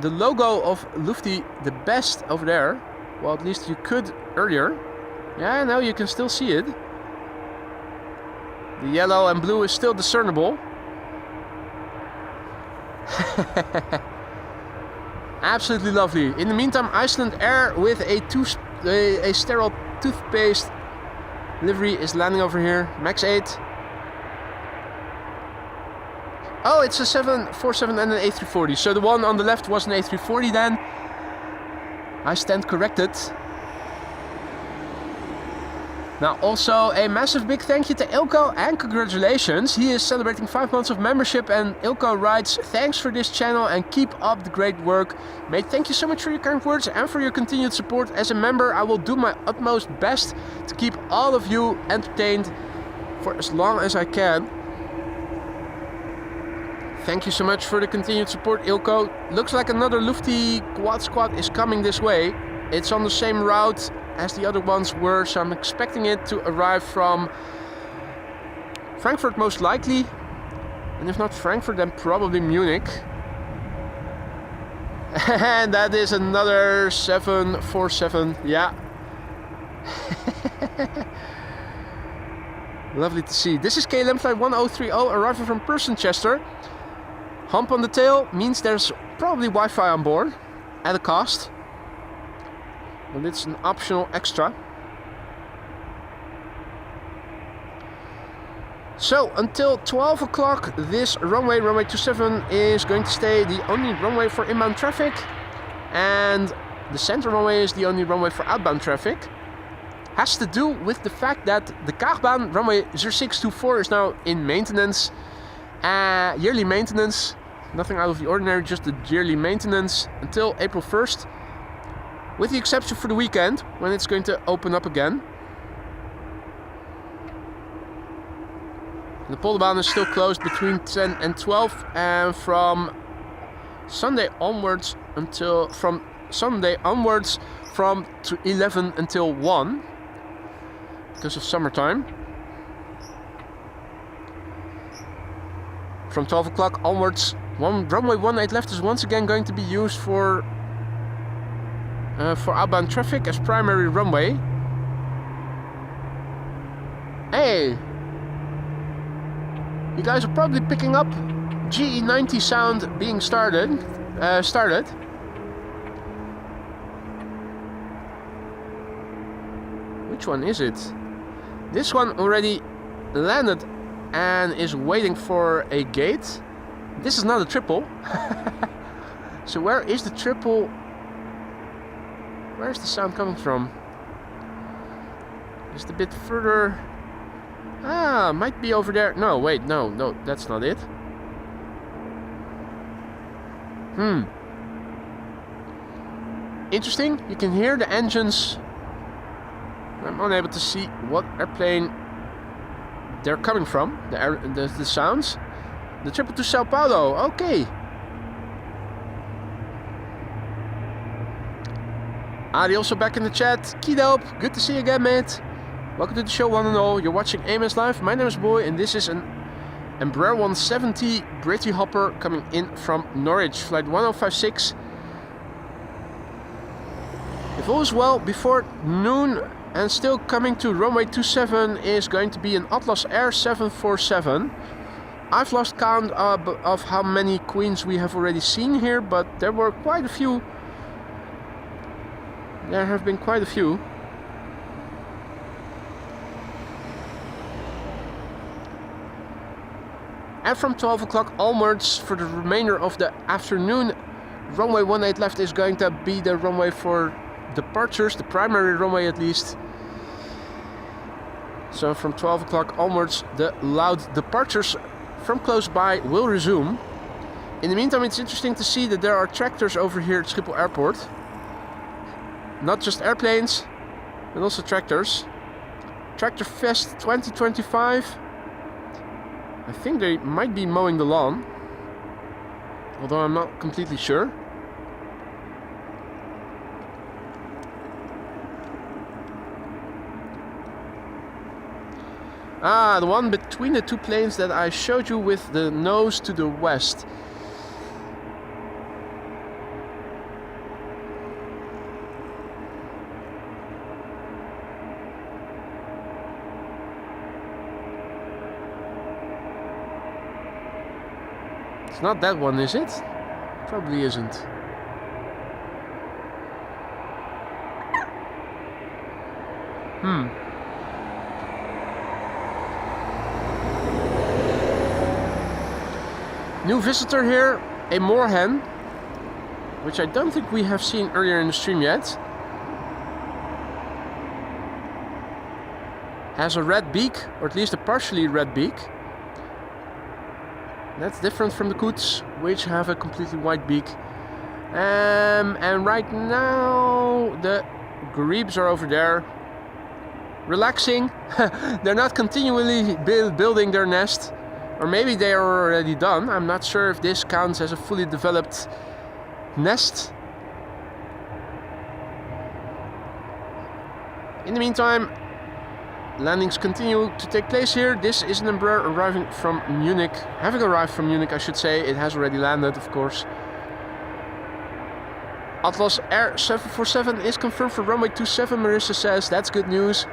the logo of Lufty the best over there. Well, at least you could earlier. Yeah, now you can still see it. The yellow and blue is still discernible. Absolutely lovely. In the meantime, Iceland Air with a sterile toothpaste livery is landing over here. Max 8. Oh, it's a 747 and an A340. So the one on the left was an A340 then. I stand corrected. Now also a massive big thank you to Ilko and congratulations. He is celebrating 5 months of membership, and Ilko writes, thanks for this channel and keep up the great work. Mate, thank you so much for your kind words and for your continued support. As a member, I will do my utmost best to keep all of you entertained for as long as I can. Thank you so much for the continued support, Ilko. Looks like another Lufty quad squad is coming this way. It's on the same route as the other ones were, so I'm expecting it to arrive from Frankfurt most likely, and if not Frankfurt, then probably Munich. And that is another 747, yeah. Lovely to see. This is KLM flight 1030 arriving from Persenchester. Hump on the tail means there's probably Wi-Fi on board at a cost. But it's an optional extra. So until 12 o'clock this runway 27 is going to stay the only runway for inbound traffic, and the center runway is the only runway for outbound traffic. Has to do with the fact that the Kaagbaan runway 0624 is now in maintenance, yearly maintenance, nothing out of the ordinary, just the yearly maintenance until April 1st. With the exception for the weekend, when it's going to open up again. The Polderbaan is still closed between 10 and 12, and from Sunday onwards from 11 until 1 because of summertime. From 12 o'clock onwards, runway 18 left is once again going to be used for outbound traffic as primary runway. Hey, you guys are probably picking up GE90 sound being started. Which one is it? This one already landed and is waiting for a gate. This is not a triple. So where is the triple? Where's the sound coming from? Just a bit further. Ah, might be over there. No, wait, no, that's not it. Interesting. You can hear the engines. I'm unable to see what airplane they're coming from. The sounds. The triple to Sao Paulo. Okay. Adi also back in the chat. Kidop, good to see you again, mate. Welcome to the show, one and all. You're watching AMS Live. My name is Boy, and this is an Embraer 170 British Hopper coming in from Norwich, flight 1056. If all is well, before noon and still coming to runway 27 is going to be an Atlas Air 747. I've lost count of how many queens we have already seen here, but there were quite a few. There have been quite a few. And from 12 o'clock onwards, for the remainder of the afternoon, runway 18 left is going to be the runway for departures, the primary runway at least. So from 12 o'clock onwards, the loud departures from close by will resume. In the meantime, it's interesting to see that there are tractors over here at Schiphol Airport. Not just airplanes, but also tractors. Tractor Fest 2025. I think they might be mowing the lawn, although I'm not completely sure. Ah, the one between the two planes that I showed you with the nose to the west. It's not that one, is it? Probably isn't. New visitor here, a moorhen, which I don't think we have seen earlier in the stream yet. Has a red beak, or at least a partially red beak. That's different from the coots, which have a completely white beak. And right now the grebes are over there, relaxing. They're not continually building their nest, or maybe they are already done. I'm not sure if this counts as a fully developed nest. In the meantime, landings continue to take place here. This is an Embraer arriving from Munich. Having arrived from Munich, I should say. It has already landed, of course. Atlas Air 747 is confirmed for runway 27, Marissa says. That's good news.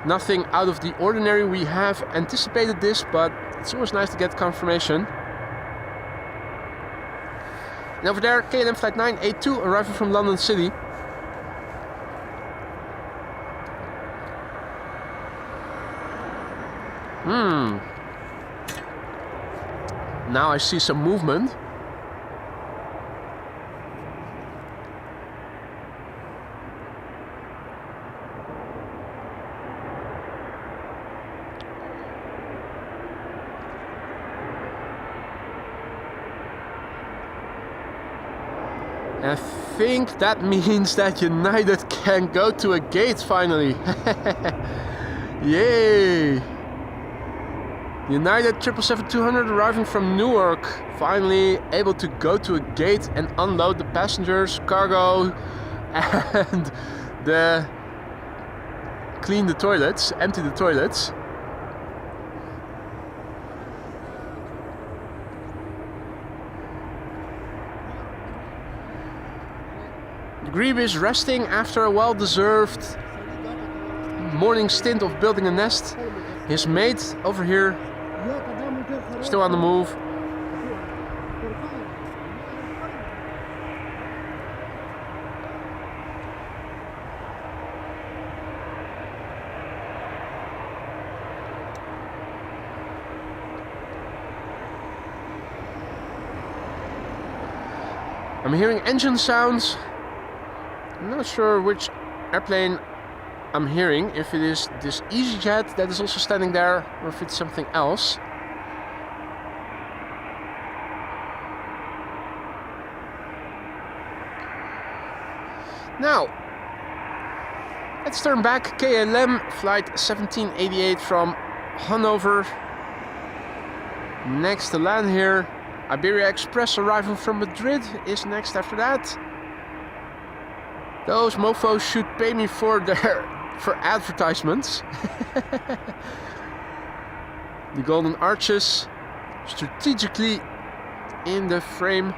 Nothing out of the ordinary. We have anticipated this, but it's always nice to get confirmation. And over there, KLM flight 982 arriving from London City. Now I see some movement. I think that means that United can go to a gate finally. Yay! United 777-200 arriving from Newark, finally able to go to a gate and unload the passengers, cargo, and clean the toilets, empty the toilets. The Grebe is resting after a well-deserved morning stint of building a nest. His mate over here, still on the move. I'm hearing engine sounds. I'm not sure which airplane I'm hearing, if it is this EasyJet that is also standing there, or if it's something else. Now, Let's turn back. KLM flight 1788 from Hanover. Next to land here. Iberia Express arrival from Madrid is next after that. Those mofos should pay me for advertisements. The golden arches strategically in the frame.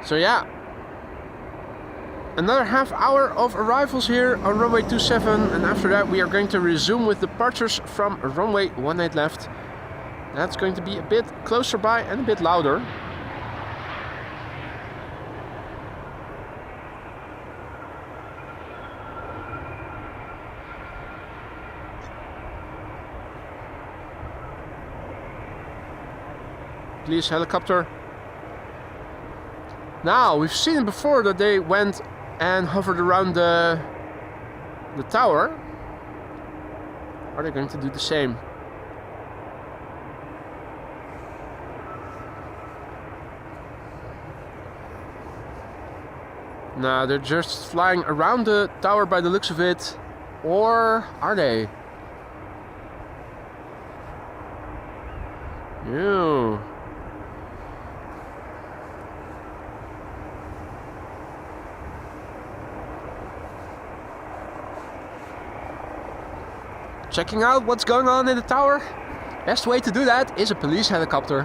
So yeah, another half hour of arrivals here on runway 27, and after that we are going to resume with departures from runway 18 left. That's going to be a bit closer by and a bit louder. Please, helicopter. Now, we've seen it before that they went and hovered around the tower. Are they going to do the same? No, they're just flying around the tower by the looks of it. Or are they? Ew. Checking out what's going on in the tower. Best way to do that is a police helicopter.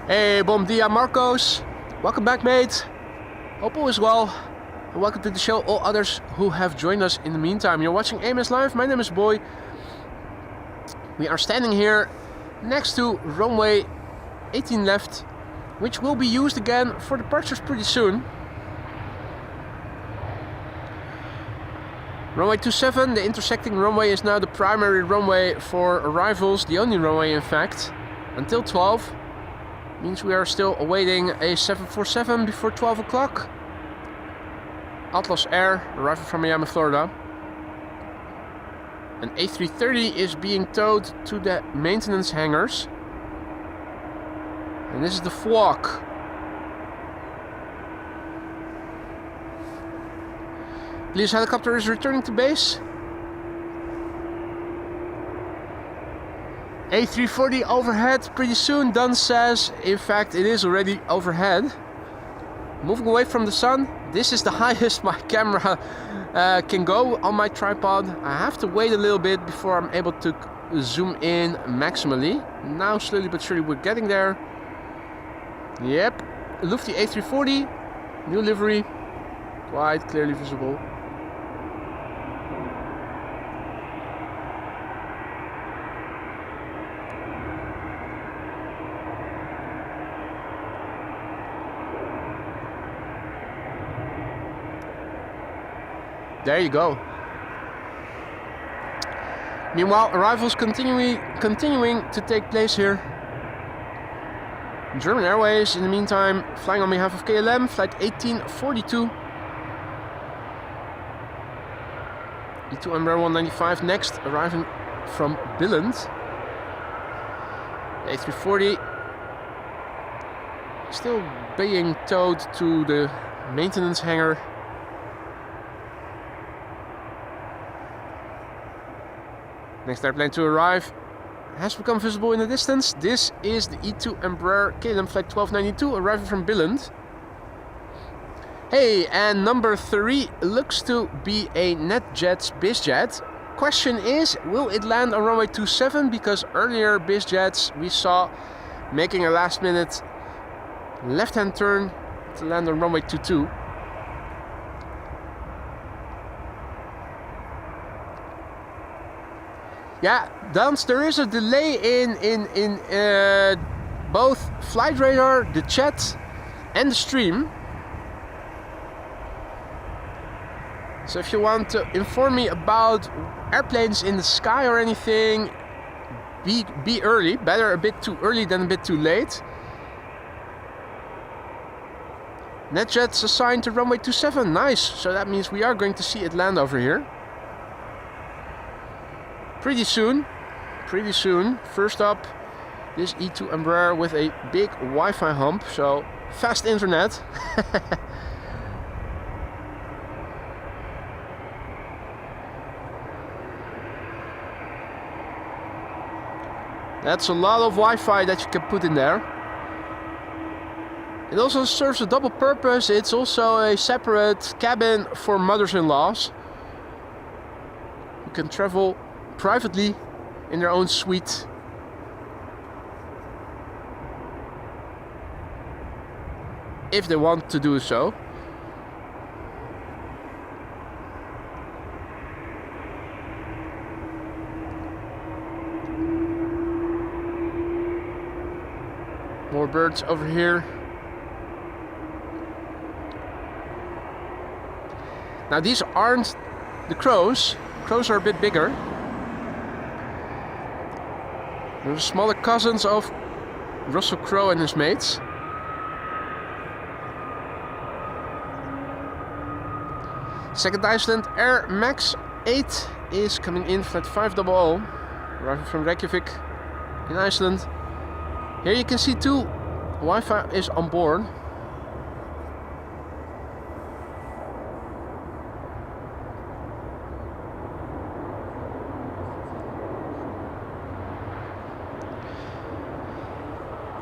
Hey, bom dia Marcos. Welcome back, mate. Hope all is well. And welcome to the show, all others who have joined us in the meantime. You're watching AMS Live. My name is Boy. We are standing here next to runway 18 left, which will be used again for departures pretty soon. Runway 27, the intersecting runway, is now the primary runway for arrivals, the only runway in fact, until 12. Means we are still awaiting a 747 before 12 o'clock. Atlas Air, arriving from Miami, Florida. An A330 is being towed to the maintenance hangars. And this is the flock. Police helicopter is returning to base. A340 overhead pretty soon, Dunn says. In fact, it is already overhead. Moving away from the sun. This is the highest my camera can go on my tripod. I have to wait a little bit before I'm able to zoom in maximally. Now, slowly but surely, we're getting there. Yep, Lufty A340, new livery, quite clearly visible. There you go. Meanwhile, arrivals continuing to take place here. German Airways, in the meantime, flying on behalf of KLM, flight 1842. E2 Embraer 195 next, arriving from Billund. A340 still being towed to the maintenance hangar. Next airplane to arrive has become visible in the distance. This is the E2 Embraer KLM flight 1292 arriving from Billund. Hey, and number 3 looks to be a NetJets BizJet. Question is, will it land on runway 27? Because earlier BizJets we saw making a last minute left-hand turn to land on runway 22. Yeah, Dance, there is a delay in both flight radar, the chat, and the stream. So if you want to inform me about airplanes in the sky or anything, be early. Better a bit too early than a bit too late. NetJets assigned to runway 27. Nice. So that means we are going to see it land over here. pretty soon. First up, this E2 Embraer with a big Wi-Fi hump, so fast internet. That's a lot of Wi-Fi that you can put in there. It also serves a double purpose. It's also a separate cabin for mothers-in-laws who can travel privately in their own suite. If they want to do so. More birds over here. Now these aren't the crows. Crows are a bit bigger. They're the smaller cousins of Russell Crowe and his mates. Second Iceland Air Max 8 is coming in flight 500, arriving from Reykjavik in Iceland. Here you can see too, Wi-Fi is on board.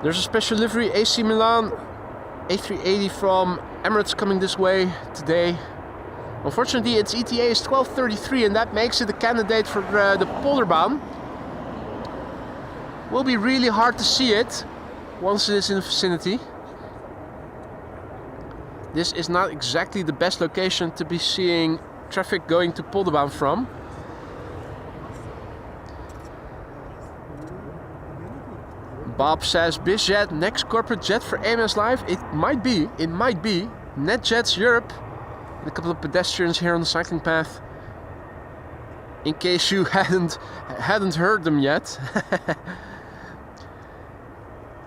There's a special livery AC Milan A380 from Emirates coming this way today. Unfortunately, its ETA is 12:33, and that makes it a candidate for the Polderbaan. Will be really hard to see it once it is in the vicinity. This is not exactly the best location to be seeing traffic going to Polderbaan from. Bob says, BizJet, next corporate jet for AMS Live? It might be. NetJets Europe. And a couple of pedestrians here on the cycling path. In case you hadn't heard them yet.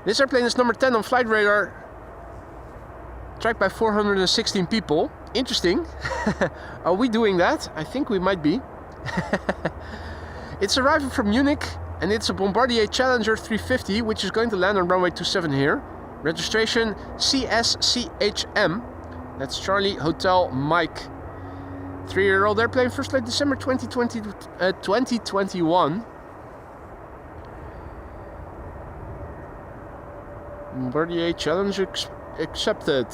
This airplane is number 10 on flight radar. Tracked by 416 people. Interesting. Are we doing that? I think we might be. It's arriving from Munich. And it's a Bombardier Challenger 350, which is going to land on runway 27 here. Registration CSCHM. That's Charlie Hotel Mike. 3-year-old airplane, first flight December 2021. Bombardier Challenger accepted.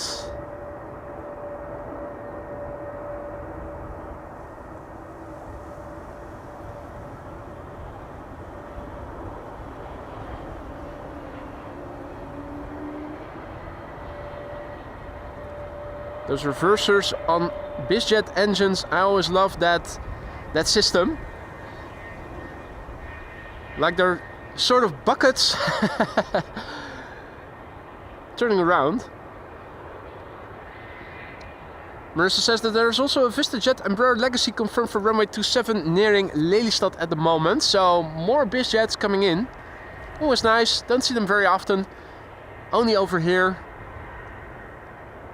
Those reversers on BizJet engines, I always love that system. Like they're sort of buckets turning around. Marissa says that there is also a VistaJet Embraer Legacy confirmed for runway 27 nearing Lelystad at the moment. So more BizJets coming in. Always nice, don't see them very often. Only over here.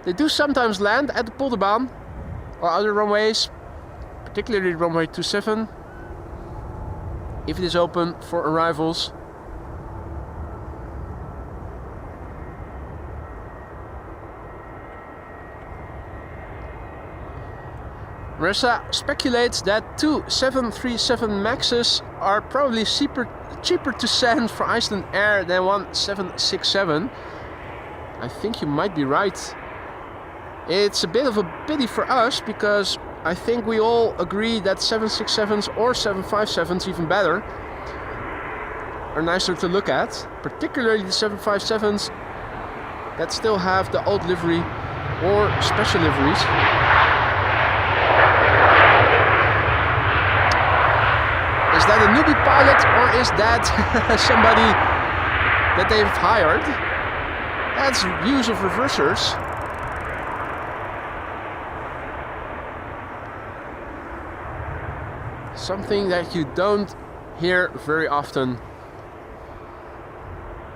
They do sometimes land at the Polderbaan or other runways, particularly runway 27, if it is open for arrivals. Marissa speculates that two 737 Maxes are probably cheaper to send for Iceland Air than one 767. I think you might be right. It's a bit of a pity for us because I think we all agree that 767s or 757s, even better, are nicer to look at. Particularly the 757s that still have the old livery or special liveries. Is that a newbie pilot or is that somebody that they've hired? That's use of reversers. Something that you don't hear very often.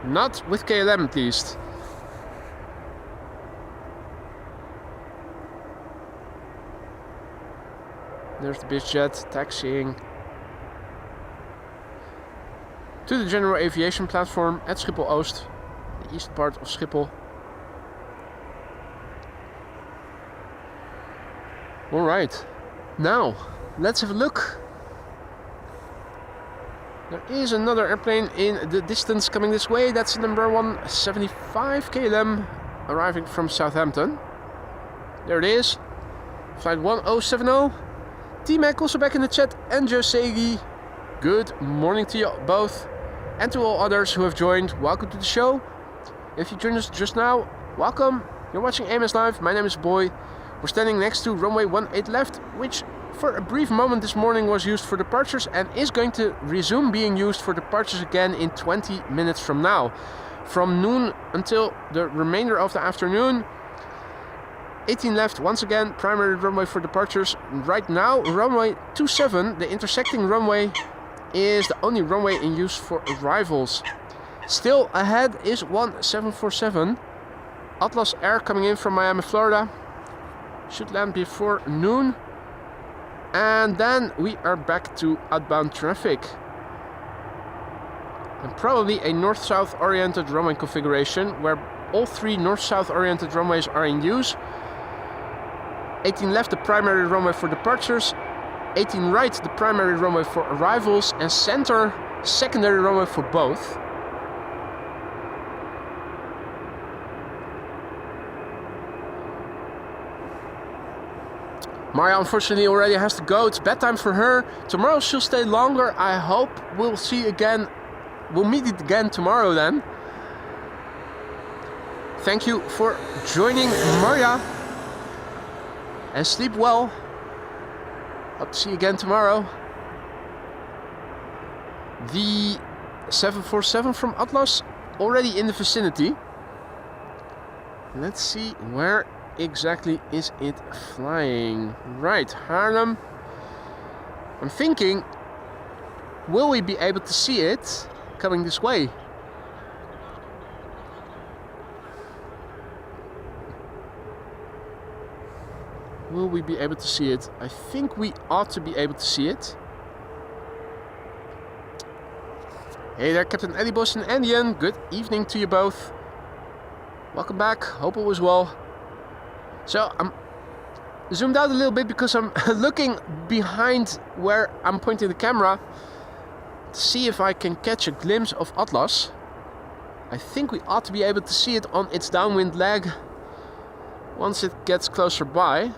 Not with KLM at least. There's the BizJet taxiing. to the general aviation platform at Schiphol Oost, the east part of Schiphol. Alright, now let's have a look. There is another airplane in the distance coming this way. That's number 175 KLM arriving from Southampton. There it is. Flight 1070. T-Mac also back in the chat, and Josegi. Good morning to you both. And to all others who have joined, welcome to the show. If you joined us just now, welcome. You're watching AMS Live. My name is Boy. We're standing next to runway 18 left, which for a brief moment this morning was used for departures and is going to resume being used for departures again in 20 minutes from now. From noon until the remainder of the afternoon. 18 left, once again, primary runway for departures. Right now, runway 27, the intersecting runway, is the only runway in use for arrivals. Still ahead is 1747. Atlas Air coming in from Miami, Florida. Should land before noon. And then we are back to outbound traffic. And probably a north-south oriented runway configuration where all three north-south oriented runways are in use. 18 left, the primary runway for departures. 18 right, the primary runway for arrivals. And center, secondary runway for both. Maria unfortunately already has to go. It's bedtime for her. Tomorrow she'll stay longer. I hope we'll see again. We'll meet it again tomorrow then. Thank you for joining, Maria. And sleep well. Hope to see you again tomorrow. The 747 from Atlas already in the vicinity. Let's see where exactly is it flying. Right, Haarlem. I'm thinking, will we be able to see it coming this way? Will we be able to see it? I think we ought to be able to see it. Hey there, Captain Eddie Boss and Andian. Good evening to you both. Welcome back. Hope all is well. So I'm zoomed out a little bit because I'm looking behind where I'm pointing the camera to see if I can catch a glimpse of Atlas. I think we ought to be able to see it on its downwind leg once it gets closer by.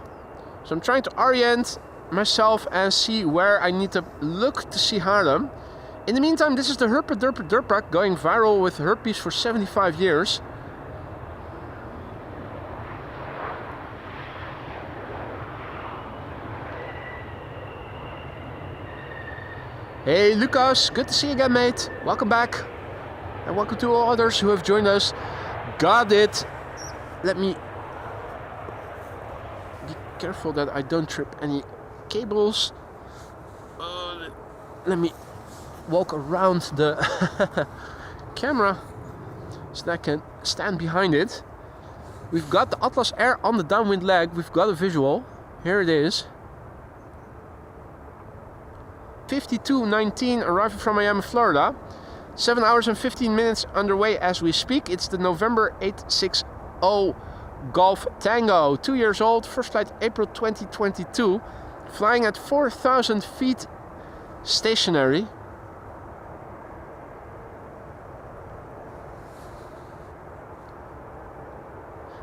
So I'm trying to orient myself and see where I need to look to see Haarlem. In the meantime, this is the Herpa Derpa Derpa going viral with herpes for 75 years. Hey Lucas, good to see you again, mate. Welcome back. And welcome to all others who have joined us. Got it. Let me be careful that I don't trip any cables. Let me walk around the camera so that I can stand behind it. We've got the Atlas Air on the downwind leg. We've got a visual. Here it is. 52:19 arriving from Miami, Florida. 7 hours and 15 minutes underway as we speak. It's the November 860 Golf Tango. 2 years old. First flight April 2022. Flying at 4,000 feet stationary.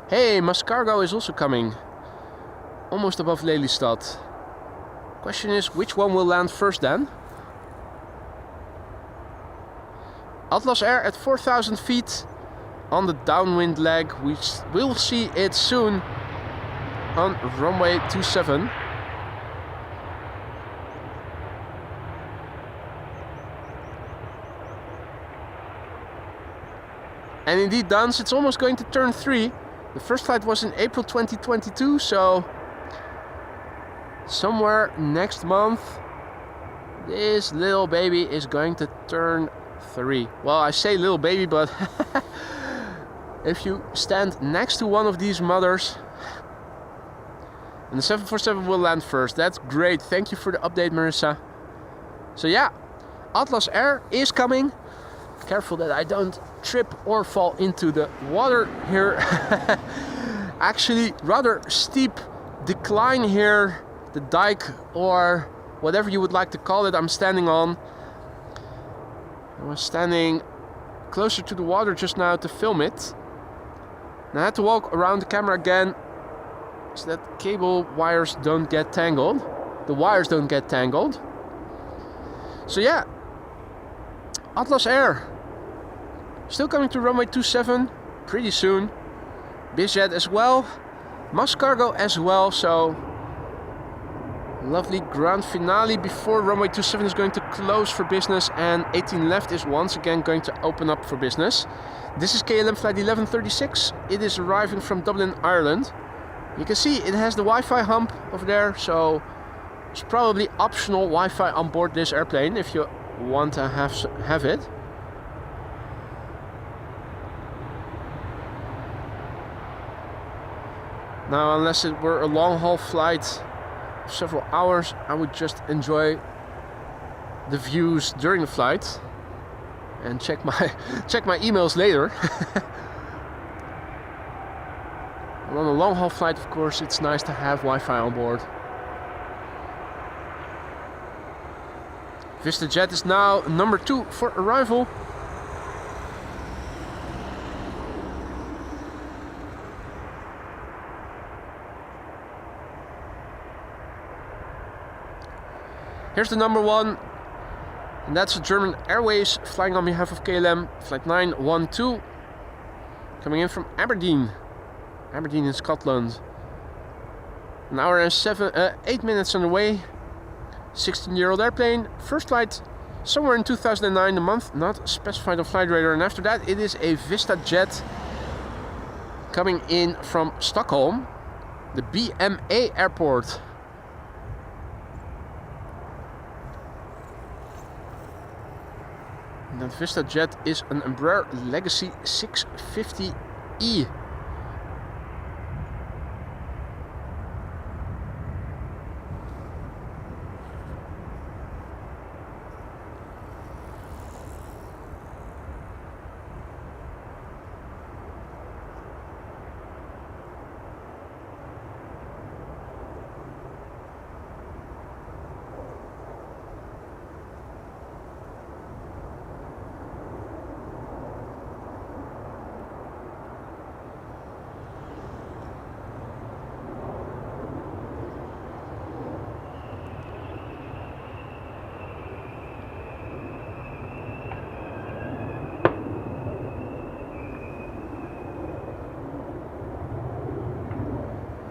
Hey, Mascargo is also coming. Almost above Lelystad. Question is, which one will land first then? Atlas Air at 4,000 feet on the downwind leg. We will see it soon on runway 27. And indeed, Dance, it's almost going to turn 3. The first flight was in April 2022, so somewhere next month this little baby is going to turn 3. Well, I say little baby, but if you stand next to one of these mothers, and the 747 will land first. That's great. Thank you for the update, Marissa. So yeah, Atlas Air is coming. Careful that I don't trip or fall into the water here. Actually, rather steep decline here, the dike or whatever you would like to call it I'm standing on. I was standing closer to the water just now to film it. And I had to walk around the camera again so that cable wires don't get tangled. The wires don't get tangled. So yeah, Atlas Air still coming to runway 27 pretty soon. BizJet as well, Mas Cargo as well. So lovely grand finale before runway 27 is going to close for business, and 18 left is once again going to open up for business. This is KLM flight 1136. It is arriving from Dublin, Ireland. You can see it has the Wi-Fi hump over there, so it's probably optional Wi-Fi on board this airplane if you want to have it. Now, unless it were a long-haul flight of several hours, I would just enjoy the views during the flight and check my emails later. And on a long-haul flight, of course, it's nice to have Wi-Fi on board. VistaJet is now number 2 for arrival. Here's the number 1, and that's German Airways flying on behalf of KLM, flight 912, coming in from Aberdeen in Scotland. An hour and 8 minutes on the way. 16-year-old airplane, first flight somewhere in 2009, the month not specified on flight radar, and after that it is a VistaJet coming in from Stockholm, the BMA airport. And that VistaJet is an Embraer Legacy 650E.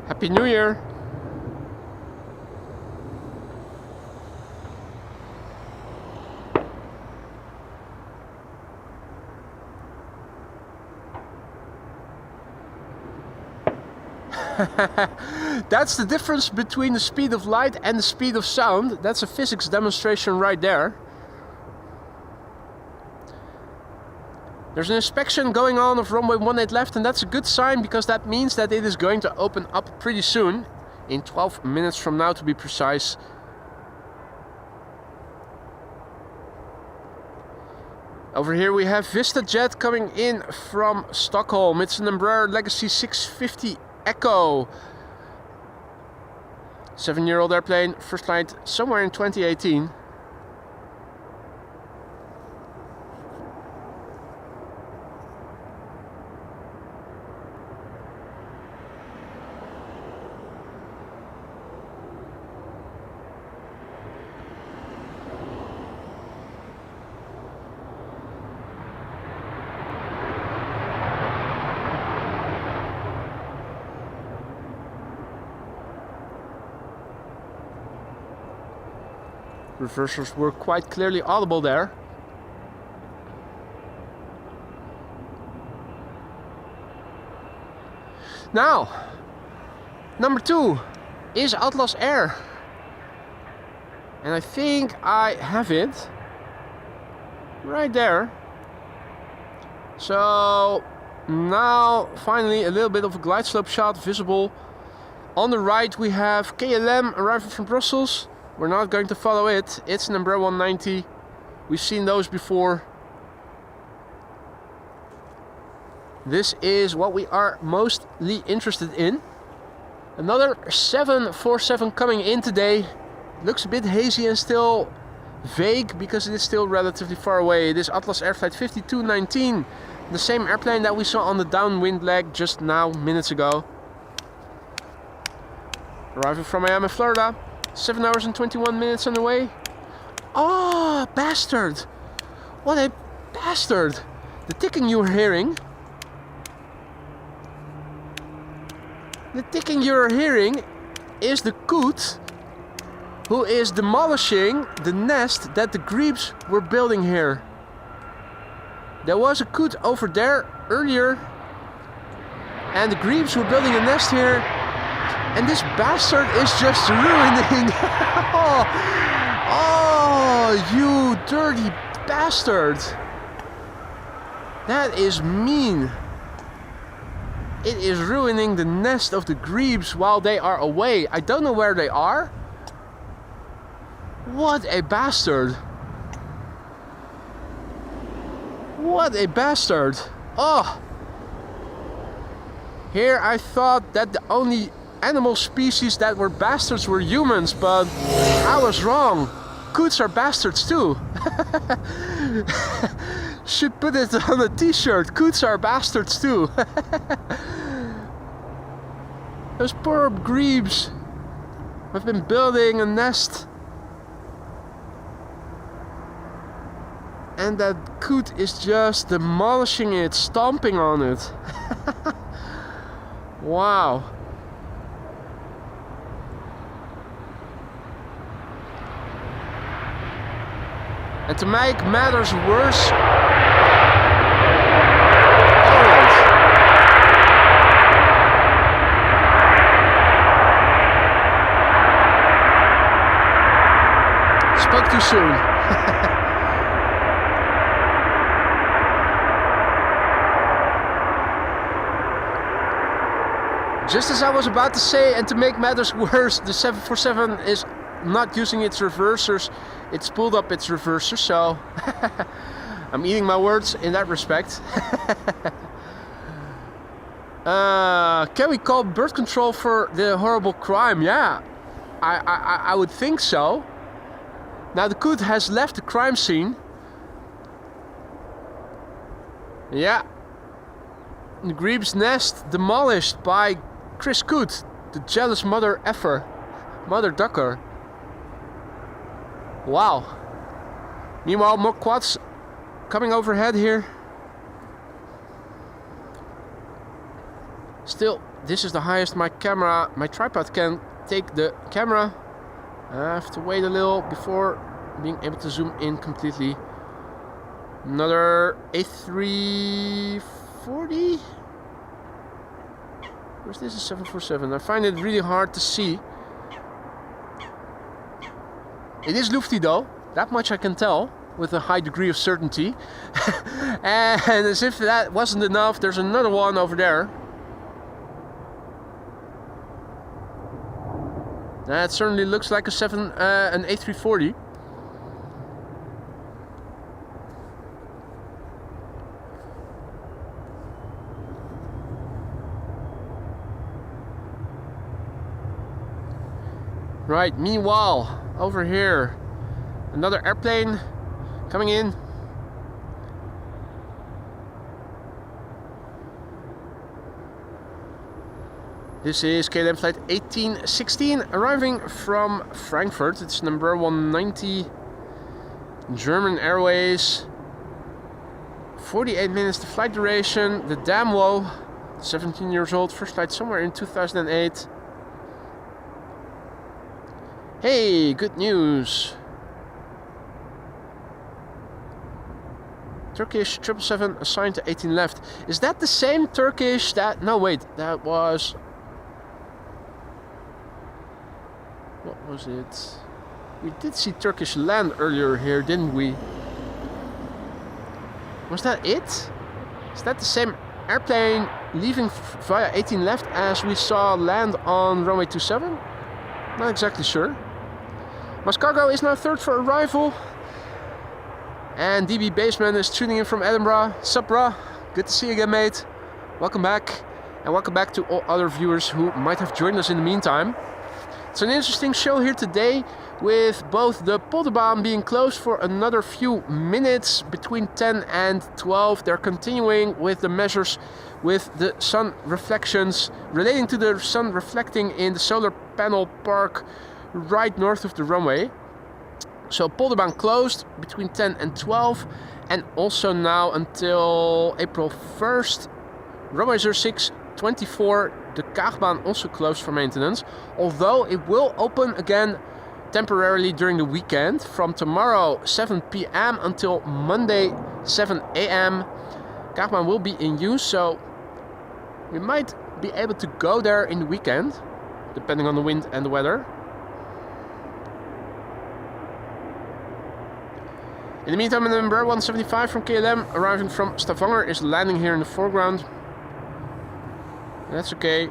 Happy New Year! That's the difference between the speed of light and the speed of sound. That's a physics demonstration right there. There's an inspection going on of runway 18 left, and that's a good sign because that means that it is going to open up pretty soon, in 12 minutes from now to be precise. Over here we have VistaJet coming in from Stockholm. It's an Embraer Legacy 650 Echo. 7-year-old airplane, first flight somewhere in 2018. Reversers were quite clearly audible there. Now, number 2 is Atlas Air. And I think I have it right there. So now finally a little bit of a glide slope shot visible. On the right we have KLM arriving from Brussels. We're not going to follow it. It's an Embraer 190. We've seen those before. This is what we are mostly interested in. Another 747 coming in today. Looks a bit hazy and still vague because it is still relatively far away. It is Atlas Air Flight 5219, the same airplane that we saw on the downwind leg just now, minutes ago. Arriving from Miami, Florida. 7 hours and 21 minutes on the way. Oh, bastard! What a bastard! The ticking you were hearing. The ticking you're hearing is the coot who is demolishing the nest that the grebes were building here. There was a coot over there earlier and the grebes were building a nest here, and this bastard is just ruining. Oh, you dirty bastard. That is mean. It is ruining the nest of the grebes while they are away. I don't know where they are. What a bastard. What a bastard. Oh. Here I thought that the only animal species that were bastards were humans, but I was wrong. Coots are bastards too. Should put it on a t-shirt. Coots are bastards too. Those poor grebes have been building a nest. And that coot is just demolishing it, stomping on it. Wow. And to make matters worse, spoke too soon. Just as I was about to say, and to make matters worse, the 747 is not using its reversers. It's pulled up its reverser, so I'm eating my words in that respect. Can we call birth control for the horrible crime? Yeah, I would think so. Now the coot has left the crime scene. Yeah. The grebe's nest demolished by Chris Coot, the jealous mother effer, mother ducker. Wow. Meanwhile, more quads coming overhead here. Still, this is the highest my tripod can take the camera. I have to wait a little before being able to zoom in completely. Another A340? Or is this a 747? I find it really hard to see. It is lufty though, that much I can tell with a high degree of certainty. And as if that wasn't enough, there's another one over there. That certainly looks like an A340. Right, meanwhile, over here, another airplane coming in. This is KLM flight 1816 arriving from Frankfurt. It's number 190, German Airways. 48 minutes the flight duration. The damn low, 17 years old, first flight somewhere in 2008. Hey, good news. Turkish 777 assigned to 18 left. Is that the same Turkish that... No, wait, that was... What was it? We did see Turkish land earlier here, didn't we? Was that it? Is that the same airplane leaving via 18 left as we saw land on runway 27? Not exactly sure. Mascargo is now third for arrival. And DB Baseman is tuning in from Edinburgh. Sup, brah? Good to see you again, mate. welcome back, and welcome back to all other viewers who might have joined us in the meantime. It's an interesting show here today, with both the polderbaan being closed for another few minutes between 10 and 12. They're continuing with the measures with the sun reflections, relating to the sun reflecting in the solar panel park right north of the runway. So polderbaan closed between 10 and 12, and also now until April 1st. Runway 06, 24, the Kaagbaan also closed for maintenance, although it will open again temporarily during the weekend from tomorrow 7 p.m. until Monday 7 a.m. Kaagbaan will be in use, so we might be able to go there in the weekend, depending on the wind and the weather. In the meantime, number 175 from KLM arriving from Stavanger is landing here in the foreground. That's okay.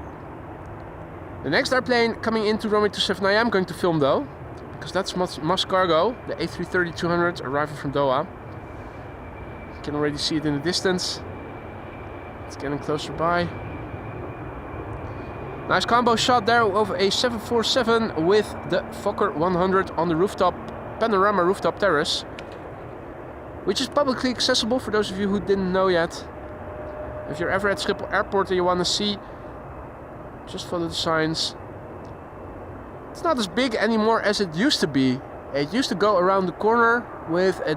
The next airplane coming into runway 27 I am going to film though, because that's Mas Cargo, the A330-200 arriving from Doha. You can already see it in the distance. It's getting closer by. Nice combo shot there of a 747 with the Fokker 100 on the rooftop, panorama rooftop terrace, which is publicly accessible for those of you who didn't know yet. If you're ever at Schiphol Airport and you want to see, just follow the signs. It's not as big anymore as it used to be. It used to go around the corner with a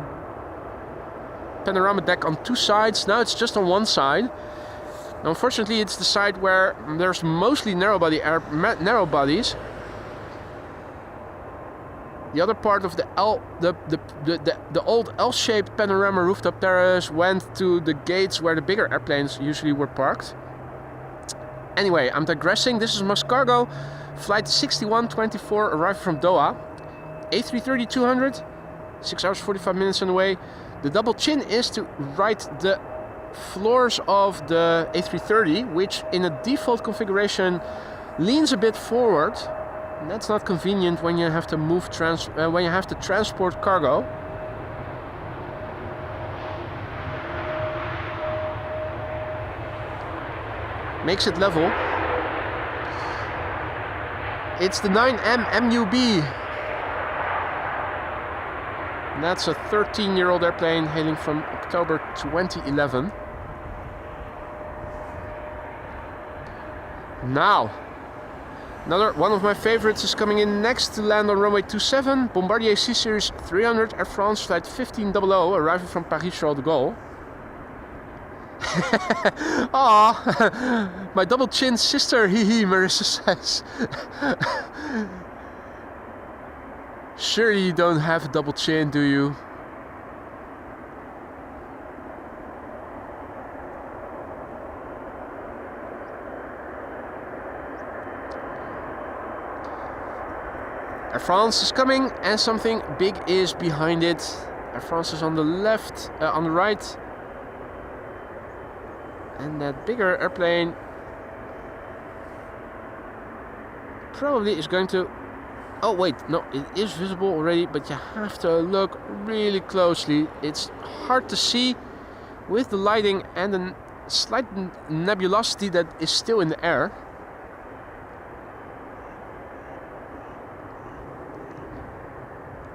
panorama deck on two sides. Now it's just on one side. Now, unfortunately, it's the side where there's mostly narrow bodies. The other part of the old L-shaped panorama rooftop terrace went to the gates where the bigger airplanes usually were parked. Anyway, I'm digressing. This is Mas Cargo, flight 6124, arriving from Doha. A330-200, 6 hours 45 minutes on the way. The double chin is to right the floors of the A330, which in a default configuration leans a bit forward. And that's not convenient when you have to transport cargo. Makes it level. It's the 9M MUB. And that's a 13-year-old airplane hailing from October 2011. Now, another one of my favorites is coming in next to land on runway 27. Bombardier C-Series 300 Air France flight 1500, arriving from Paris-Charles de Gaulle. Aww, my double chin sister, hee Marissa says. Surely you don't have a double chin, do you? Air France is coming, and something big is behind it. Air France is on the left, on the right. And that bigger airplane probably is going to... Oh wait, no, it is visible already, but you have to look really closely. It's hard to see with the lighting and the slight nebulosity that is still in the air.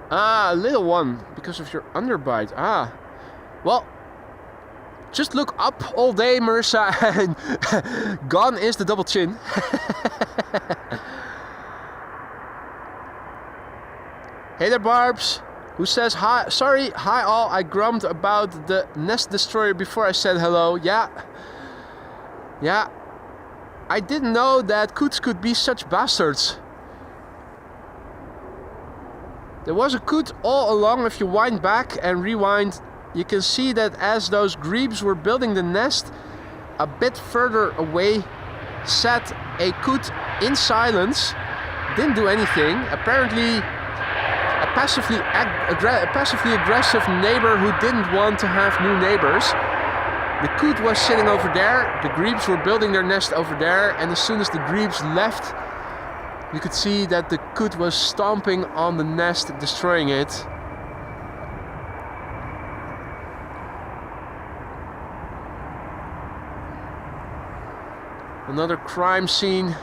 Ah, a little one, because of your underbite. Ah, well, just look up all day, Marissa, and gone is the double chin. Hey there, Barbs, who says hi. Sorry, hi all. I grumped about the nest destroyer before I said hello. Yeah. I didn't know that coots could be such bastards. There was a coot all along. If you wind back and rewind, you can see that as those grebes were building the nest, a bit further away sat a coot in silence, didn't do anything. Apparently a passively aggressive neighbor who didn't want to have new neighbors. The coot was sitting over there, the grebes were building their nest over there, and as soon as the grebes left, you could see that the coot was stomping on the nest, destroying it. Another crime scene.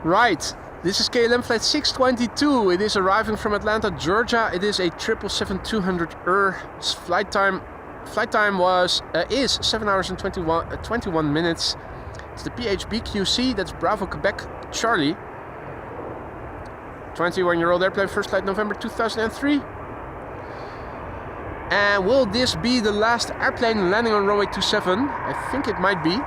Right, this is KLM flight 622. It is arriving from Atlanta, Georgia. It is a 777-200 flight time. Flight time is 7 hours and 21 minutes. It's the PHBQC, that's Bravo Quebec Charlie. 21-year-old airplane, first flight November 2003. And will this be the last airplane landing on runway 27? I think it might be.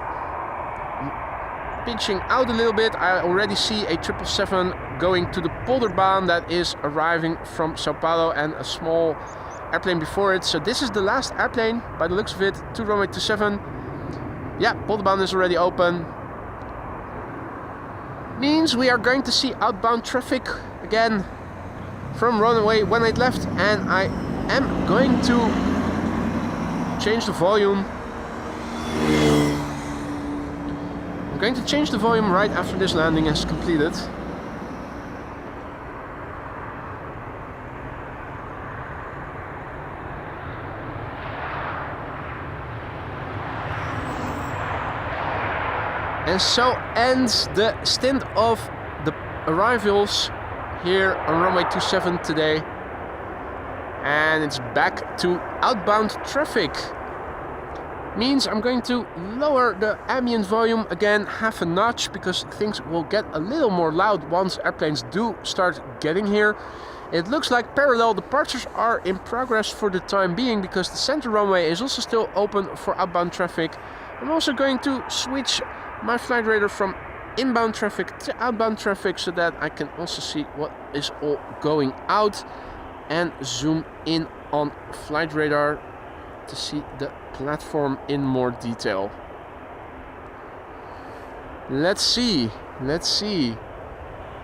Pinching out a little bit, I already see a 777 going to the Polderbaan that is arriving from Sao Paulo, and a small airplane before it. So this is the last airplane, by the looks of it, to runway 27. Yeah, Polderbaan is already open. Means we are going to see outbound traffic again from runway 18 left, and I am going to change the volume. I'm going to change the volume right after this landing is completed. And so ends the stint of the arrivals here on runway 27 today. And it's back to outbound traffic. Means I'm going to lower the ambient volume again half a notch, because things will get a little more loud once airplanes do start getting here. It looks like parallel departures are in progress for the time being, because the center runway is also still open for outbound traffic. I'm also going to switch my flight radar from inbound traffic to outbound traffic, so that I can also see what is all going out, and zoom in on flight radar to see the platform in more detail. Let's see.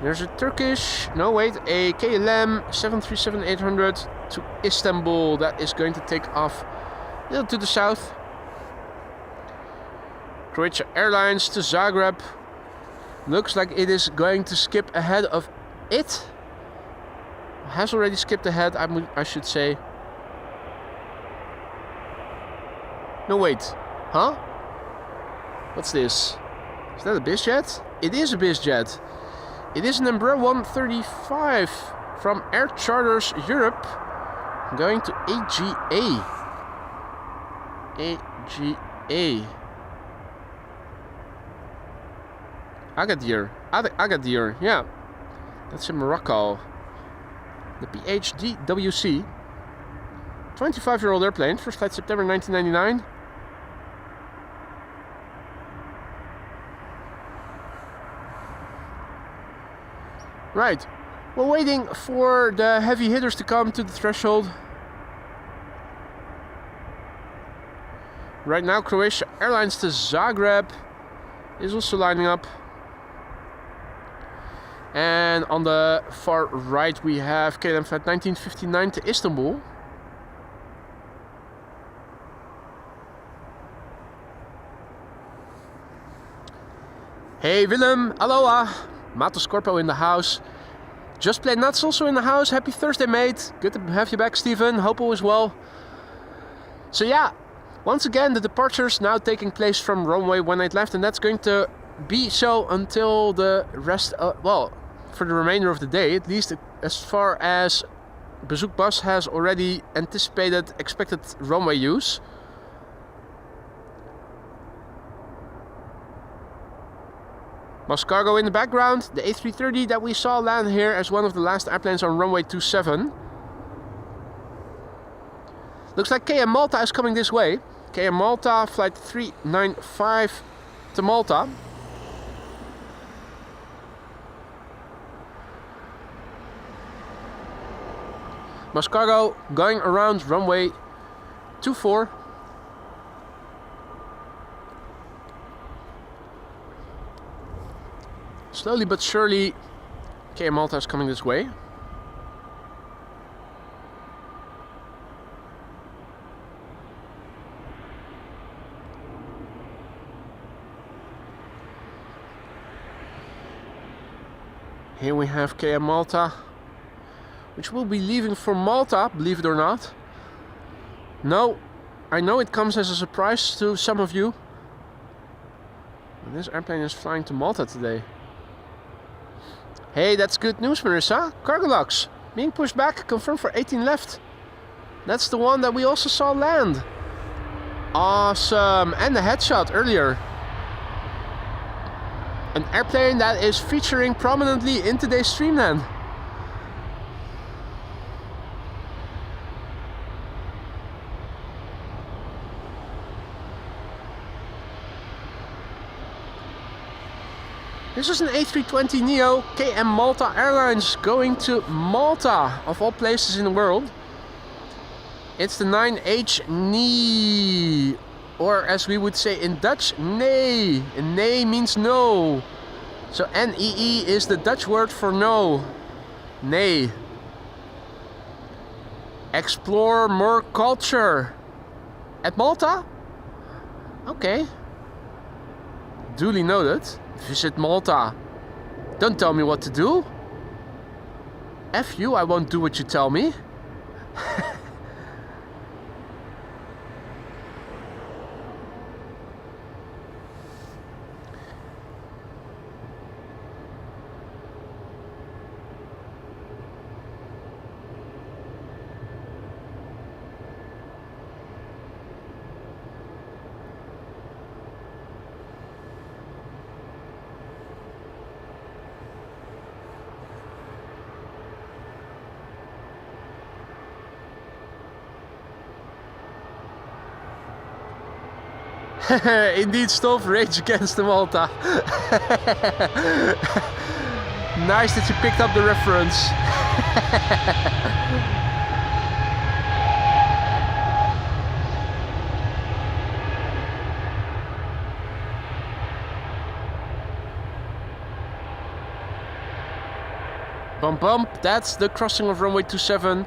There's a Turkish, no wait, a KLM 737-800 to Istanbul that is going to take off a little to the south. Croatia Airlines to Zagreb. Looks like it is going to skip ahead of it. Has already skipped ahead, I should say. No wait, huh? What's this? Is that a BizJet? It is a BizJet. It is an Embraer 135 from Air Charters Europe, going to AGA. Agadir, yeah. That's in Morocco. The PHDWC. 25-year-old airplane, first flight September 1999. Right, we're waiting for the heavy hitters to come to the threshold. Right now, Croatia Airlines to Zagreb is also lining up. And on the far right, we have KLM flight 1959 to Istanbul. Hey Willem, aloha! Matos Corpo in the house. Just Play Nuts also in the house. Happy Thursday, mate. Good to have you back, Stephen. Hope all is well. So yeah, once again, the departures now taking place from runway 18 left, and that's going to be so until the rest, well, for the remainder of the day, at least as far as Bezoek Bus has already anticipated expected runway use. Moscargo in the background, the A330 that we saw land here as one of the last airplanes on runway 27. Looks like KM Malta is coming this way. KM Malta, flight 395 to Malta. Moscargo going around runway 24. Slowly but surely, KM Malta is coming this way. Here we have KM Malta, which will be leaving for Malta, believe it or not. No, I know it comes as a surprise to some of you. This airplane is flying to Malta today. Hey, that's good news, Marissa. Cargo locks being pushed back, confirmed for 18 left. That's the one that we also saw land. Awesome. And the headshot earlier. An airplane that is featuring prominently in today's stream then. This is an A320neo KM Malta Airlines going to Malta, of all places in the world. It's the 9H NE, or as we would say in Dutch, nee. And nee means no. So NEE is the Dutch word for no. Nee. Explore more culture. At Malta? Okay. Duly noted. Visit Malta. Don't tell me what to do. F you, I won't do what you tell me. Indeed, Stolf, Rage Against the Malta. Nice that you picked up the reference. Bump bump, that's the crossing of runway 27.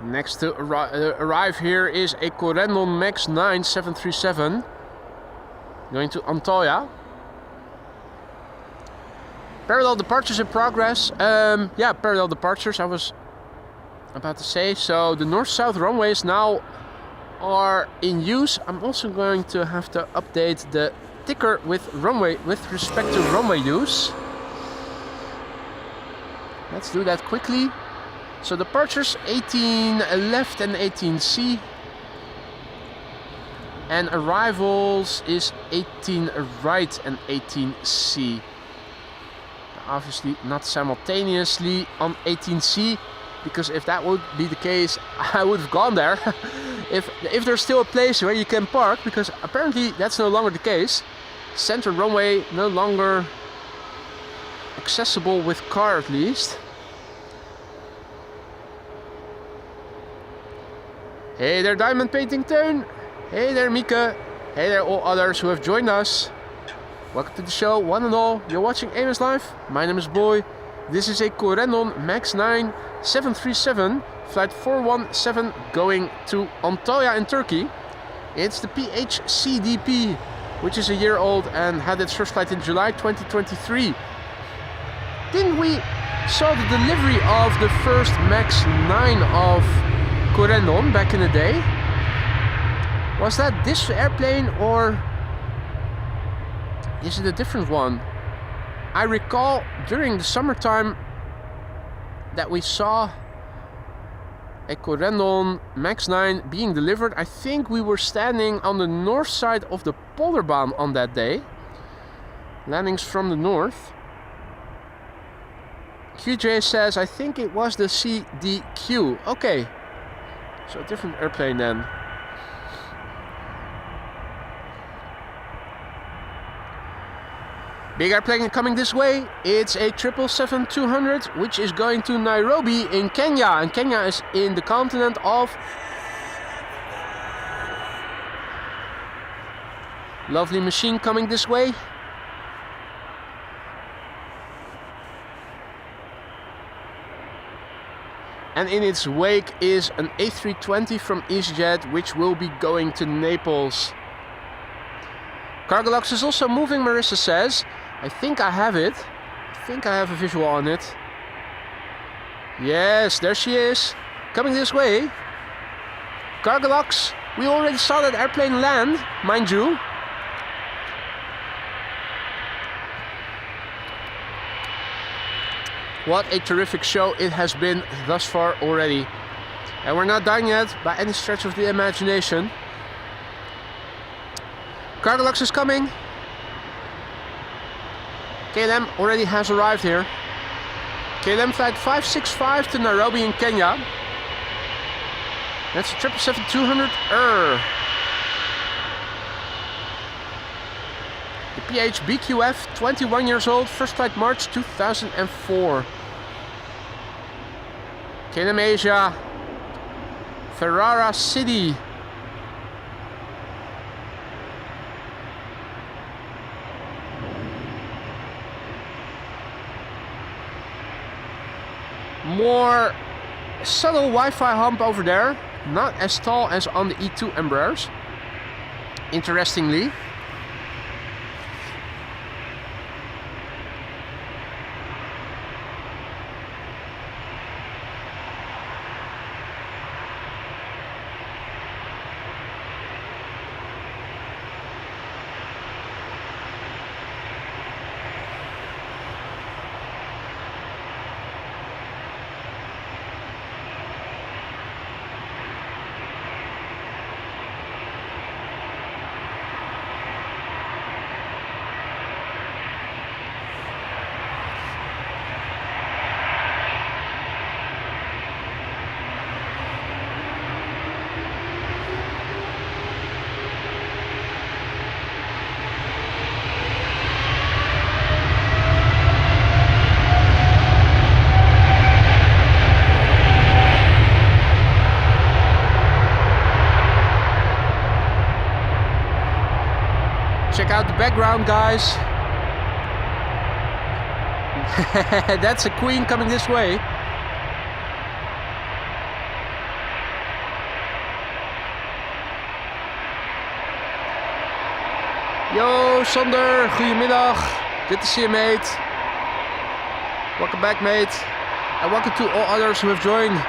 Next to arrive here is a Corendon Max 9 737 going to Antalya. Parallel departures in progress. Yeah, parallel departures I was about to say. So the north-south runways now are in use. I'm also going to have to update the ticker with runway with respect to runway use. Let's do that quickly. So departures 18 left and 18C. And arrivals is 18 right and 18C. Obviously not simultaneously on 18C, because if that would be the case, I would have gone there. if there's still a place where you can park, because apparently that's no longer the case. Center runway no longer accessible with car, at least. Hey there, Diamond Painting Tone. Hey there, Mika. Hey there, all others who have joined us. Welcome to the show, one and all. You're watching Amos Live. My name is Boy. This is a Corendon Max 9 737, flight 417, going to Antalya in Turkey. It's the PHCDP, which is a year old and had its first flight in July 2023. Didn't we saw the delivery of the first Max 9 of Corendon back in the day? Was that this airplane or is it a different one? I recall during the summertime that we saw a Corendon Max 9 being delivered. I think we were standing on the north side of the Polderbaan on that day. Landings from the north. QJ says, I think it was the CDQ. Okay. So a different airplane then. Big airplane coming this way. It's a 777-200, which is going to Nairobi in Kenya. And Kenya is in the continent of... Lovely machine coming this way. And in its wake is an A320 from EasyJet, which will be going to Naples. Cargolux is also moving, Marissa says. I think I have it. think I have a visual on it. Yes, there she is. Coming this way. Cargo locks. We already saw that airplane land, mind you. What a terrific show it has been thus far already. And we're not done yet by any stretch of the imagination. Cargo locks is coming. KLM already has arrived here. KLM flight 565 to Nairobi in Kenya. That's a 777-200. The PH BQF, 21 years old, first flight March 2004. KLM Asia, Ferrara City. More subtle Wi-Fi hump over there, not as tall as on the E2 Embraers, interestingly. Check out the background, guys. That's a queen coming this way. Yo, Sander, goedemiddag. Good to see you, mate. Welcome back, mate. And welcome to all others who have joined.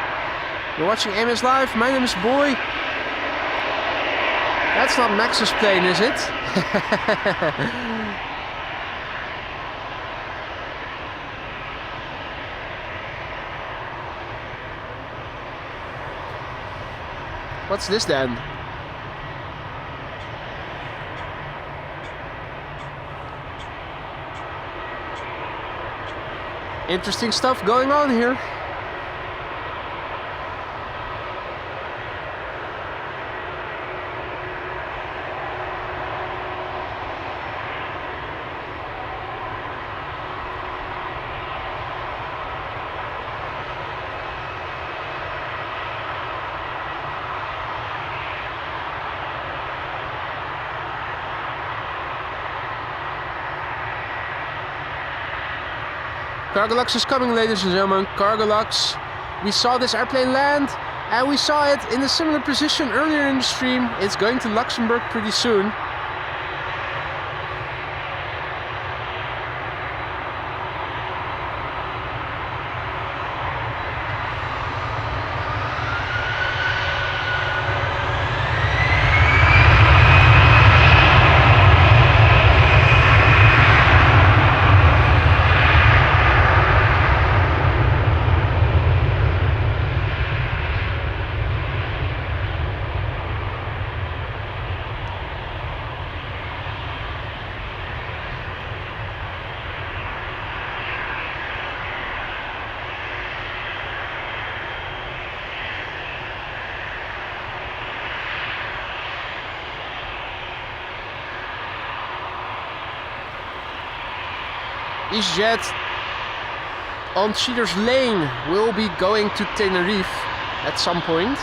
You're watching AMS Live. My name is Boy. That's not Max's plane, is it? What's this then? Interesting stuff going on here. Cargo Lux is coming, ladies and gentlemen. Cargo Lux. We saw this airplane land, and we saw it in a similar position earlier in the stream. It's going to Luxembourg pretty soon. EasyJet on Cheaters Lane will be going to Tenerife at some point.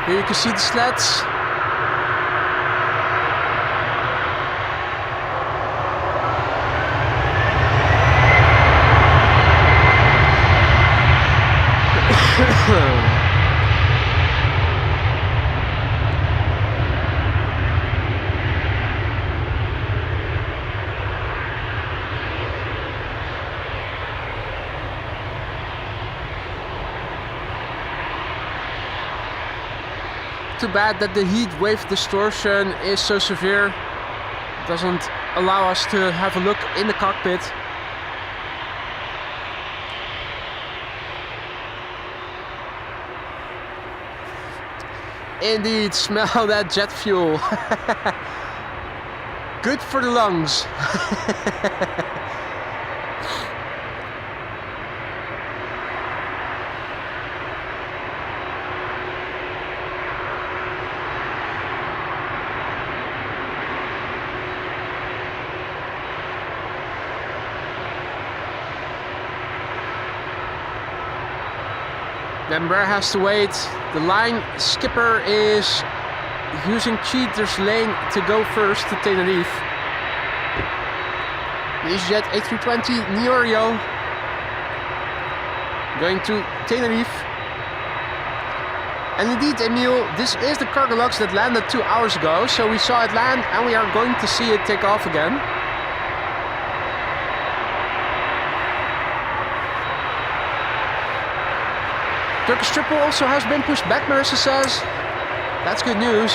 Here you can see the sleds. Too bad that the heat wave distortion is so severe. It doesn't allow us to have a look in the cockpit. Indeed, smell that jet fuel. Good for the lungs. Then Bear has to wait. The line skipper is using cheaters lane to go first to Tenerife. EasyJet A320 Neorio going to Tenerife. And indeed, Emil, this is the Cargolux that landed 2 hours ago. So we saw it land and we are going to see it take off again. Turkish Triple also has been pushed back, Marissa says. That's good news.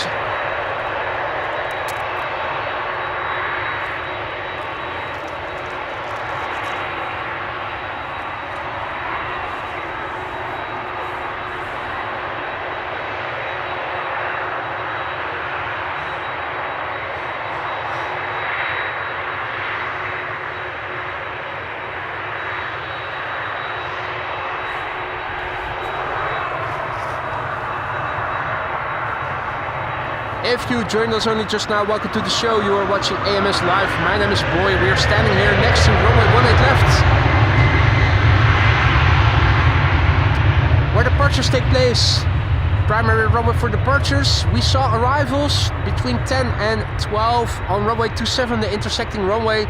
If you joined us only just now, welcome to the show. You are watching AMS Live. My name is Boy. We are standing here next to runway 18 left, where departures take place. Primary runway for departures. We saw arrivals between 10 and 12 on runway 27, the intersecting runway.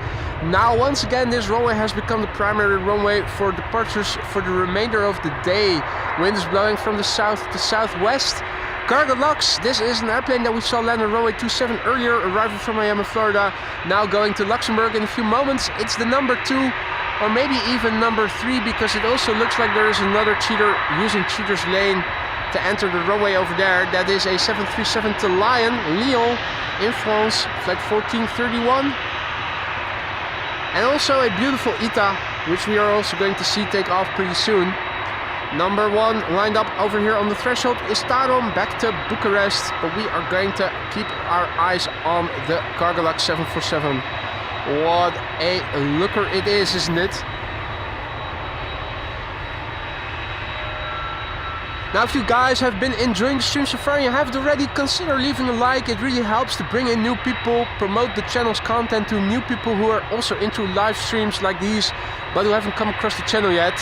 Now, once again, this runway has become the primary runway for departures for the remainder of the day. Wind is blowing from the south to southwest. Cargolux, this is an airplane that we saw land on runway 27 earlier, arriving from Miami, Florida. Now going to Luxembourg in a few moments. It's the number 2, or maybe even number 3, because it also looks like there is another cheater using cheater's lane to enter the runway over there. That is a 737 to Lyon in France, flight 1431. And also a beautiful ITA, which we are also going to see take off pretty soon. Number 1 lined up over here on the threshold is Tarom, back to Bucharest, but we are going to keep our eyes on the Cargolux 747. What a looker it is, isn't it? Now, if you guys have been enjoying the stream so far and you haven't already, consider leaving a like. It really helps to bring in new people, promote the channel's content to new people who are also into live streams like these, but who haven't come across the channel yet.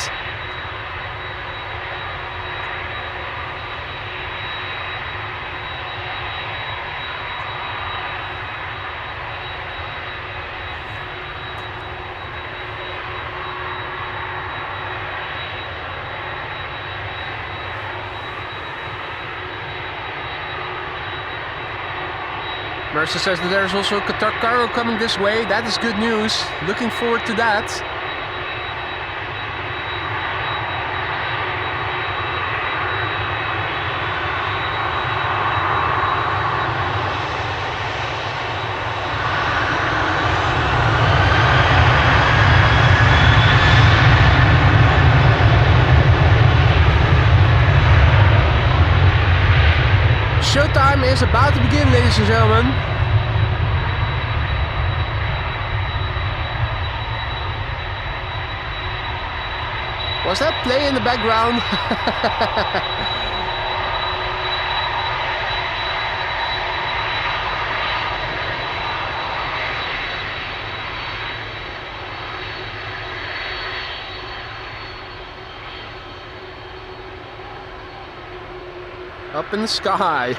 Mercer says that there's also Qatar cargo coming this way. That is good news. Looking forward to that. Showtime is about to begin, ladies and gentlemen. Was that play in the background? up in the sky.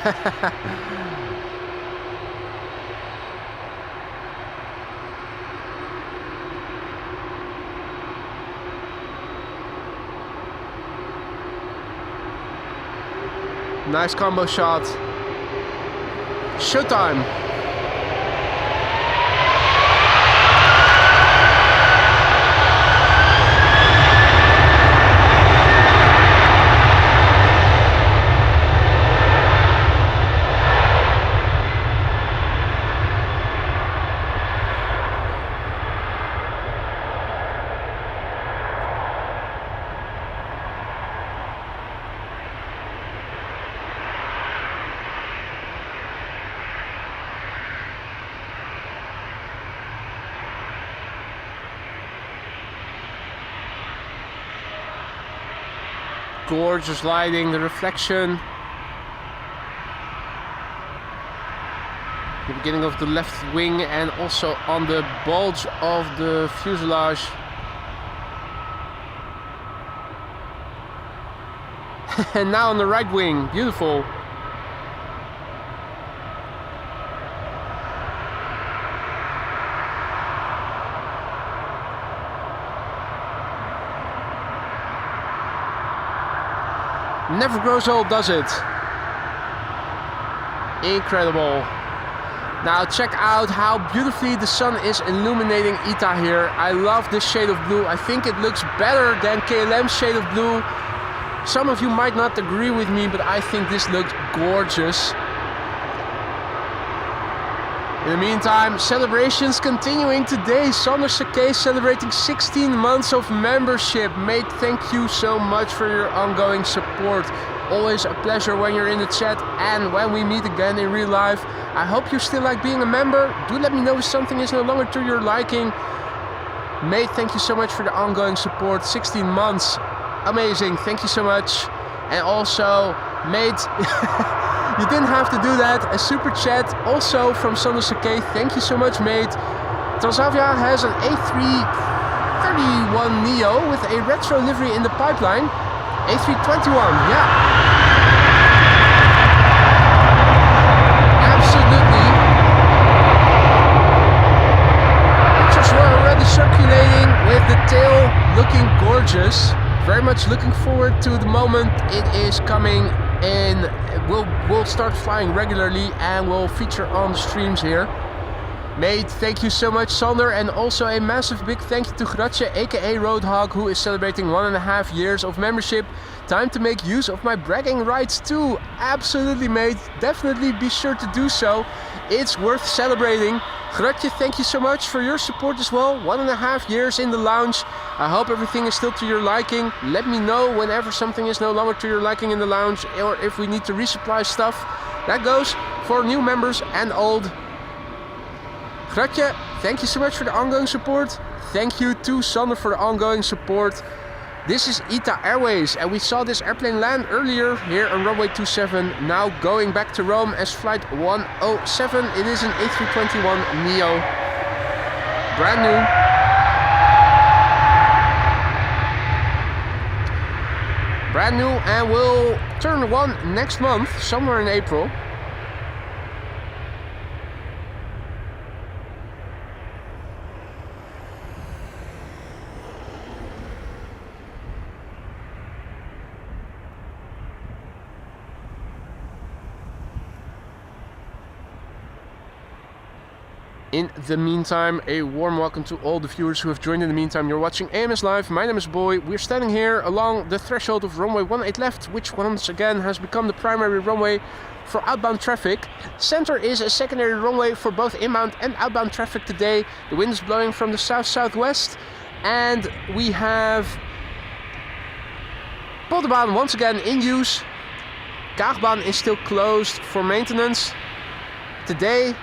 Nice combo shot. Showtime. Gorgeous lighting, the reflection. The beginning of the left wing and also on the bulge of the fuselage. And now on the right wing, beautiful. Never grows old, does it? Incredible. Now check out how beautifully the sun is illuminating ITA here. I love this shade of blue. I think it looks better than KLM's shade of blue. Some of you might not agree with me, but I think this looks gorgeous. In the meantime, celebrations continuing today. Sander Sakay celebrating 16 months of membership. Mate, thank you so much for your ongoing support. Always a pleasure when you're in the chat and when we meet again in real life. I hope you still like being a member. Do let me know if something is no longer to your liking. Mate, thank you so much for the ongoing support. 16 months. Amazing. Thank you so much. And also, mate, you didn't have to do that. A super chat also from Sander Sakay. Thank you so much, mate. Transavia has an A331neo with a retro livery in the pipeline. A321, yeah. Absolutely. Pictures were already circulating with the tail looking gorgeous. Very much looking forward to the moment it is coming in. We'll start flying regularly and we'll feature on the streams here. Mate, thank you so much, Sander, and also a massive big thank you to Gratje, aka Roadhog, who is celebrating 1.5 years of membership. Time to make use of my bragging rights too. Absolutely, mate. Definitely be sure to do so. It's worth celebrating. Gratje, thank you so much for your support as well. 1.5 years in the lounge. I hope everything is still to your liking. Let me know whenever something is no longer to your liking in the lounge, or if we need to resupply stuff. That goes for new members and old. Gratje, thank you so much for the ongoing support. Thank you to Sander for the ongoing support. This is ITA Airways and we saw this airplane land earlier here on runway 27. Now going back to Rome as flight 107. It is an A321neo. Brand new. Brand new, and will turn one next month, somewhere in April. In the meantime, a warm welcome to all the viewers who have joined in the meantime. You're watching AMS Live. My name is Boy. We're standing here along the threshold of runway 18 left, which once again has become the primary runway for outbound traffic. Center is a secondary runway for both inbound and outbound traffic today. The wind is blowing from the south-southwest, and we have Polderbaan once again in use. Kaagbaan is still closed for maintenance today.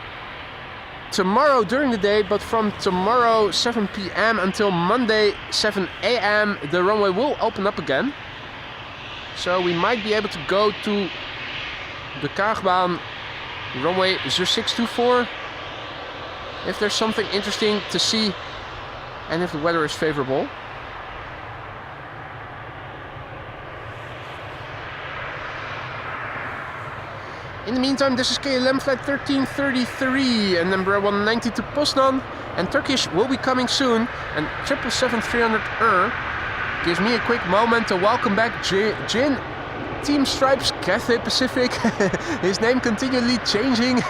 Tomorrow during the day, but from tomorrow 7 p.m. until Monday 7 a.m. the runway will open up again. So we might be able to go to the Kaagbaan runway 0624 if there's something interesting to see and if the weather is favorable. In the meantime, this is KLM flight 1333 and number 190 to Poznan. And Turkish will be coming soon. And 777-300 gives me a quick moment to welcome back Jin. Team Stripes Cathay Pacific. His name continually changing.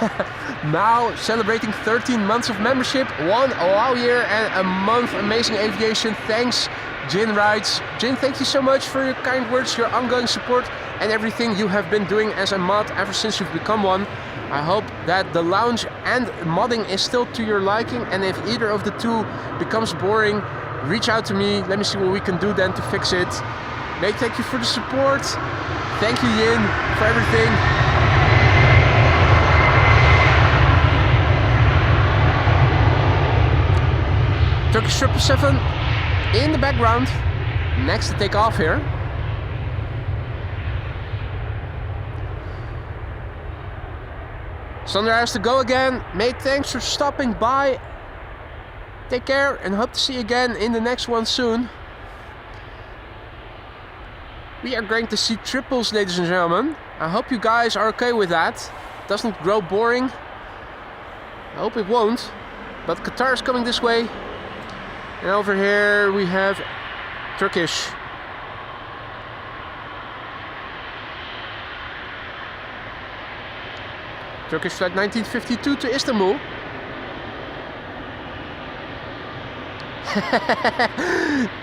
Now celebrating 13 months of membership, 1 wow year and a month amazing aviation. Thanks, Jin writes. Jin, thank you so much for your kind words, your ongoing support and everything you have been doing as a mod ever since you've become one. I hope that the lounge and modding is still to your liking, and if either of the two becomes boring, reach out to me. Let me see what we can do then to fix it. Mate, thank you for the support. Thank you, Yin, for everything. Turkish 777 in the background, next to take off here. Sandra has to go again. Mate, thanks for stopping by. Take care and hope to see you again in the next one soon. We are going to see triples, ladies and gentlemen. I hope you guys are okay with that. It doesn't grow boring. I hope it won't. But Qatar is coming this way. And over here we have Turkish. Turkish flight 1952 to Istanbul.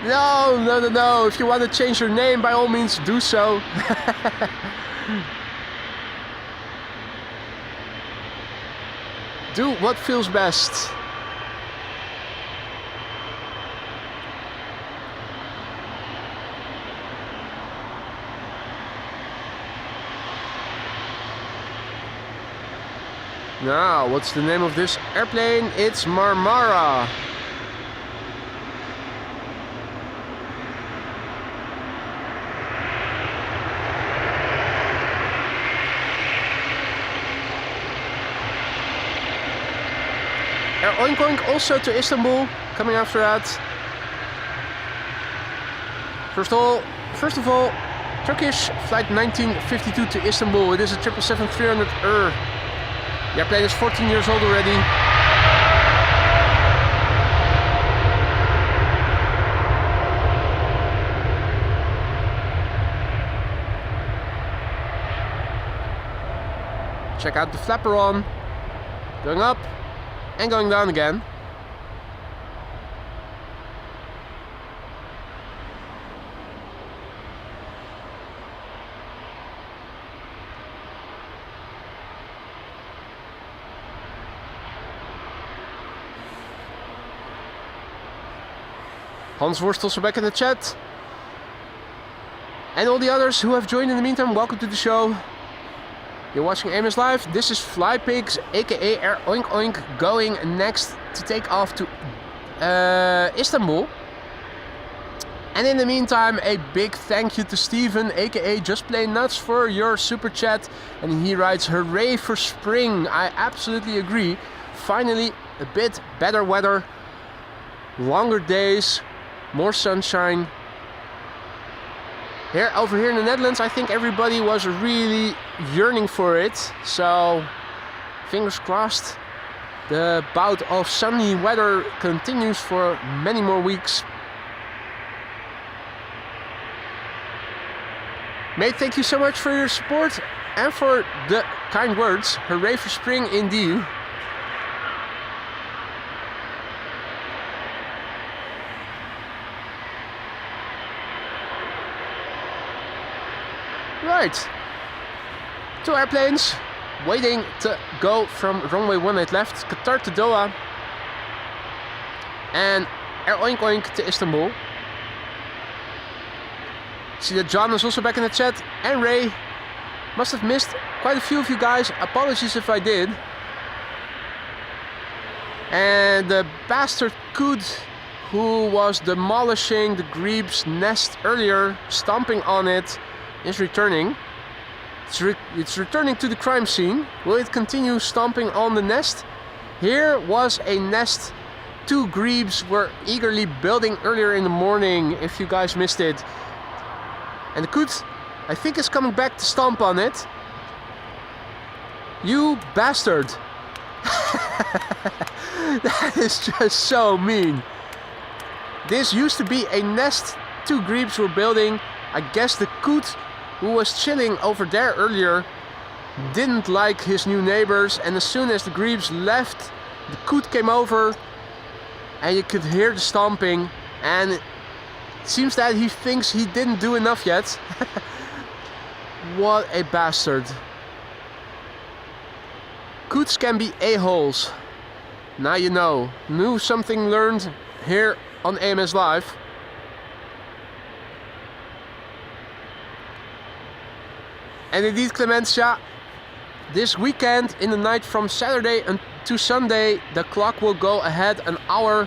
No. If you want to change your name, by all means, do so. Do what feels best. Now, what's the name of this airplane? It's Marmara. Air Oink Oink also to Istanbul, coming after that. First of all, Turkish flight 1952 to Istanbul. It is a 777-300 The airplane is 14 years old already. Check out the flapper on. Going up and going down again. Hans Worst also back in the chat. And all the others who have joined in the meantime, welcome to the show. You're watching AMS Live. This is Flypigs, aka Air Oink Oink, going next to take off to Istanbul. And in the meantime, a big thank you to Steven, aka Just Plain Nuts, for your super chat. And he writes, hooray for spring. I absolutely agree. Finally, a bit better weather, longer days, more sunshine. Over here in the Netherlands, I think everybody was really yearning for it. So, fingers crossed, the bout of sunny weather continues for many more weeks. Mate, thank you so much for your support and for the kind words. Hooray for spring indeed. Right, 2 airplanes waiting to go from runway 18 left, Qatar to Doha, and Air Oink Oink to Istanbul. See that John is also back in the chat, and Ray. Must have missed quite a few of you guys, apologies if I did. And the bastard Kood, who was demolishing the Greeb's nest earlier, stomping on it, is returning. It's returning to the crime scene. Will it continue stomping on the nest? Here was a nest 2 Greebs were eagerly building earlier in the morning, if you guys missed it. And the Koot, I think, is coming back to stomp on it. You bastard! That is just so mean. This used to be a nest two grebes were building. I guess the coot who was chilling over there earlier didn't like his new neighbors, and as soon as the grebes left, the coot came over and you could hear the stomping, and it seems that he thinks he didn't do enough yet. What a bastard. Coots can be a-holes. Now you know. Knew something learned here on AMS Live. And indeed, Clemencia, this weekend, in the night from Saturday to Sunday, the clock will go ahead an hour.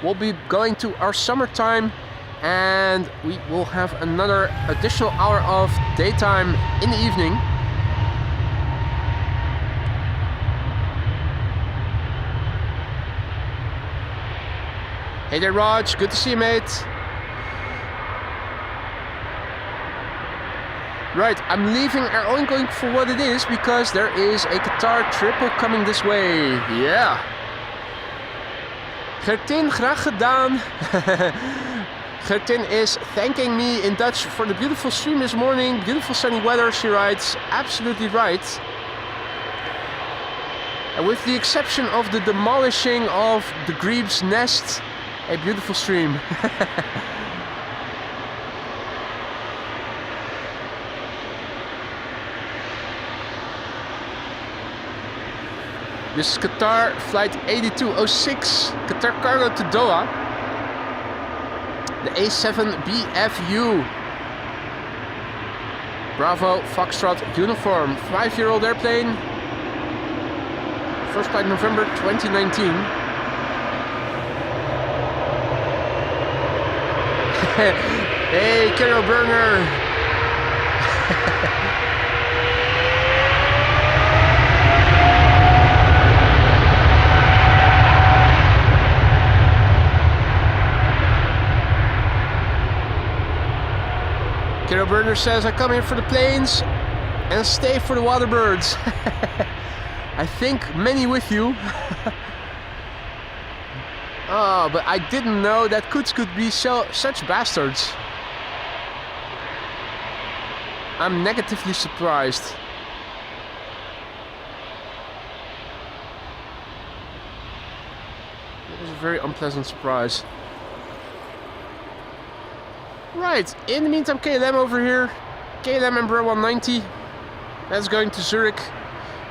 We'll be going to our summertime, and we will have another additional hour of daytime in the evening. Hey there, Raj. Good to see you, mate. Right, I'm leaving Air Oinkoink for what it is, because there is a Qatar triple coming this way. Yeah. Gertin, graag gedaan. Gertin is thanking me in Dutch for the beautiful stream this morning. Beautiful sunny weather, she writes. Absolutely right. And with the exception of the demolishing of the Grebe's nest, a beautiful stream. This is Qatar flight 8206, Qatar cargo to Doha. The A7BFU. Bravo Foxtrot uniform, 5-year-old airplane. First flight November 2019. Hey, Carol Burner. Carol Burner says, I come here for the planes and stay for the water birds. I think many with you. Oh, but I didn't know that coots could be such bastards. I'm negatively surprised. It was a very unpleasant surprise. Right, in the meantime, KLM over here. KLM Embraer 190. That's going to Zurich.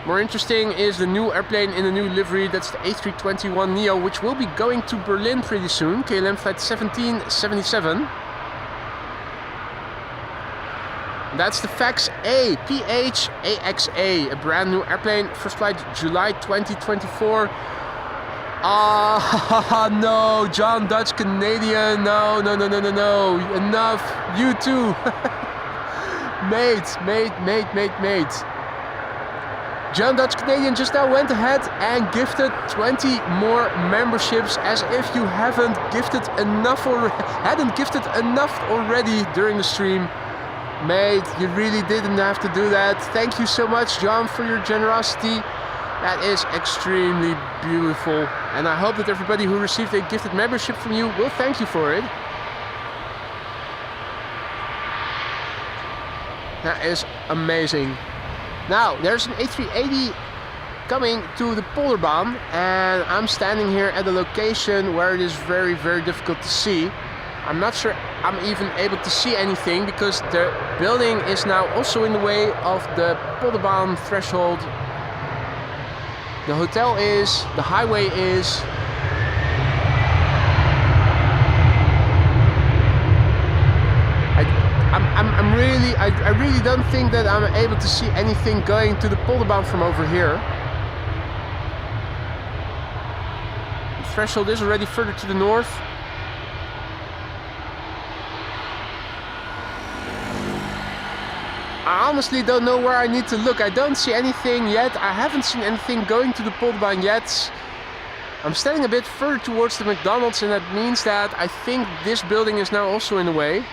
More interesting is the new airplane in the new livery. That's the A321neo, which will be going to Berlin pretty soon. KLM flight 1777. That's the Fax A, PH-AXA, a brand new airplane. First flight July 2024. Ah, no, John Dutch Canadian. No. Enough. You too. Mate. John Dutch Canadian just now went ahead and gifted 20 more memberships, as if you hadn't gifted enough already during the stream. Mate, you really didn't have to do that. Thank you so much, John, for your generosity. That is extremely beautiful. And I hope that everybody who received a gifted membership from you will thank you for it. That is amazing. Now, there's an A380 coming to the Polderbaan, and I'm standing here at a location where it is very, very difficult to see. I'm not sure I'm even able to see anything, because the building is now also in the way of the Polderbaan threshold. The hotel is, the highway is. I really don't think that I'm able to see anything going to the Polderbaan from over here. The threshold is already further to the north. I honestly don't know where I need to look. I don't see anything yet. I haven't seen anything going to the Polderbaan yet. I'm standing a bit further towards the McDonald's, and that means that I think this building is now also in the way.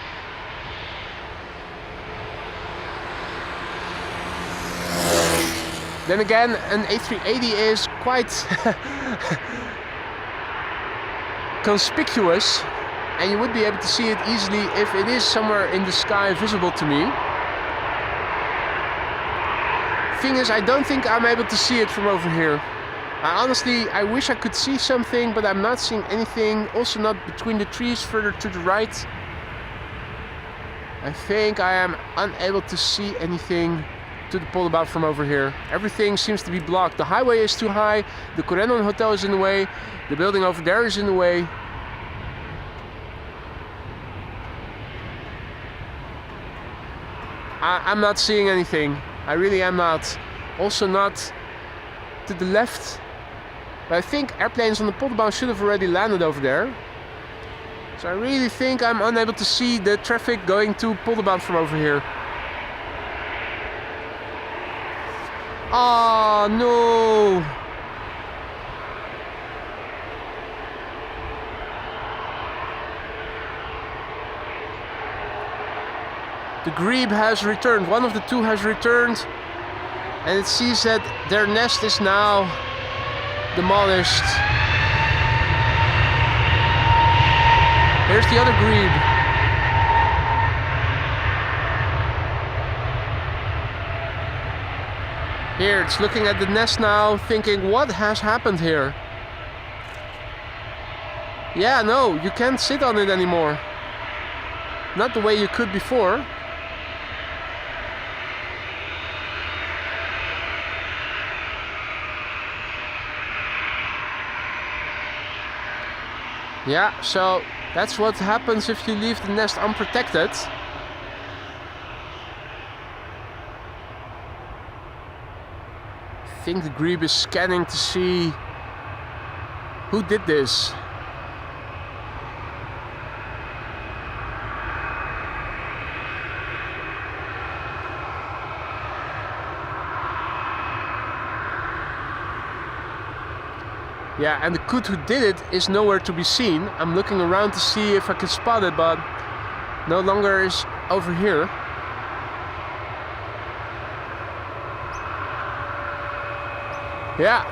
Then again, an A380 is quite conspicuous, and you would be able to see it easily if it is somewhere in the sky visible to me. Thing is, I don't think I'm able to see it from over here. I wish I could see something, but I'm not seeing anything. Also not between the trees further to the right. I think I am unable to see anything to the Polderbout from over here. Everything seems to be blocked. The highway is too high, the Corendon Hotel is in the way, the building over there is in the way. I'm not seeing anything. I really am not. Also not to the left. But I think airplanes on the Polderbout should have already landed over there. So I really think I'm unable to see the traffic going to Polderbout from over here. Oh no! The grebe has returned. One of the two has returned. And it sees that their nest is now demolished. Here's the other grebe. Here, it's looking at the nest now, thinking, what has happened here? Yeah, no, you can't sit on it anymore. Not the way you could before. Yeah, so that's what happens if you leave the nest unprotected. I think the grebe is scanning to see who did this. Yeah, and the coot who did it is nowhere to be seen. I'm looking around to see if I can spot it, but no longer is over here. Yeah.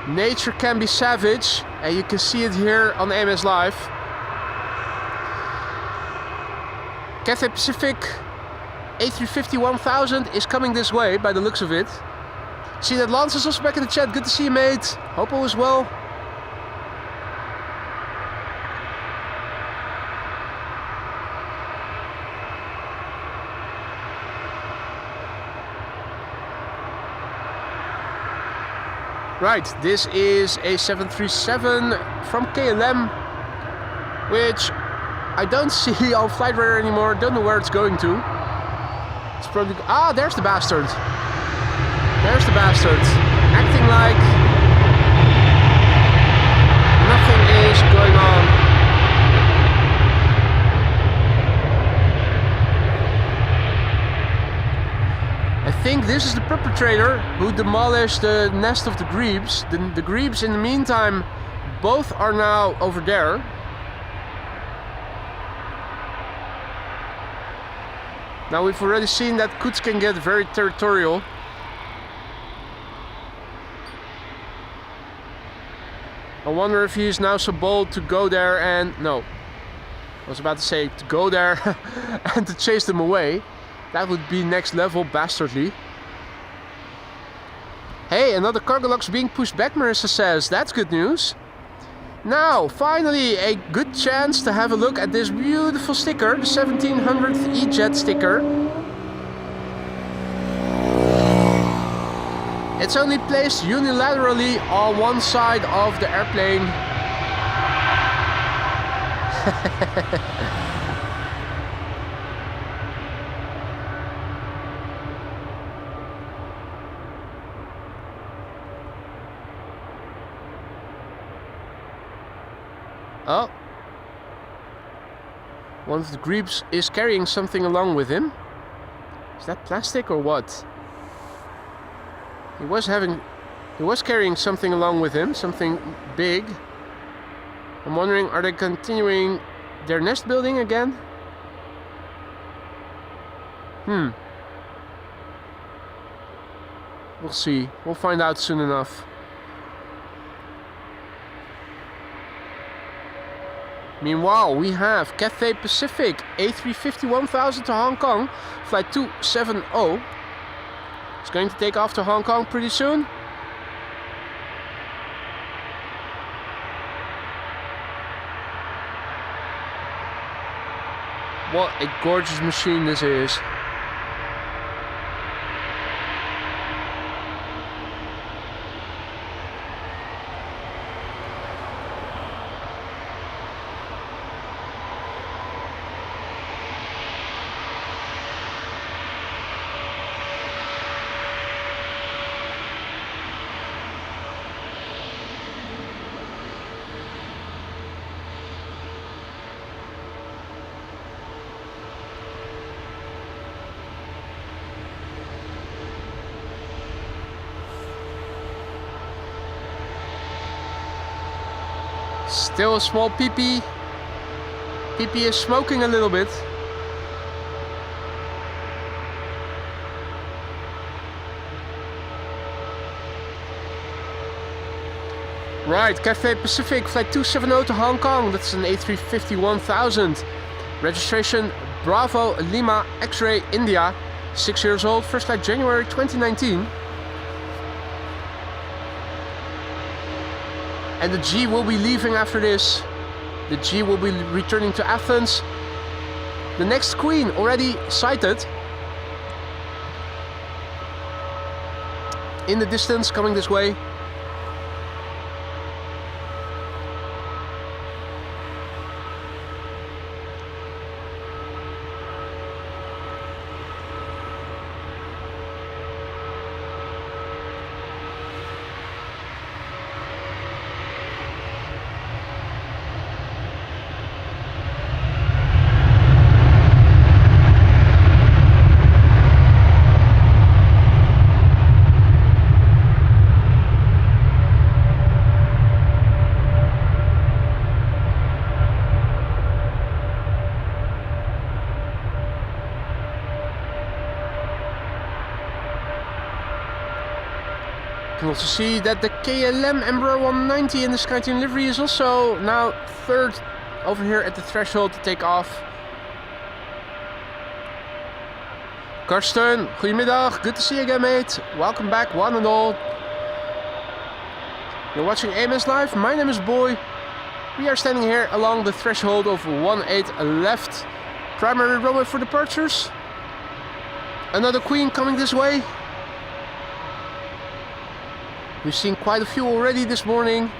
Nature can be savage, and you can see it here on AMS Live. Cathay Pacific A350-1000 is coming this way by the looks of it. See that Lance is also back in the chat. Good to see you, mate. Hope all is well. Right, this is a 737 from KLM, which I don't see on flight radar anymore. Don't know where it's going to. It's probably... Ah, there's the bastard. There's the bastard. Acting like nothing is going on. I think this is the perpetrator who demolished the nest of the grebes. The grebes, in the meantime, both are now over there. Now we've already seen that coots can get very territorial. I wonder if he is now so bold to go there and... No. I was about to say to go there and to chase them away. That would be next level bastardly. Hey, another cargo lock's being pushed back, Marissa says. That's good news. Now, finally, a good chance to have a look at this beautiful sticker, the 1700th E-Jet sticker. It's only placed unilaterally on one side of the airplane. Oh, one of the grebes is carrying something along with him. Is that plastic or what? He was carrying something along with him, something big. I'm wondering, are they continuing their nest building again? We'll see. We'll find out soon enough. Meanwhile, we have Cathay Pacific A350-1000 to Hong Kong, flight 270. It's going to take off to Hong Kong pretty soon. What a gorgeous machine this is. Still a small peepee. Peepee is smoking a little bit. Right, Cathay Pacific flight 270 to Hong Kong. That's an A350-1000. Registration Bravo Lima X-Ray India. 6 years old. First flight January 2019. And the G will be leaving after this. The G will be returning to Athens. The next Queen already sighted. In the distance, coming this way. You can also see that the KLM Embraer 190 in the SkyTeam livery is also now third over here at the threshold to take off. Karsten, goedemiddag, good to see you again, mate. Welcome back, one and all. You're watching AMS Live, my name is Boy. We are standing here along the threshold of 18 left. Primary runway for departures. Another Queen coming this way. We've seen quite a few already this morning.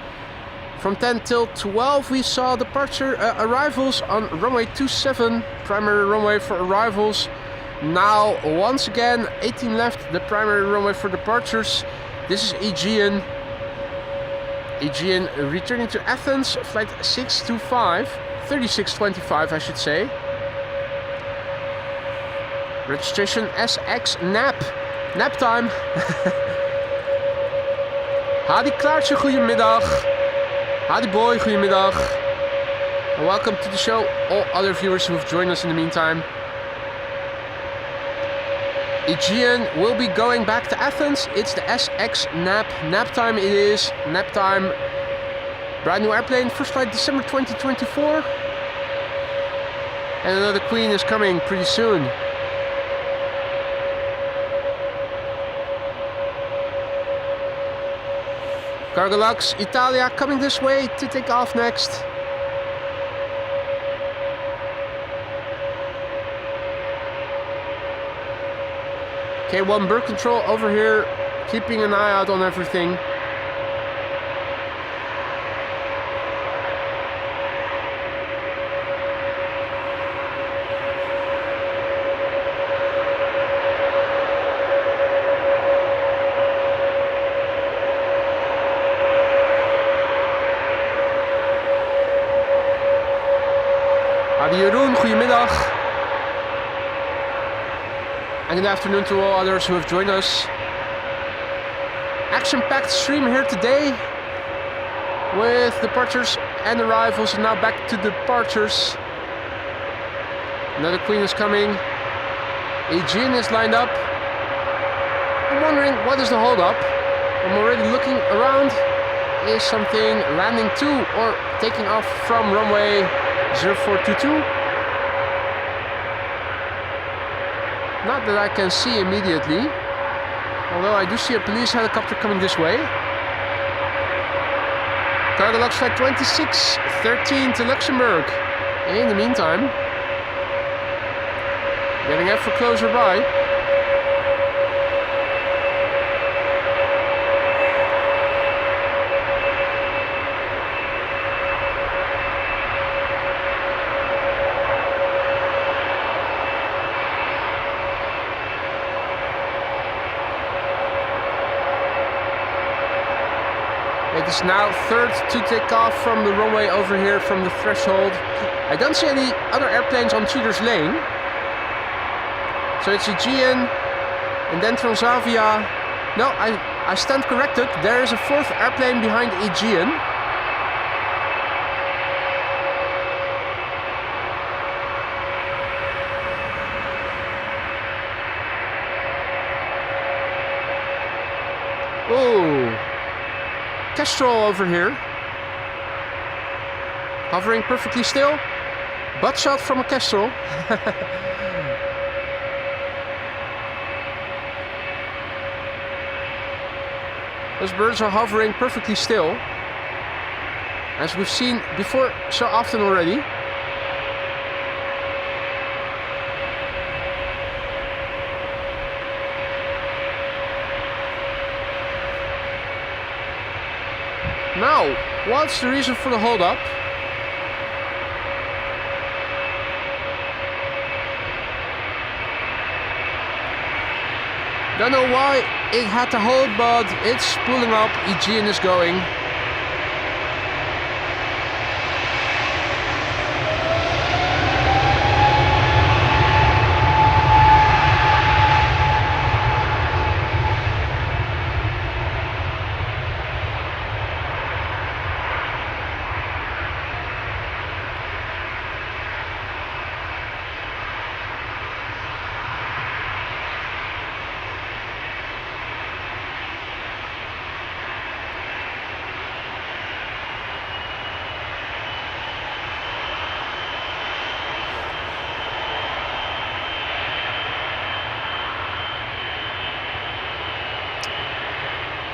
From 10 till 12 we saw departure arrivals on runway 27, primary runway for arrivals. Now once again 18 left, the primary runway for departures. This is Aegean. Aegean returning to Athens, flight 625, 3625 I should say. Registration SX NAP. Nap time. Hadi Klaartje, goedemiddag. Hadi Boy, goedemiddag. And welcome to the show, all other viewers who have joined us in the meantime. Aegean will be going back to Athens. It's the SX NAP. Nap time it is. Nap time. Brand new airplane. First flight December 2024. And another Queen is coming pretty soon. Cargolux, Italia coming this way to take off next. K1 bird control over here, keeping an eye out on everything. Jeroen, goedemiddag. And good afternoon to all others who have joined us. Action-packed stream here today with departures and arrivals, and now back to departures. Another Queen is coming. Aegean is lined up. I'm wondering, what is the hold up? I'm already looking around. Is something landing to or taking off from runway 0422? Not that I can see immediately. Although I do see a police helicopter coming this way. Cargo log flight 2613 to Luxembourg. In the meantime, getting ever closer by. It is now third to take off from the runway over here from the threshold. I don't see any other airplanes on Cheater's lane. So it's Aegean and then Transavia. No, I stand corrected. There is a fourth airplane behind Aegean. Oh. Kestrel over here, hovering perfectly still, butt shot from a Kestrel. Those birds are hovering perfectly still, as we've seen before so often already. Now, what's the reason for the hold up? Don't know why it had to hold, but it's pulling up. Aegean is going.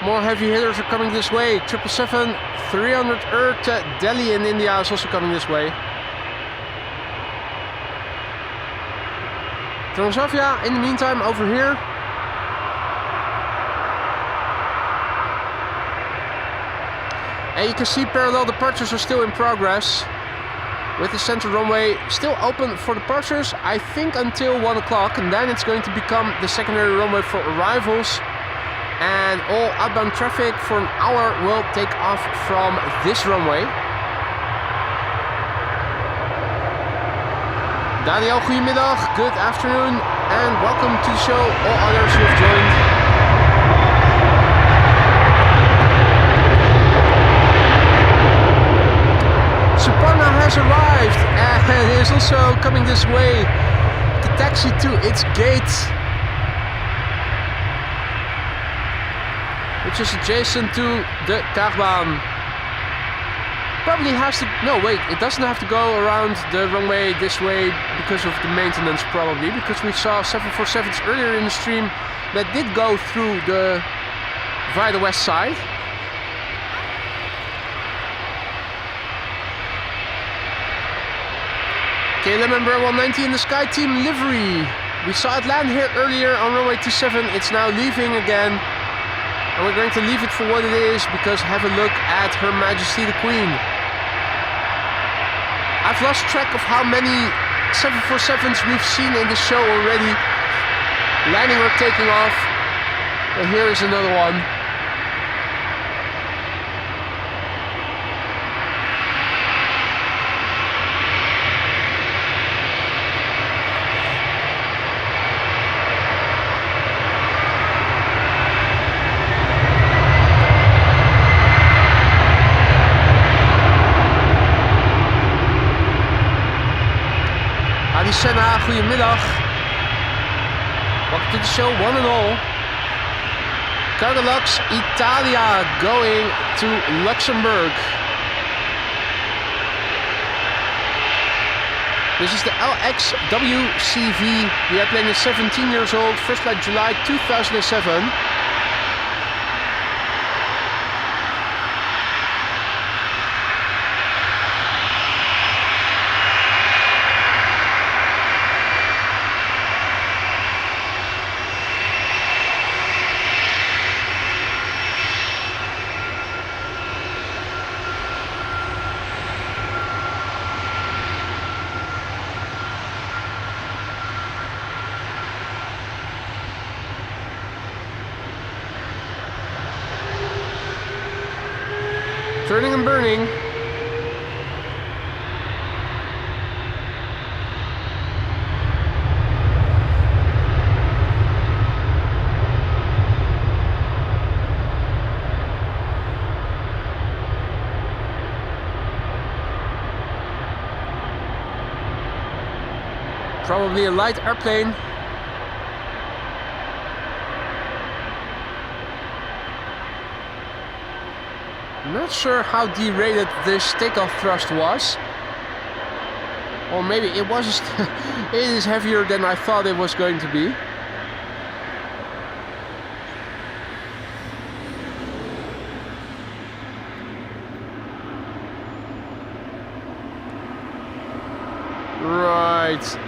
More heavy hitters are coming this way. 777, 300 Earth, Delhi in India is also coming this way. Transavia in the meantime over here. And you can see parallel departures are still in progress. With the central runway still open for departures, I think until 1 o'clock, and then it's going to become the secondary runway for arrivals. And all outbound traffic for an hour will take off from this runway. Daniel, goedemiddag, good afternoon, and welcome to the show, all others who have joined. Suparna has arrived and is also coming this way to taxi to its gate, which is adjacent to the Kaagbaan. Probably has to, no wait, it doesn't have to go around the runway this way because of the maintenance probably, because we saw 747s earlier in the stream that did go through via the west side. KLM Embraer 190 in the Sky Team livery. We saw it land here earlier on runway 27, it's now leaving again. And we're going to leave it for what it is, because have a look at Her Majesty the Queen. I've lost track of how many 747s we've seen in the show already, landing or taking off. And here is another one. Senna, goedemiddag. Welcome to the show, one and all. Cargolux, Italia, going to Luxembourg. This is the LXWCV. The airplane is 17 years old, first flight July 2007. Turning and burning. Probably a light airplane. Not sure how derated this takeoff thrust was, or maybe it was. It is heavier than I thought it was going to be. Right.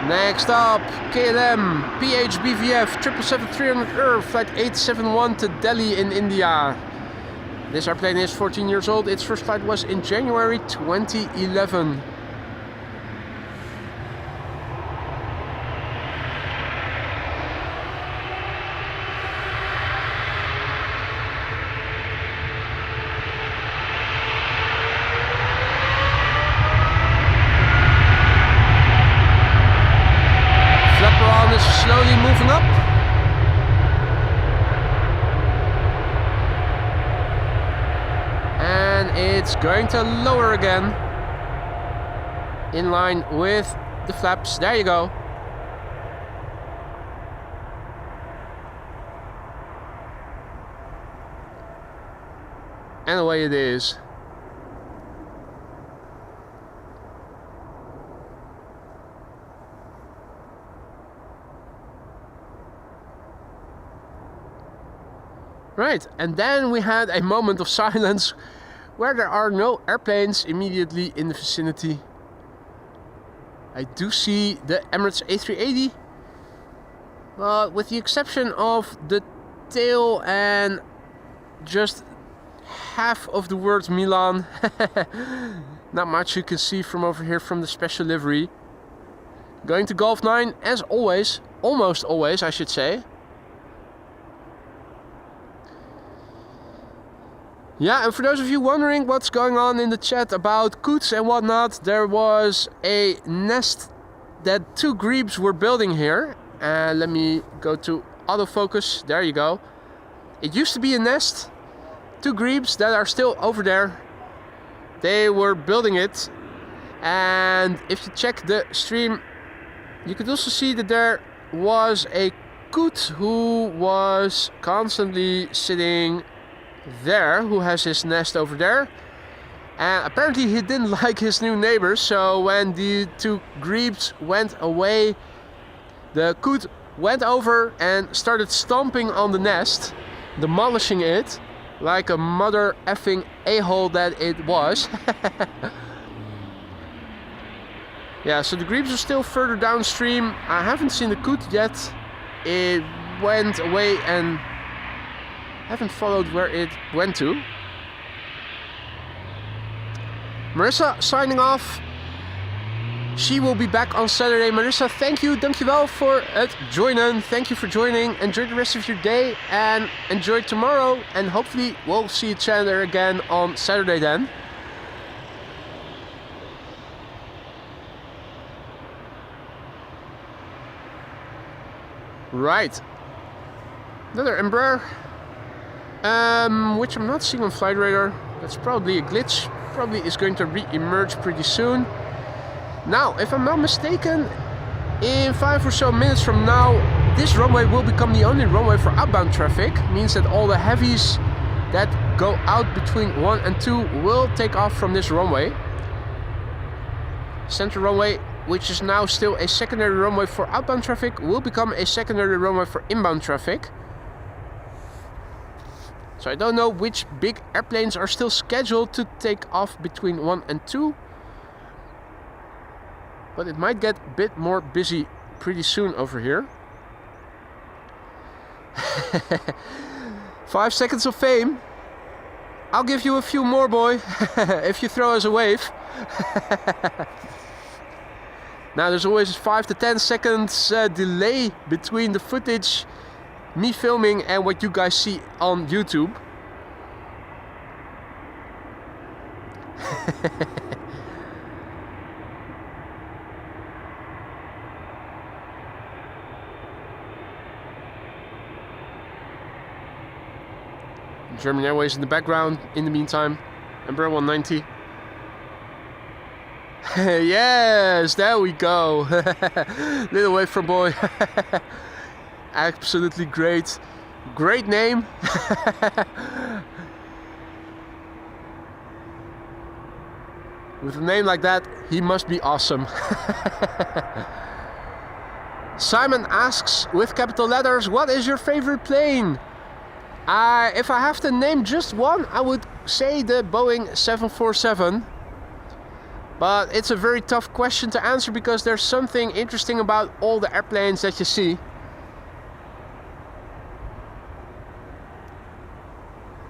Next up, KLM, PHBVF 777-300 flight 871 to Delhi in India. This airplane is 14 years old. Its first flight was in January 2011. Slowly moving up. And it's going to lower again. In line with the flaps. There you go. And away it is. Right, and then we had a moment of silence where there are no airplanes immediately in the vicinity. I do see the Emirates A380, but with the exception of the tail and just half of the word Milan, not much you can see from over here from the special livery. Going to Golf 9 as always, almost always I should say. Yeah, and for those of you wondering what's going on in the chat about coots and whatnot, there was a nest that two grebes were building here. And let me go to autofocus. There you go. It used to be a nest. Two grebes that are still over there. They were building it. And if you check the stream, you could also see that there was a coot who was constantly sitting there, who has his nest over there, and apparently he didn't like his new neighbors. So when the two grebes went away, the coot went over and started stomping on the nest, demolishing it like a mother effing a-hole that it was. Yeah, so the grebes are still further downstream. I haven't seen the coot yet. It went away and haven't followed where it went to. Marissa signing off. She will be back on Saturday. Marissa, thank you. Dankjewel voor het joinen. Thank you for joining. Enjoy the rest of your day and enjoy tomorrow. And hopefully we'll see each other again on Saturday then. Right. Another Embraer. Which I'm not seeing on Flight Radar. That's probably a glitch. Probably is going to re-emerge pretty soon. Now, if I'm not mistaken, in 5 or so minutes from now, this runway will become the only runway for outbound traffic. Means that all the heavies that go out between 1 and 2 will take off from this runway. Center runway, which is now still a secondary runway for outbound traffic, will become a secondary runway for inbound traffic. So I don't know which big airplanes are still scheduled to take off between 1 and 2. But it might get a bit more busy pretty soon over here. 5 seconds of fame. I'll give you a few more, boy, if you throw us a wave. Now there's always 5 to 10 seconds delay between the footage, me filming, and what you guys see on YouTube. German Airways in the background in the meantime. Embraer 190. Yes, there we go. Little wave from boy. Absolutely great. Great name. With a name like that, he must be awesome. Simon asks with capital letters, what is your favorite plane? If I have to name just one, I would say the Boeing 747. But it's a very tough question to answer because there's something interesting about all the airplanes that you see.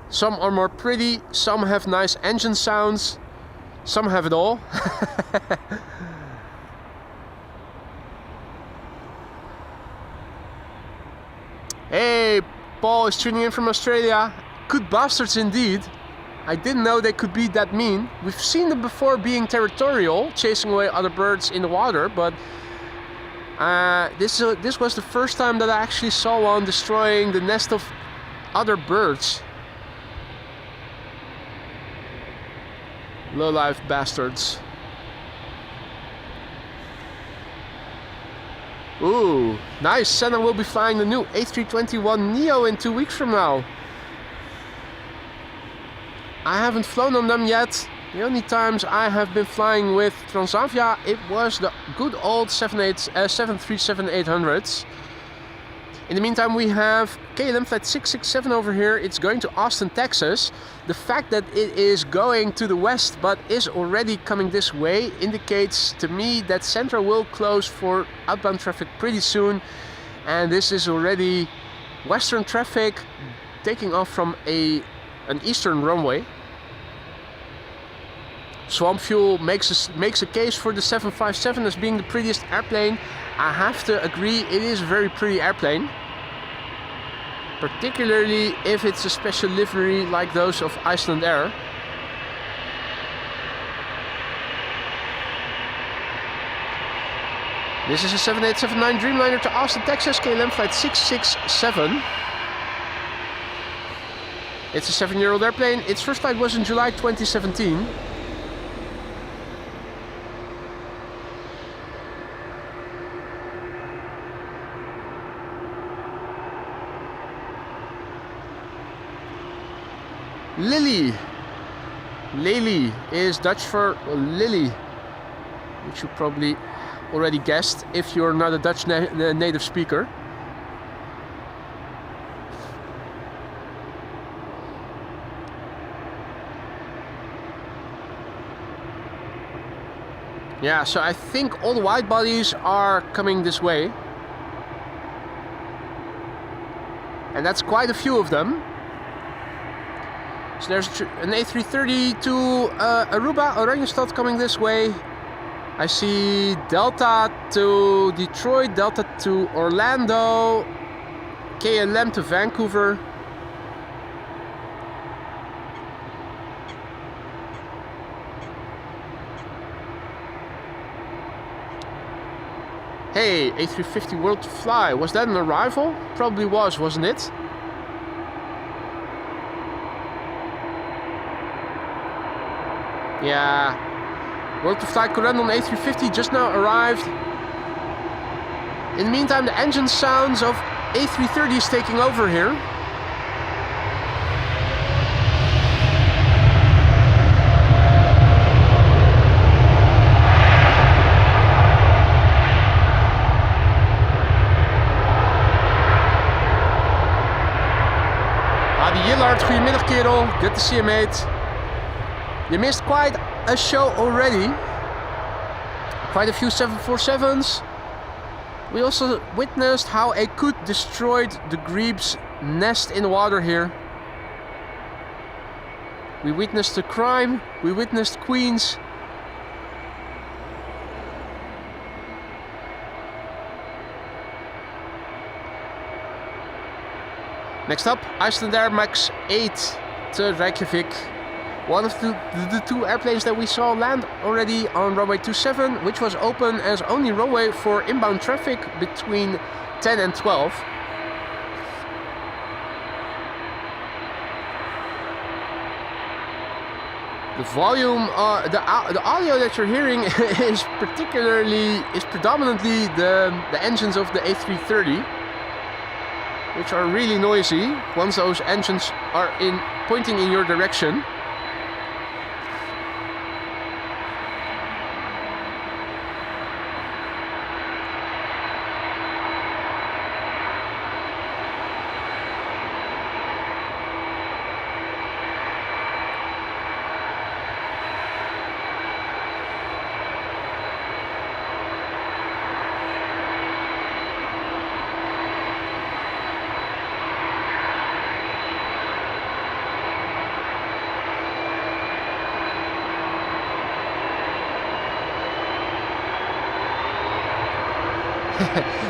Some are more pretty, some have nice engine sounds, some have it all. Hey, Paul is tuning in from Australia. Good bastards indeed. I didn't know they could be that mean. We've seen them before being territorial, chasing away other birds in the water, but this was the first time that I actually saw one destroying the nest of other birds. Low-life bastards. Ooh, nice. Senna will be flying the new A321neo in 2 weeks from now. I haven't flown on them yet. The only times I have been flying with Transavia, it was the good old 737-800s. In the meantime, we have KLM flight 667 over here. It's going to Austin, Texas. The fact that it is going to the west but is already coming this way indicates to me that Central will close for outbound traffic pretty soon. And this is already western traffic taking off from an eastern runway. Swamp Fuel makes a case for the 757 as being the prettiest airplane. I have to agree, it is a very pretty airplane. Particularly if it's a special livery like those of Iceland Air. This is a 7879 Dreamliner to Austin, Texas, KLM flight 667. It's a 7-year-old airplane. Its first flight was in July 2017. Lely is Dutch for Lily, which you probably already guessed if you're not a Dutch native speaker. Yeah, so I think all the wide bodies are coming this way. And that's quite a few of them. So there's an A330 to Aruba, Oranjestad coming this way. I see Delta to Detroit, Delta to Orlando, KLM to Vancouver. Hey, A350 World to Fly. Was that an arrival? Probably was, wasn't it? Yeah. World to Fly Corendon A350 just now arrived. In the meantime, the engine sounds of A330 is taking over here. Jillard, goedemiddag kerel. Good to see you, mate. You missed quite a show already. Quite a few 747s. We also witnessed how a Coot destroyed the Grebe's nest in the water here. We witnessed the crime. We witnessed Queens. Next up, Icelandair Max 8 to Reykjavik. One of the two airplanes that we saw land already on runway 27, which was open as only runway for inbound traffic between 10 and 12. The volume, the audio that you're hearing is predominantly the engines of the A330. Which are really noisy once those engines are pointing in your direction.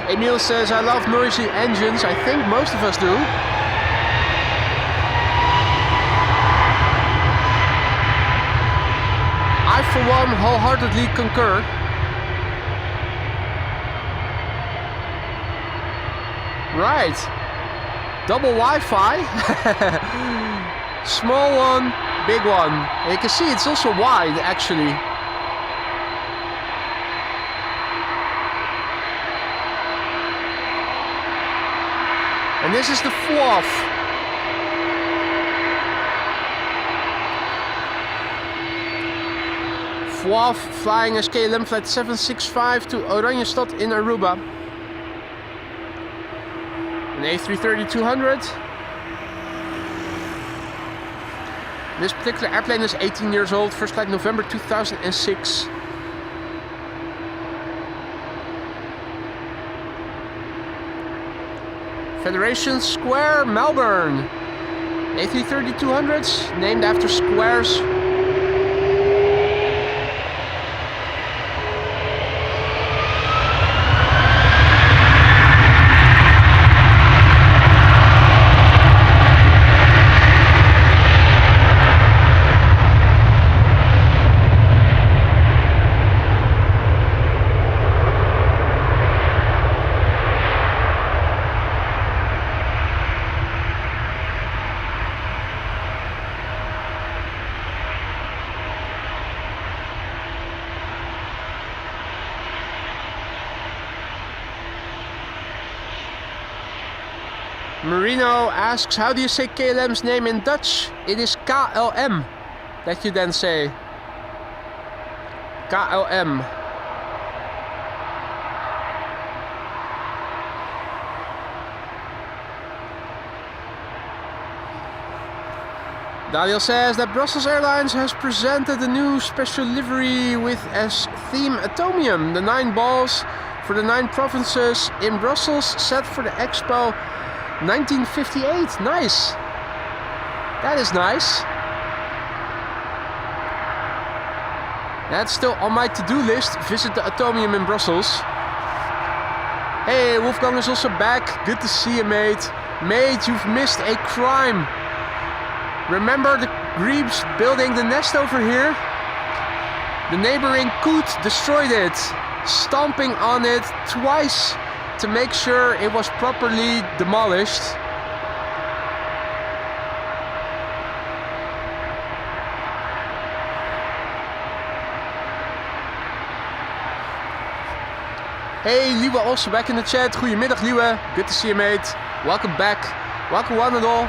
Emil says, I love noisy engines. I think most of us do. I, for one, wholeheartedly concur. Right. Double Wi-Fi. Small one, big one. And you can see it's also wide, actually. And this is the FWAF. FWAF flying as KLM flight 765 to Oranjestad in Aruba. An A330-200. This particular airplane is 18 years old, first flight November 2006. Federation Square, Melbourne. A330-200s, named after squares. Marino asks, how do you say KLM's name in Dutch? It is KLM that you then say. KLM. Daniel says that Brussels Airlines has presented a new special livery with as theme Atomium. The 9 balls for the 9 provinces in Brussels, set for the Expo 1958. Nice. That is nice. That's still on my to-do list. Visit the Atomium in Brussels. Hey, Wolfgang is also back. Good to see you, mate. Mate, you've missed a crime. Remember the Grebes building the nest over here? The neighboring Coot destroyed it, stomping on it twice to make sure it was properly demolished. Hey, Liwe also back in the chat. Goedemiddag, Liwe. Good to see you, mate. Welcome back. Welcome, one and all.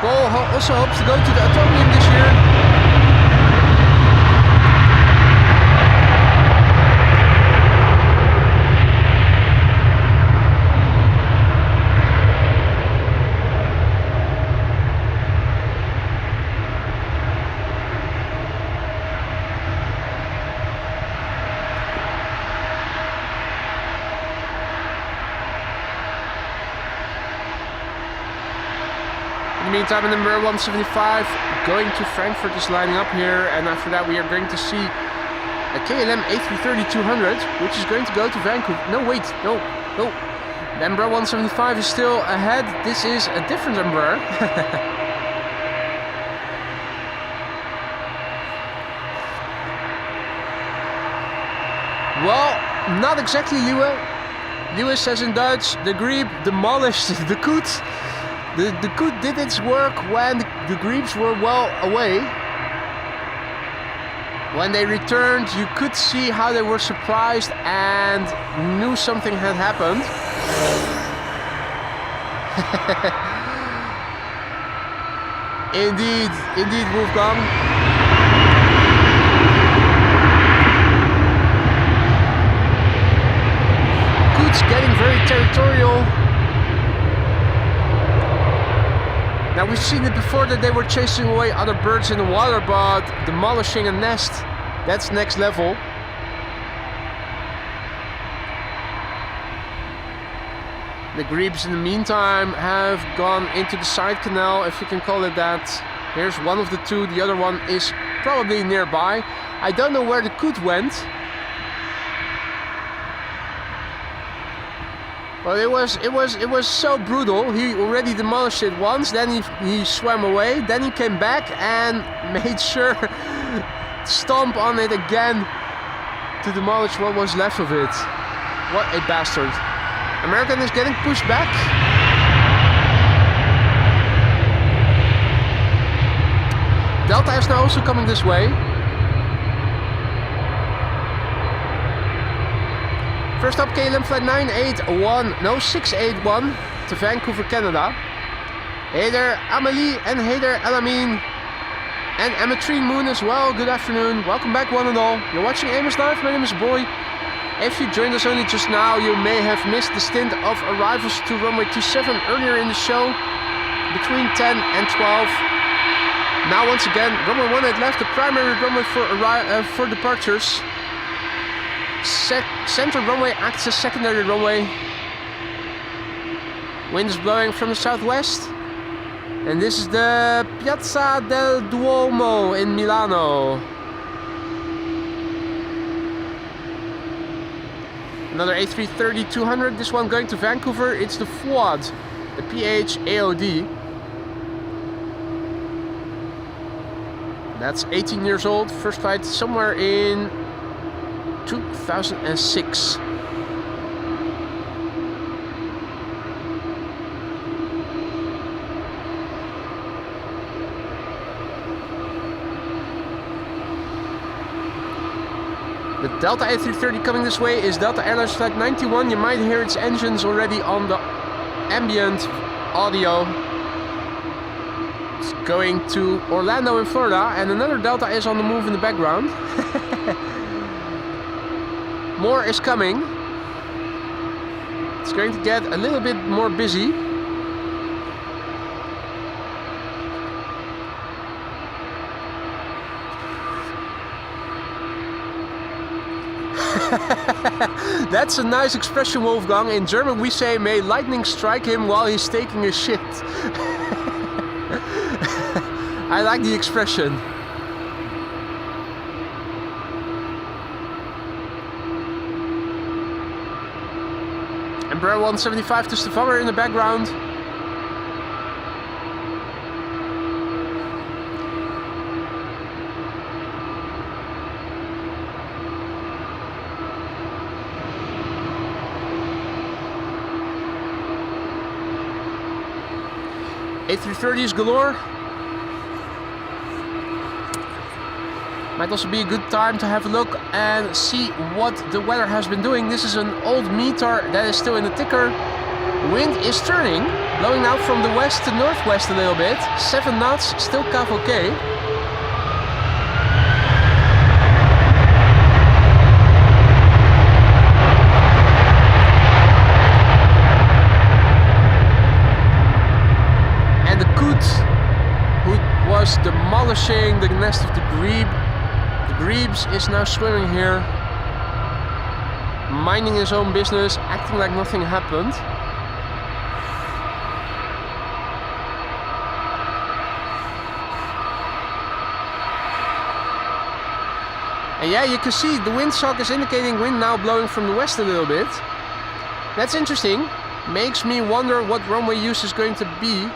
Paul also hopes to go to the Atomium this year. In the meantime, number 175 going to Frankfurt is lining up here, and after that we are going to see a KLM A330-200, which is going to go to Vancouver. No, wait, no. The Embraer 175 is still ahead. This is a different Embraer. Well, not exactly, Liwe. Liwe says in Dutch, the Grieb demolished the Koet. The Koet did its work when the Griebs were well away. When they returned, you could see how they were surprised and knew something had happened. Indeed, Wolfgang. Koet's getting very territorial. Now, we've seen it before that they were chasing away other birds in the water, but demolishing a nest, that's next level. The Griebs in the meantime have gone into the side canal, if you can call it that. Here's one of the two, the other one is probably nearby. I don't know where the Koet went. Well, it was so brutal. He already demolished it once, then he swam away, then he came back and made sure to stomp on it again to demolish what was left of it. What a bastard. American is getting pushed back. Delta is now also coming this way. First up, KLM flight 681 to Vancouver, Canada. Hey there, Amelie, and hey there, Elamine. And Amatrine Moon as well, good afternoon. Welcome back, one and all. You're watching Amos Live, my name is Boy. If you joined us only just now, you may have missed the stint of arrivals to runway 27 earlier in the show, between 10 and 12. Now once again, runway 18 left, the primary runway for departures. Center runway acts as secondary runway. Wind is blowing from the southwest. And this is the Piazza del Duomo in Milano. Another A330-200, this one going to Vancouver. It's the FWAD, the PH-AOD. That's 18 years old, first flight somewhere in 2006. The Delta A330 coming this way is Delta Airlines Flight 91. You might hear its engines already on the ambient audio. It's going to Orlando in Florida, and another Delta is on the move in the background. More is coming. It's going to get a little bit more busy. That's a nice expression, Wolfgang. In German we say, may lightning strike him while he's taking a shit. I like the expression. Embraer 175 to Stavanger in the background. A330s galore. Might also be a good time to have a look and see what the weather has been doing. This is an old meter that is still in the ticker. Wind is turning, blowing out from the west to northwest a little bit. 7 knots, still calf okay. And the coot, who was demolishing the nest of the grebes, is now swimming here, minding his own business, acting like nothing happened. And yeah, you can see the windsock is indicating wind now blowing from the west a little bit. That's interesting. Makes me wonder what runway use is going to be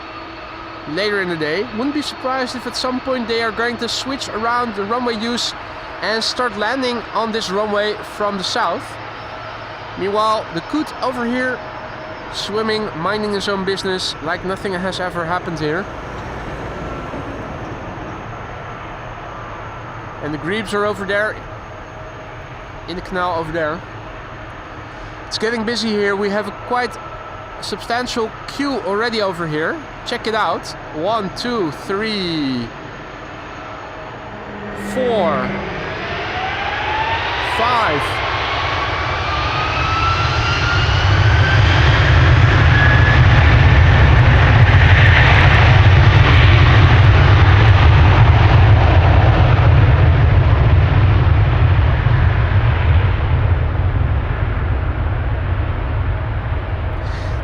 later in the day. Wouldn't be surprised if at some point they are going to switch around the runway use and start landing on this runway from the south. Meanwhile, the coot over here, swimming, minding his own business, like nothing has ever happened here. And the grebes are over there, in the canal over there. It's getting busy here. We have a quite substantial queue already over here. Check it out. 1, 2, 3, 4, 5.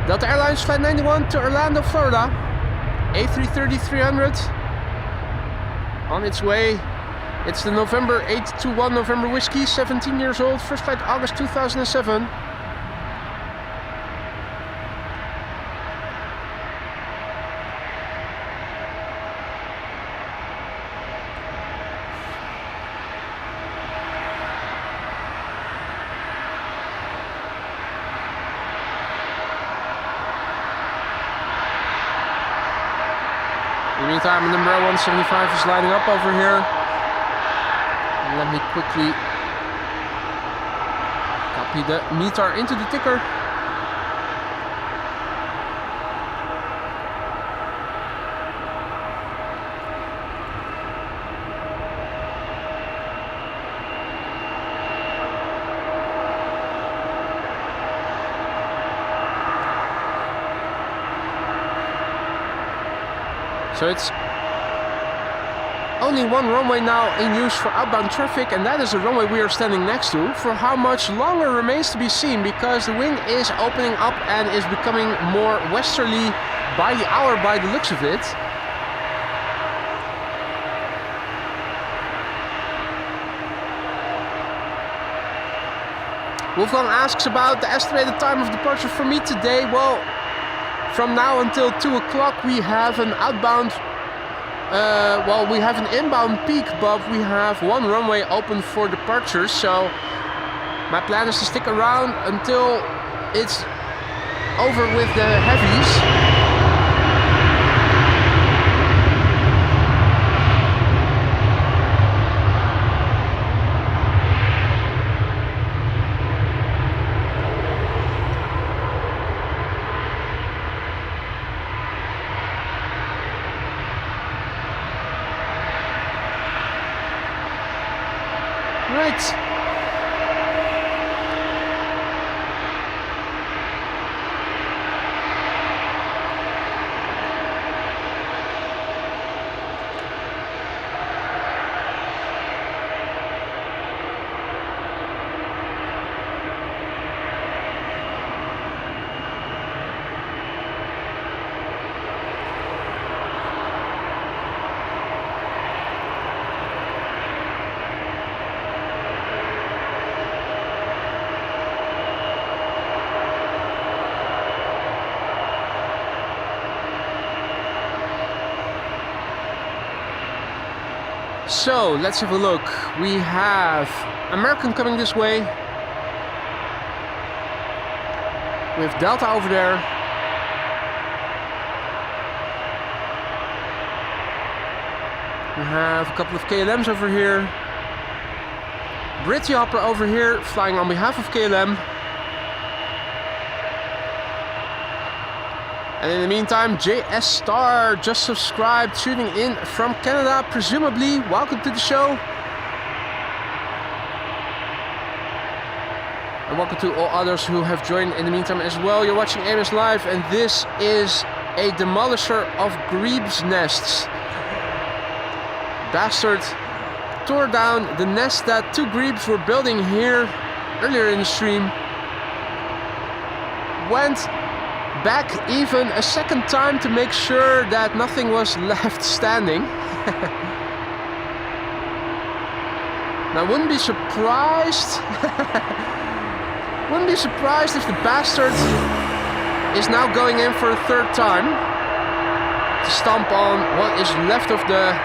Delta Airlines Flight 91 to Orlando, Florida. A330-300 on its way. It's the November 821 November Whiskey, 17 years old, first flight August 2007. In the meantime, number 175 is lining up over here. Let me quickly copy the meter into the ticker. So it's only one runway now in use for outbound traffic, and that is the runway we are standing next to. For how much longer remains to be seen, because the wind is opening up and is becoming more westerly by the hour by the looks of it. Wolfgang asks about the estimated time of departure for me today. Well, from now until 2 o'clock we have an outbound, we have an inbound peak, but we have one runway open for departures. So my plan is to stick around until it's over with the heavies. Right. So let's have a look. We have American coming this way. We have Delta over there. We have a couple of KLMs over here. Britty Hopper over here, flying on behalf of KLM. And in the meantime, JS Star just subscribed, tuning in from Canada, presumably. Welcome to the show. And welcome to all others who have joined in the meantime as well. You're watching AMS Live, and this is a demolisher of grebes nests. Bastard tore down the nest that two grebes were building here earlier in the stream. Went back even a second time to make sure that nothing was left standing. Now, wouldn't be surprised if the bastard is now going in for a third time to stomp on what is left of the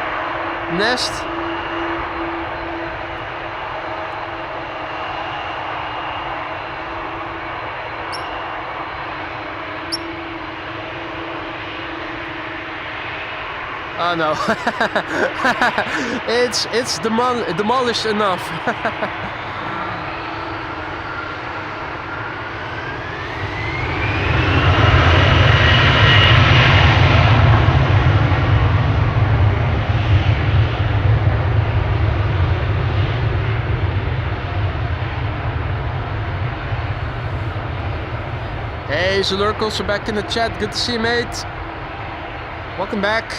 nest. Oh no, it's demolished enough. Hey, Zalurkos, you're back in the chat. Good to see you, mate. Welcome back.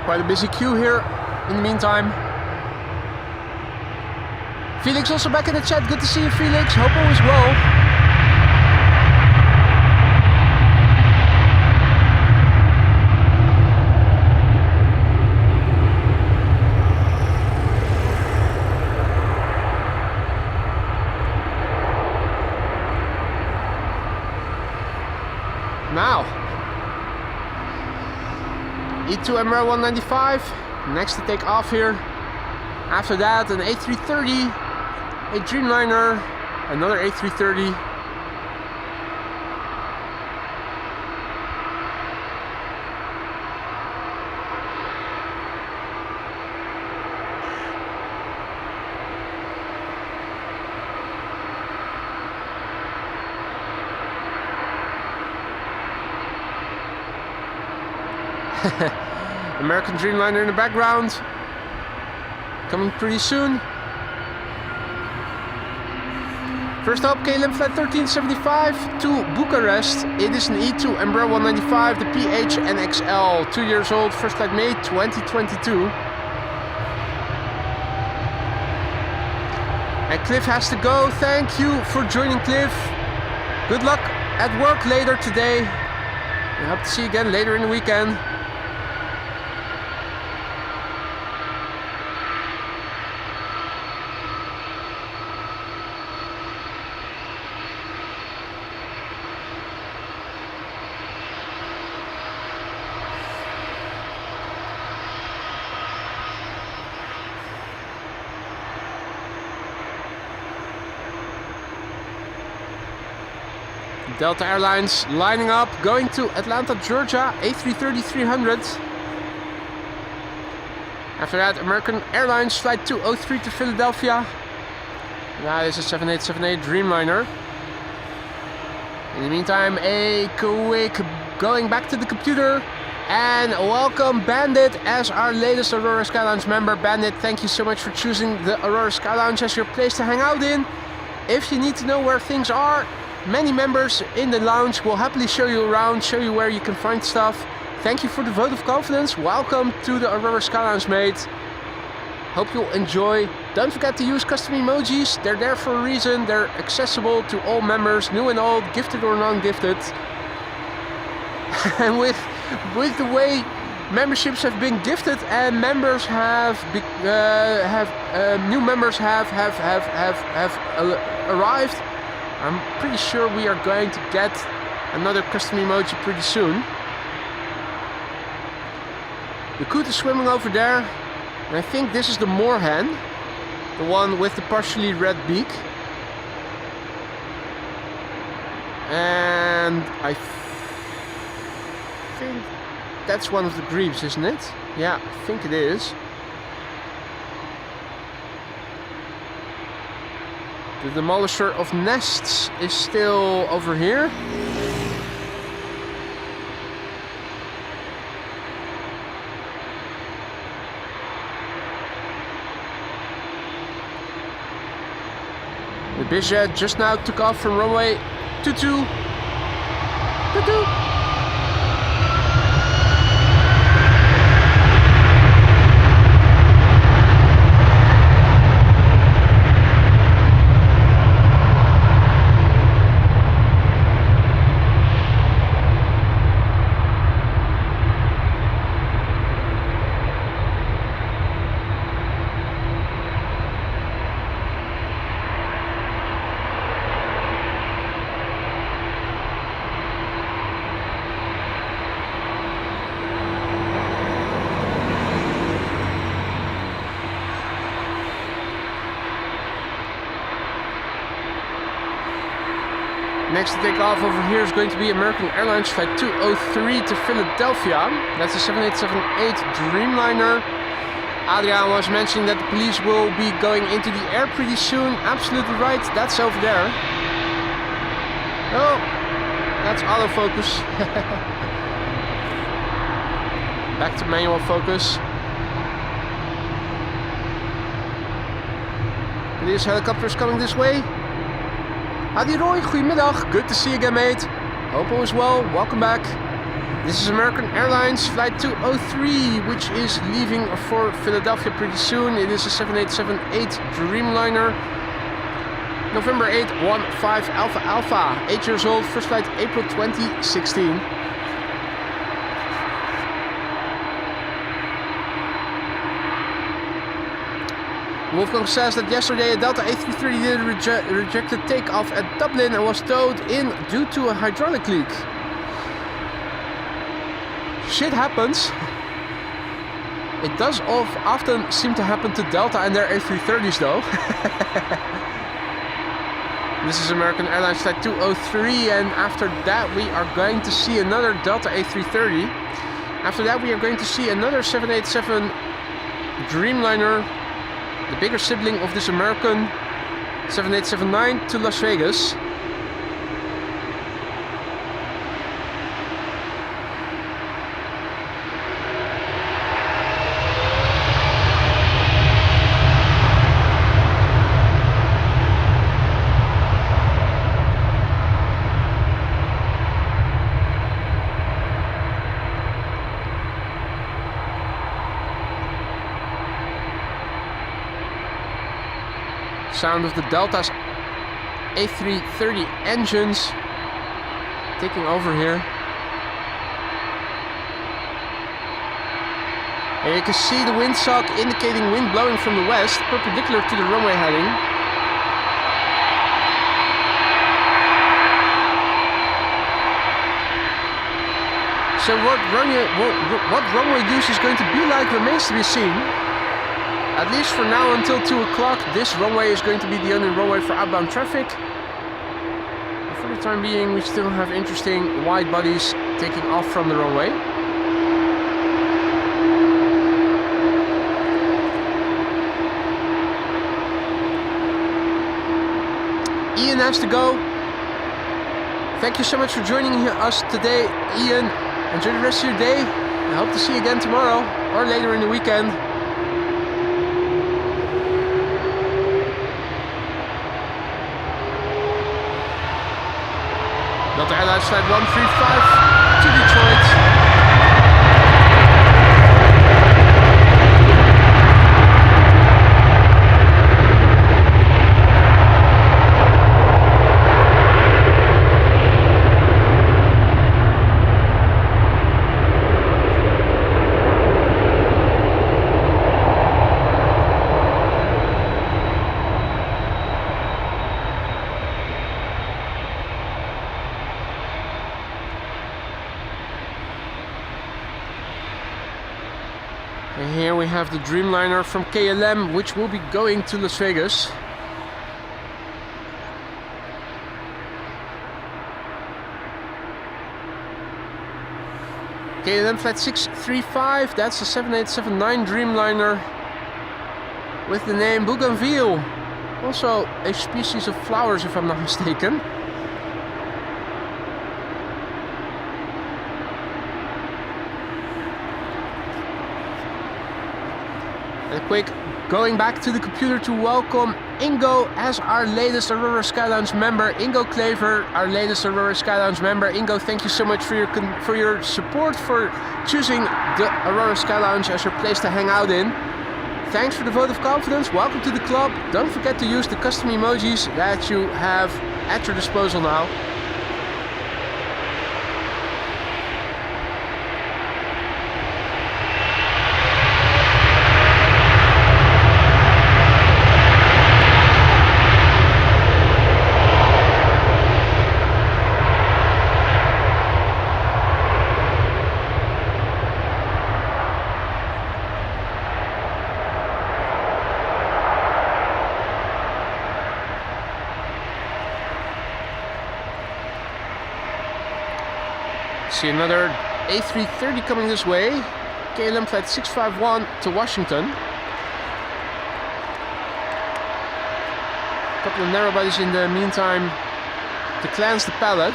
Quite a busy queue here in the meantime. Felix also back in the chat. Good to see you, Felix. Hope all is well. Now, E2 Embraer 195, next to take off here. After that, an A330, a Dreamliner, another A330. American Dreamliner in the background, coming pretty soon. First up, KLM flight 1375 to Bucharest. It is an E2 Embraer 195, the PHNXL, 2 years old, first flight May 2022. And Cliff has to go. Thank you for joining, Cliff. Good luck at work later today. I hope to see you again later in the weekend. Delta Airlines lining up, going to Atlanta, Georgia, A330-300. After that, American Airlines flight 203 to Philadelphia. That is a 7878 Dreamliner. In the meantime, a quick going back to the computer and welcome Bandit as our latest Aurora Sky Lounge member. Bandit, thank you so much for choosing the Aurora Sky Lounge as your place to hang out in. If you need to know where things are, many members in the lounge will happily show you around, show you where you can find stuff. Thank you for the vote of confidence. Welcome to the Aurora Sky Lounge, mate. Hope you'll enjoy. Don't forget to use custom emojis. They're there for a reason. They're accessible to all members, new and old, gifted or non-gifted. And with the way memberships have been gifted and members new members have arrived, I'm pretty sure we are going to get another custom emoji pretty soon. The coot is swimming over there, and I think this is the moorhen, the one with the partially red beak. And I think that's one of the grebes, isn't it? Yeah, I think it is. The demolisher of nests is still over here. The Bizjet just now took off from runway 22. Next to take off over here is going to be American Airlines Flight 203 to Philadelphia. That's a 7878 Dreamliner. Adriaan was mentioning that the police will be going into the air pretty soon. Absolutely right, that's over there. Oh, that's autofocus. Back to manual focus. These helicopters coming this way. Adi Roy, goedemiddag. Good to see you again, mate. Hope all is well. Welcome back. This is American Airlines Flight 203, which is leaving for Philadelphia pretty soon. It is a 7878 Dreamliner. November 8, 15 Alpha Alpha. 8 years old, first flight April 2016. Wolfgang says that yesterday a Delta A330 did rejected takeoff at Dublin and was towed in due to a hydraulic leak. Shit happens. It does often seem to happen to Delta and their A330s though. This is American Airlines Flight 203, and after that we are going to see another Delta A330. After that we are going to see another 787 Dreamliner, the bigger sibling of this American 7879 to Las Vegas. Sound of the Delta's A330 engines taking over here. And you can see the windsock indicating wind blowing from the west, perpendicular to the runway heading. So what runway use is going to be like remains to be seen. At least for now, until 2 o'clock, this runway is going to be the only runway for outbound traffic. And for the time being, we still have interesting wide bodies taking off from the runway. Ian has to go. Thank you so much for joining us today, Ian. Enjoy the rest of your day. I hope to see you again tomorrow or later in the weekend. Delta Airlines Flight 135 to Detroit. And here we have the Dreamliner from KLM, which will be going to Las Vegas. KLM flight 635, that's a 7879 Dreamliner with the name Bougainville. Also a species of flowers, if I'm not mistaken. And a quick going back to the computer to welcome Ingo as our latest Aurora Sky Lounge member. Ingo Klever, our latest Aurora Sky Lounge member. Ingo, thank you so much for your support, for choosing the Aurora Sky Lounge as your place to hang out in. Thanks for the vote of confidence. Welcome to the club. Don't forget to use the custom emojis that you have at your disposal now. See another A330 coming this way. KLM flight 651 to Washington. A couple of narrow bodies in the meantime to cleanse the palette.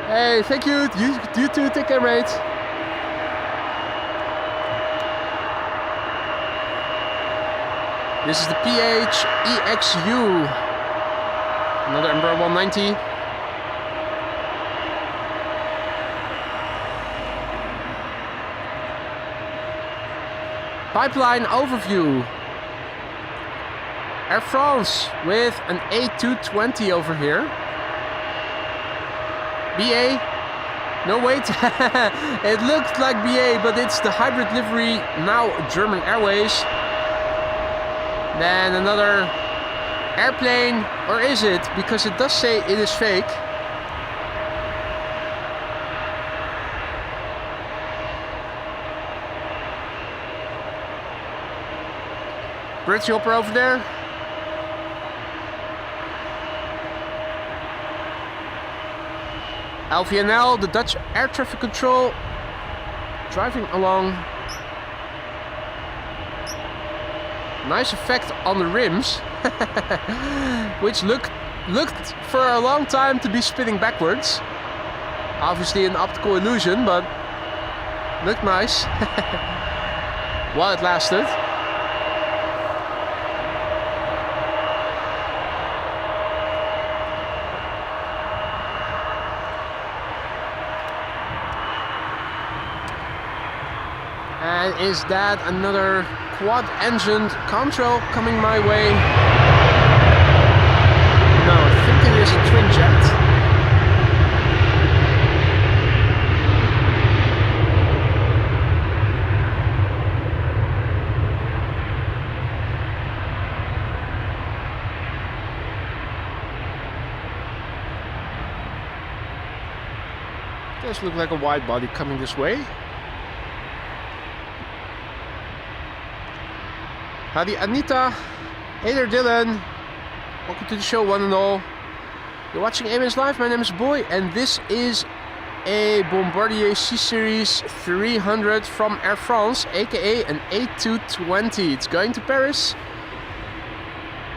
Hey, thank you. You too. Take care, mate. This is the PH-EXU, another Embraer 190. Pipeline overview. Air France with an A220 over here. BA. No, wait. It looked like BA, but it's the hybrid livery, now German Airways. Then another airplane, or is it? Because it does say it is fake. British hopper over there. LVNL, the Dutch air traffic control, driving along. Nice effect on the rims, which looked for a long time to be spinning backwards. Obviously an optical illusion, but looked nice while it lasted. And is that another quad-engined Contrail coming my way? No, I think it is a twin jet. Does look like a wide body coming this way. Howdy Anita, hey there Dylan, welcome to the show one and all. You're watching AMS Live, my name is Boy and this is a Bombardier C-Series 300 from Air France, aka an A220. It's going to Paris.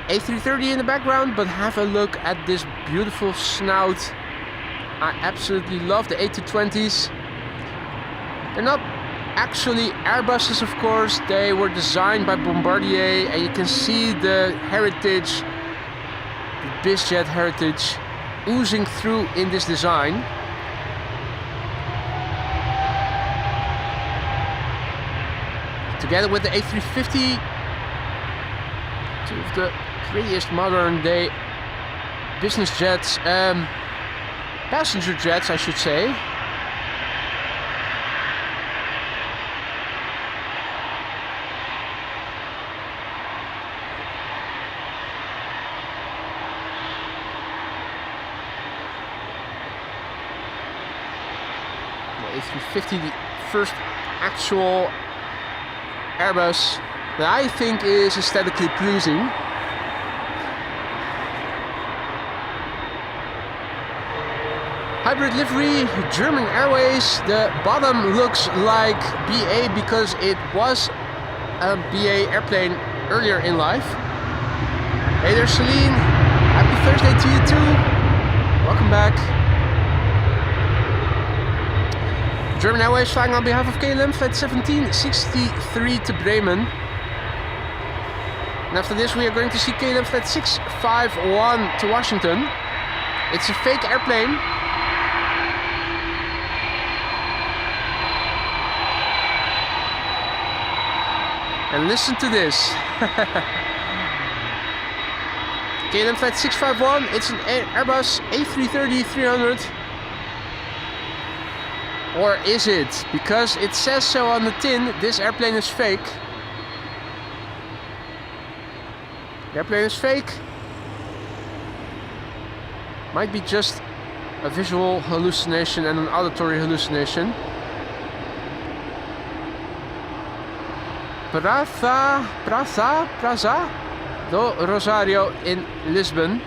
A330 in the background, but have a look at this beautiful snout. I absolutely love the A220s. They're not actually Airbuses, of course. They were designed by Bombardier, and you can see the heritage, the bizjet heritage, oozing through in this design. Together with the A350, two of the prettiest modern day business jets, passenger jets I should say. A350, the first actual Airbus that I think is aesthetically pleasing. Hybrid livery, German Airways. The bottom looks like BA because it was a BA airplane earlier in life. Hey there, Celine. Happy Thursday to you too. Welcome back. German Airways flying on behalf of KLM, flight 1763 to Bremen. And after this we are going to see KLM flight 651 to Washington. It's a fake airplane. And listen to this. KLM flight 651, it's an Airbus A330-300. Or is it? Because it says so on the tin, this airplane is fake. The airplane is fake. Might be just a visual hallucination and an auditory hallucination. Praza do Rosario in Lisbon.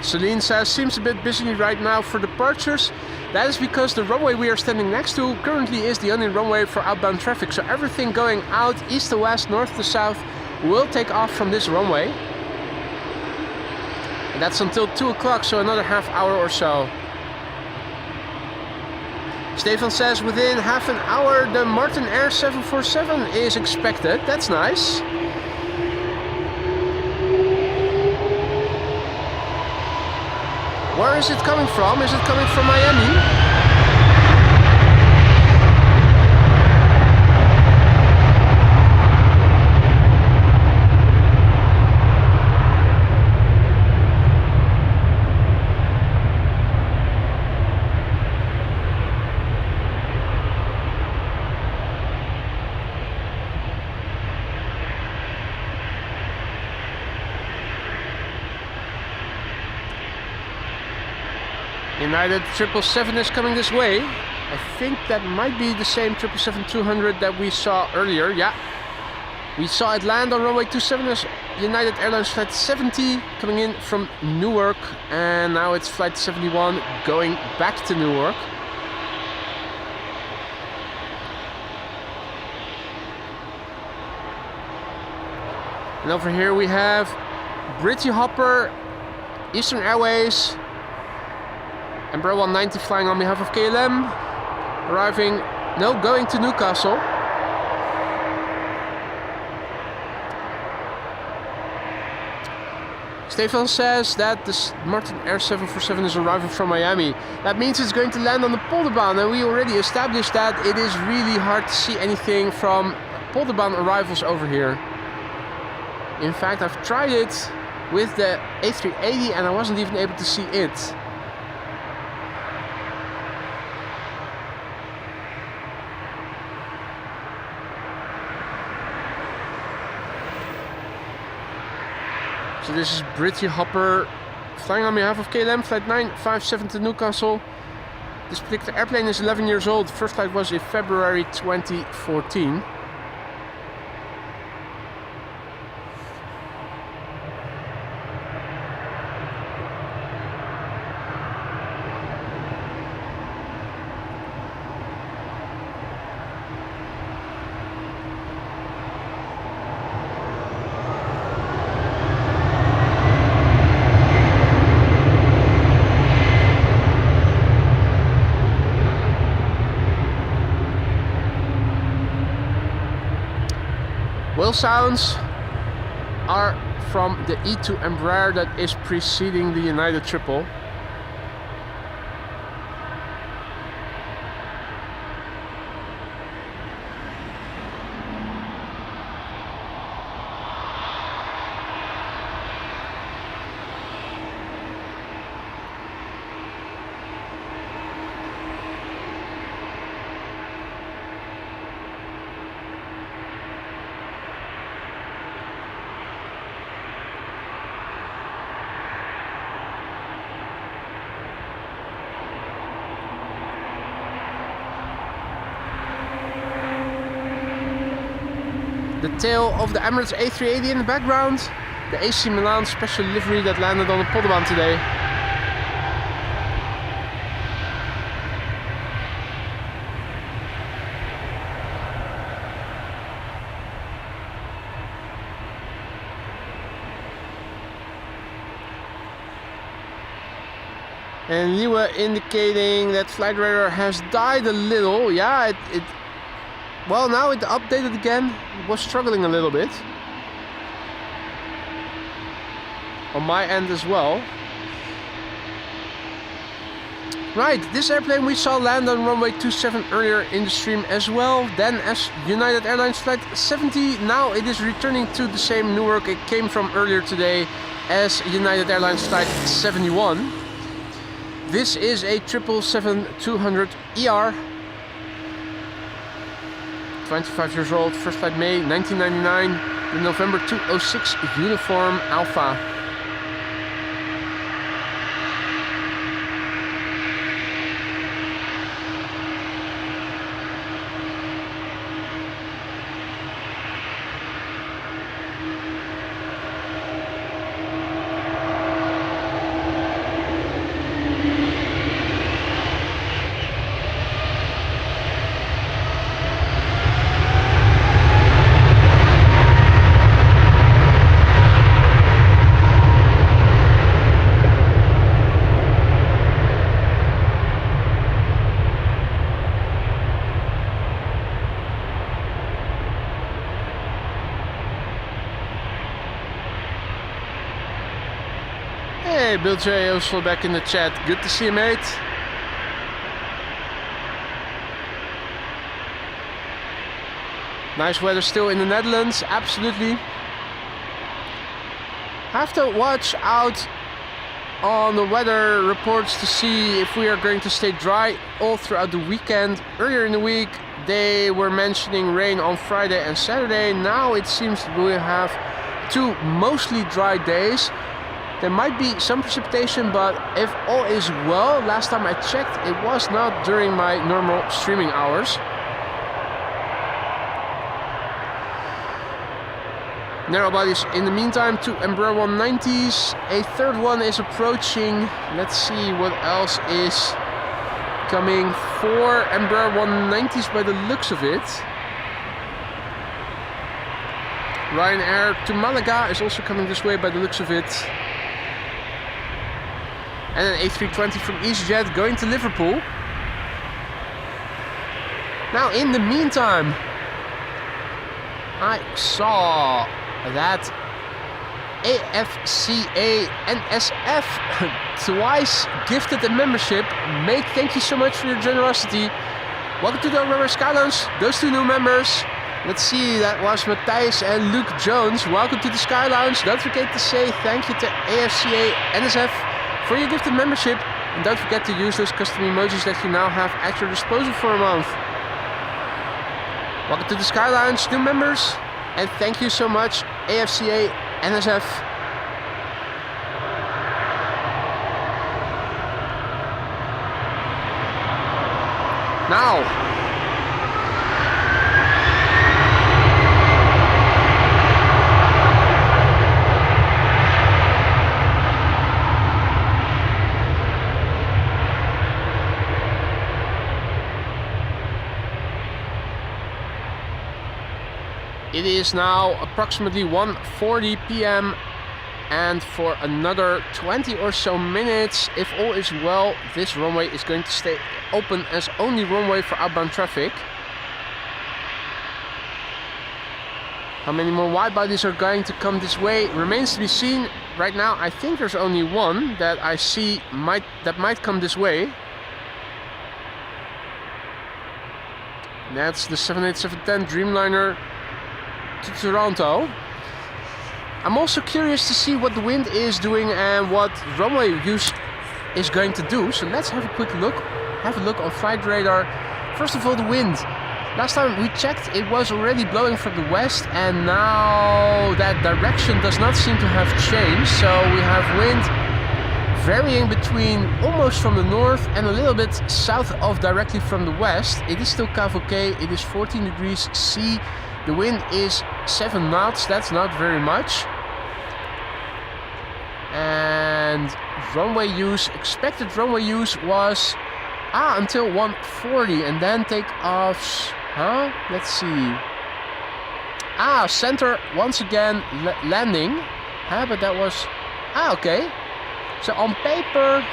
Celine says, seems a bit busy right now for departures. That is because the runway we are standing next to currently is the only runway for outbound traffic. So everything going out east to west, north to south will take off from this runway. And that's until 2 o'clock, so another half hour or so. Stefan says within half an hour the Martin Air 747 is expected. That's nice. Where is it coming from? Is it coming from Miami? United 777 is coming this way. I think that might be the same 777-200 that we saw earlier. Yeah, we saw it land on runway 27 as United Airlines flight 70 coming in from Newark, and now it's flight 71 going back to Newark. And over here we have Britty Hopper, Eastern Airways, Embraer 190 flying on behalf of KLM, going to Newcastle. Stefan says that the Martin Air 747 is arriving from Miami. That means it's going to land on the Polderbaan, and we already established that it is really hard to see anything from Polderbaan arrivals over here. In fact, I've tried it with the A380 and I wasn't even able to see it. So this is Britty Hopper flying on behalf of KLM, flight 957 to Newcastle. This particular airplane is 11 years old. First flight was in February 2014. Whale sounds are from the E2 Embraer that is preceding the United Triple. The tail of the Emirates A380 in the background. The AC Milan special livery that landed on the Polderbaan today. And Liwa indicating that flight radar has died a little. Yeah, well, now it updated again. It was struggling a little bit. On my end as well. Right, this airplane we saw land on runway 27 earlier in the stream as well. Then as United Airlines flight 70, now it is returning to the same Newark it came from earlier today as United Airlines flight 71. This is a 777-200ER. 25 years old, first flight May 1999, the November 206 uniform Alpha. Hey, Bill J also back in the chat. Good to see you, mate. Nice weather still in the Netherlands, absolutely. Have to watch out on the weather reports to see if we are going to stay dry all throughout the weekend. Earlier in the week, they were mentioning rain on Friday and Saturday. Now it seems that we have 2 mostly dry days. There might be some precipitation, but if all is well, last time I checked, it was not during my normal streaming hours. Narrow bodies in the meantime, 2 Embraer 190s, a third one is approaching. Let's see what else is coming. 4 Embraer 190s by the looks of it. Ryanair to Malaga is also coming this way by the looks of it. And an A320 from EasyJet going to Liverpool. Now in the meantime, I saw that AFCA NSF twice gifted a membership. Mate, thank you so much for your generosity. Welcome to the Runway Sky Lounge. Those 2 new members. Let's see, that was Matthijs and Luke Jones. Welcome to the Sky Lounge. Don't forget to say thank you to AFCA NSF for your gifted membership. And don't forget to use those custom emojis that you now have at your disposal for a month. Welcome to the Sky Lounge, new members. And thank you so much, AFCA NSF. Now, it is now approximately 1:40 p.m. and for another 20 or so minutes, if all is well, this runway is going to stay open as only runway for outbound traffic. How many more wide bodies are going to come this way remains to be seen. Right now I think there's only one that I see that might come this way. That's the 787-10 Dreamliner to Toronto. I'm also curious to see what the wind is doing and what runway use is going to do. So let's have a quick look. Have a look on flight radar. First of all, the wind. Last time we checked, it was already blowing from the west, and now that direction does not seem to have changed. So we have wind varying between almost from the north and a little bit south of directly from the west. It is still Cavoquet. It is 14 degrees C. The wind is 7 knots, that's not very much. And runway use, expected runway use was until 140, and then takeoffs, let's see. Center once again landing, but that was, okay. So on paper,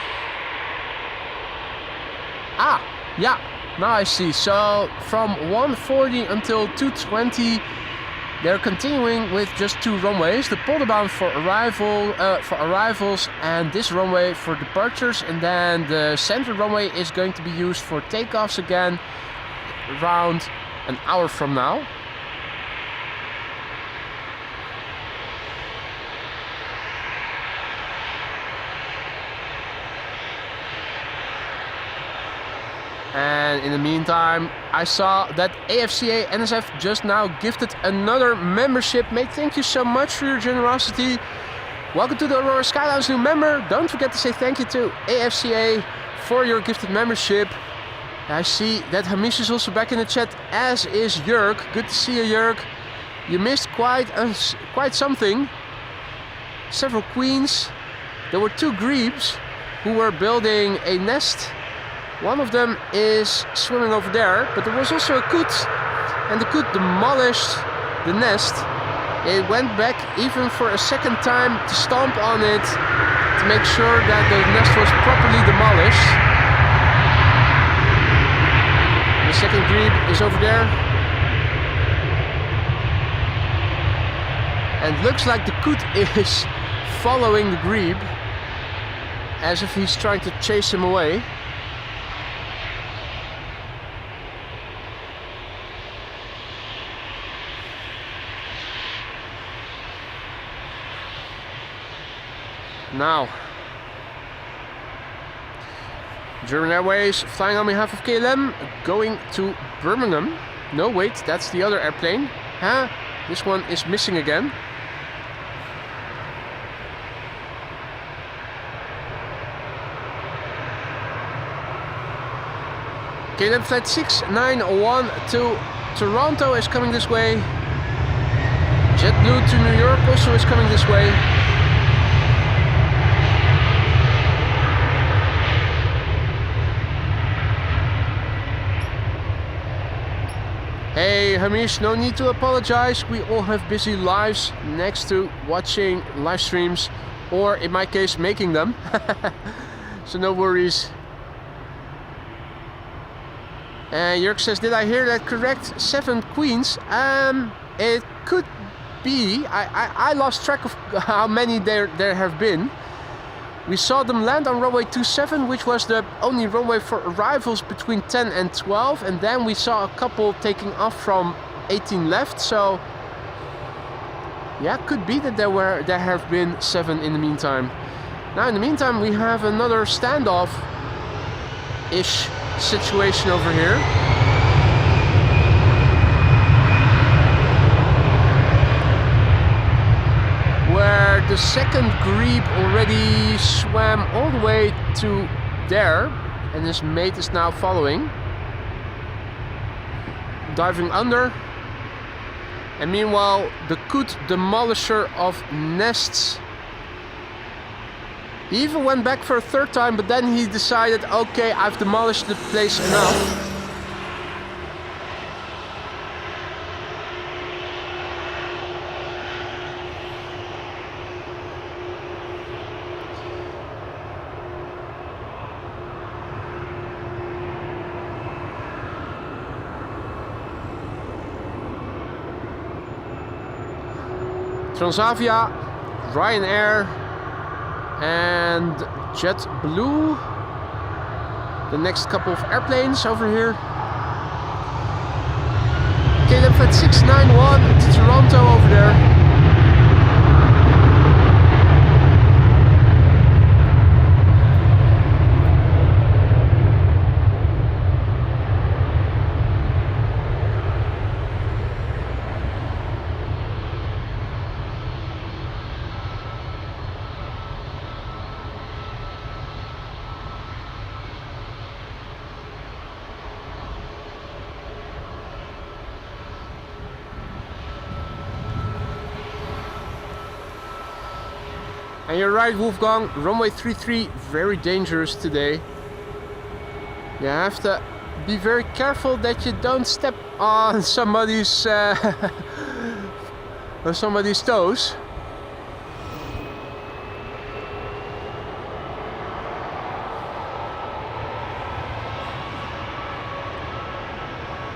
yeah, now I see. So from 140 until 220, they're continuing with just 2 runways. The Polderbaan for arrivals, and this runway for departures. And then the center runway is going to be used for takeoffs again, around an hour from now. And in the meantime, I saw that AFCA NSF just now gifted another membership. Mate, thank you so much for your generosity. Welcome to the Aurora Skyline's new member. Don't forget to say thank you to AFCA for your gifted membership. I see that Hamish is also back in the chat, as is Jörg. Good to see you, Jörg. You missed quite something. Several queens. There were 2 grebes who were building a nest. One of them is swimming over there, but there was also a coot, and the coot demolished the nest. It went back even for a second time to stomp on it to make sure that the nest was properly demolished. The second grebe is over there. And looks like the coot is following the grebe, as if he's trying to chase him away. Now, German Airways flying on behalf of KLM, going to Birmingham. No, wait, that's the other airplane. This one is missing again. KLM flight 691 to Toronto is coming this way. JetBlue to New York also is coming this way. Hey Hamish, no need to apologize. We all have busy lives next to watching live streams, or in my case making them. So no worries. And Jörg says, did I hear that correct? 7 queens? It could be. I lost track of how many there have been. We saw them land on runway 27, which was the only runway for arrivals between 10 and 12, and then we saw a couple taking off from 18 left. So yeah, could be that there have been 7 in the meantime. Now in the meantime, we have another standoff-ish situation over here. Where the second grebe already swam all the way to there, and his mate is now following, diving under. And meanwhile, the coot demolisher of nests, he even went back for a 3rd time, but then he decided, okay, I've demolished the place enough. Transavia, Ryanair and JetBlue, the next couple of airplanes over here. KLM flight 691 to Toronto over there. And you're right, Wolfgang, runway 33, very dangerous today. You have to be very careful that you don't step on somebody's toes.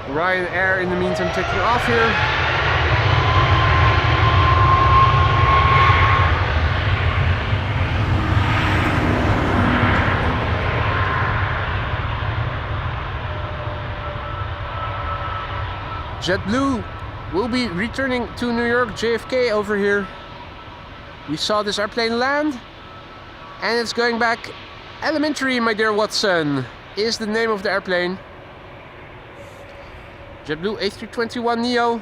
Ryanair in the meantime taking off here. JetBlue will be returning to New York JFK over here. We saw this airplane land and it's going back. Elementary, my dear Watson, is the name of the airplane. JetBlue A321neo,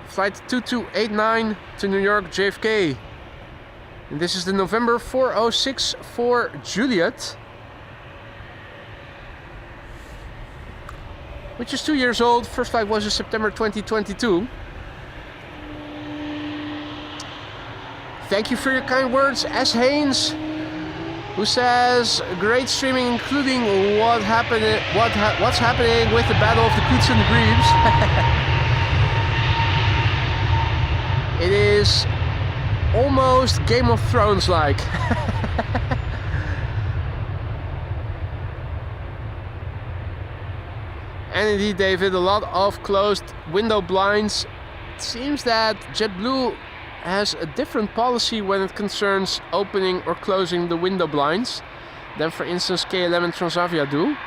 flight 2289 to New York JFK. And this is the November 406 for Juliet, which is 2 years old. First flight was in September 2022. Thank you for your kind words, S. Haynes, who says great streaming, including what's happening with the Battle of the Coots and the Grebes. It is almost Game of Thrones like. And indeed, David, a lot of closed window blinds. It seems that JetBlue has a different policy when it concerns opening or closing the window blinds than, for instance, KLM and Transavia do.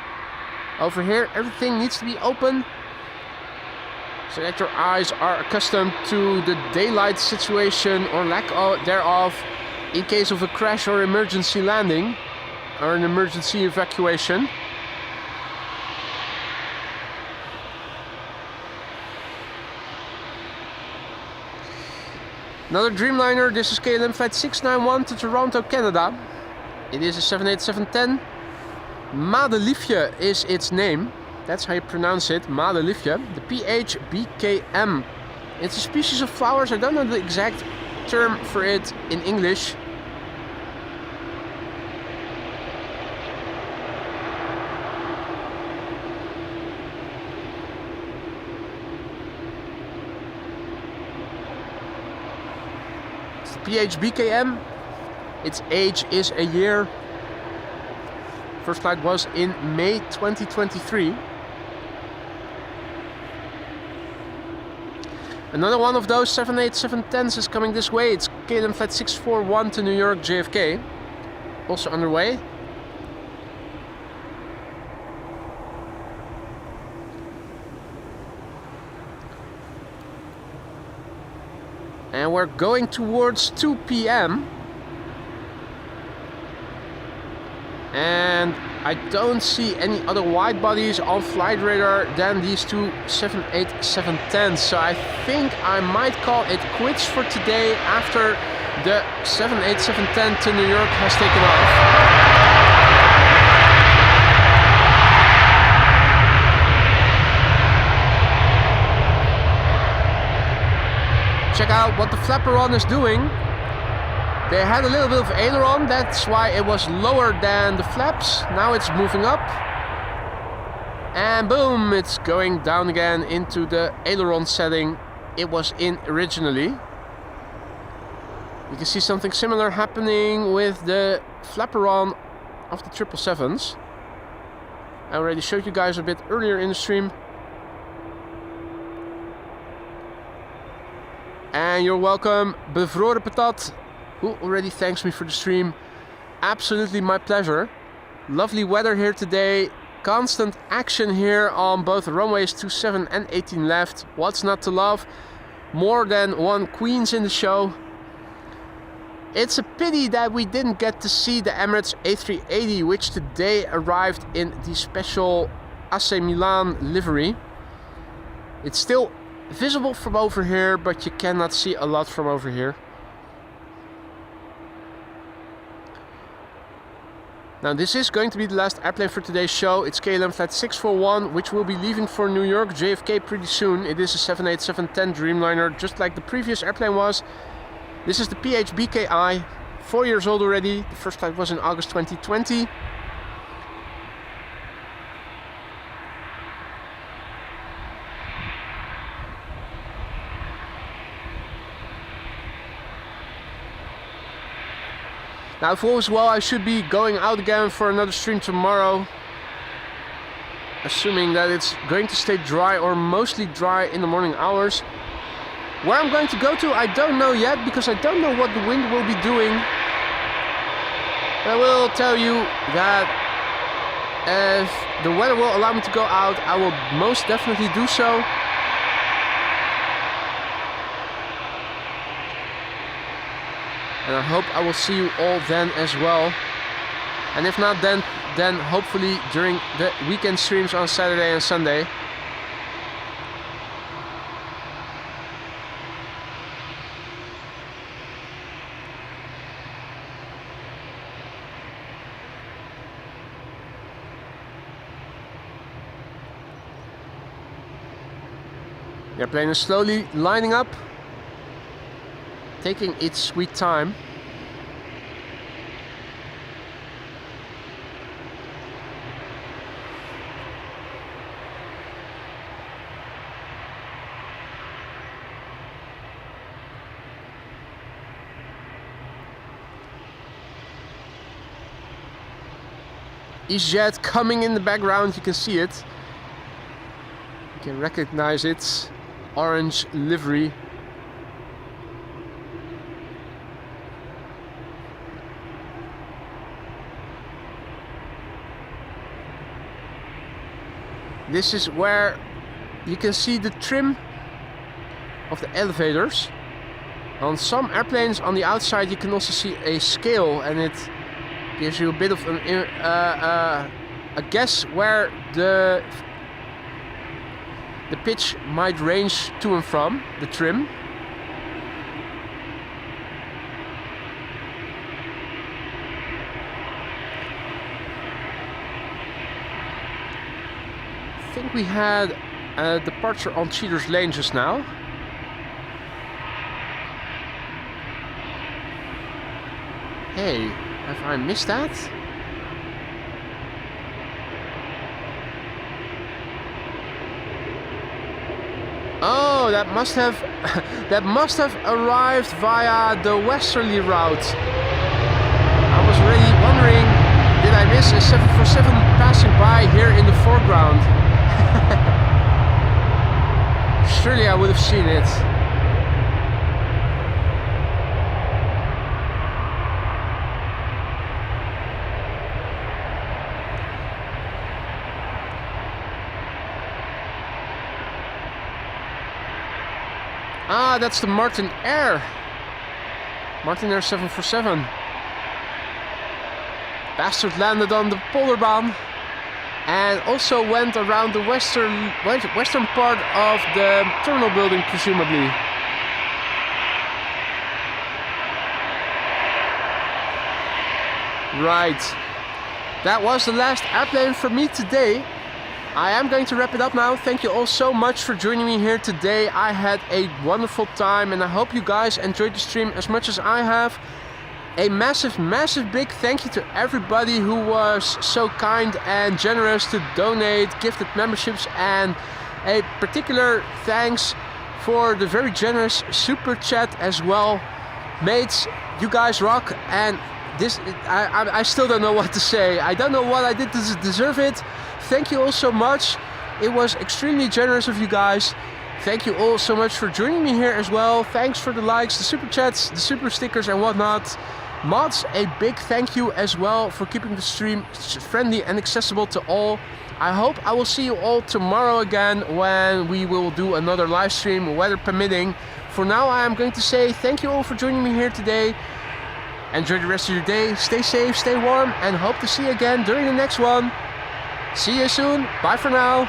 Over here, everything needs to be open so that your eyes are accustomed to the daylight situation or lack thereof in case of a crash or emergency landing or an emergency evacuation. Another Dreamliner, this is KLM flight 691 to Toronto, Canada. It is a 787-10. Madeliefje is its name. That's how you pronounce it, Madeliefje. The PHBKM. It's a species of flowers. I don't know the exact term for it in English. PHBKM, its age is a year. First flight was in May 2023. Another one of those 787-10s is coming this way. It's KLM flight 641 to New York JFK, also underway. And we're going towards 2 p.m. And I don't see any other wide bodies on flight radar than these two 787-10s. So I think I might call it quits for today after the 787-10 to New York has taken off. Check out what the flaperon is doing. They had a little bit of aileron, that's why it was lower than the flaps. Now it's moving up. And boom, it's going down again into the aileron setting it was in originally. You can see something similar happening with the flaperon of the 777s. I already showed you guys a bit earlier in the stream. And you're welcome, Bevroren Patat, who already thanks me for the stream. Absolutely my pleasure. Lovely weather here today. Constant action here on both runways 27 and 18 left. What's not to love? More than one Queens in the show. It's a pity that we didn't get to see the Emirates A380, which today arrived in the special AC Milan livery. It's still visible from over here, but you cannot see a lot from over here. Now this is going to be the last airplane for today's show. It's KLM flight 641, which will be leaving for New York JFK pretty soon. It is a 787-10 Dreamliner, just like the previous airplane was. This is the PHBKI 4 years old already. The first flight was in August 2020. Now, if all is well, I should be going out again for another stream tomorrow. Assuming that it's going to stay dry or mostly dry in the morning hours. Where I'm going to go to, I don't know yet, because I don't know what the wind will be doing. But I will tell you that if the weather will allow me to go out, I will most definitely do so. And I hope I will see you all then as well. And if not, then hopefully during the weekend streams on Saturday and Sunday. The airplane is slowly lining up, taking its sweet time. EasyJet coming in the background, you can see it. You can recognize its orange livery. This is where you can see the trim of the elevators. On some airplanes on the outside you can also see a scale, and it gives you a bit of a guess where the pitch might range to and from the trim. I think we had a departure on Cheater's Lane just now. Hey, have I missed that? Oh, that must have arrived via the westerly route. I was already wondering, did I miss a 747 passing by here in the foreground? Surely I would have seen it. Ah, that's the Martin Air 747. Bastard landed on the Polderbaan and also went around the western part of the terminal building, presumably. Right. That was the last airplane for me today. I am going to wrap it up now. Thank you all so much for joining me here today. I had a wonderful time and I hope you guys enjoyed the stream as much as I have. A massive big thank you to everybody who was so kind and generous to donate gifted memberships, and a particular thanks for the very generous super chat as well. Mates, you guys rock, and this I still don't know what to say. I don't know what I did to deserve it. Thank you all so much. It was extremely generous of you guys. Thank you all so much for joining me here as well. Thanks for the likes, the super chats, the super stickers and whatnot. Mods, a big thank you as well for keeping the stream friendly and accessible to all. I hope I will see you all tomorrow again when we will do another live stream, weather permitting. For now, I am going to say thank you all for joining me here today. Enjoy the rest of your day, stay safe, stay warm, and hope to see you again during the next one. See you soon, bye for now.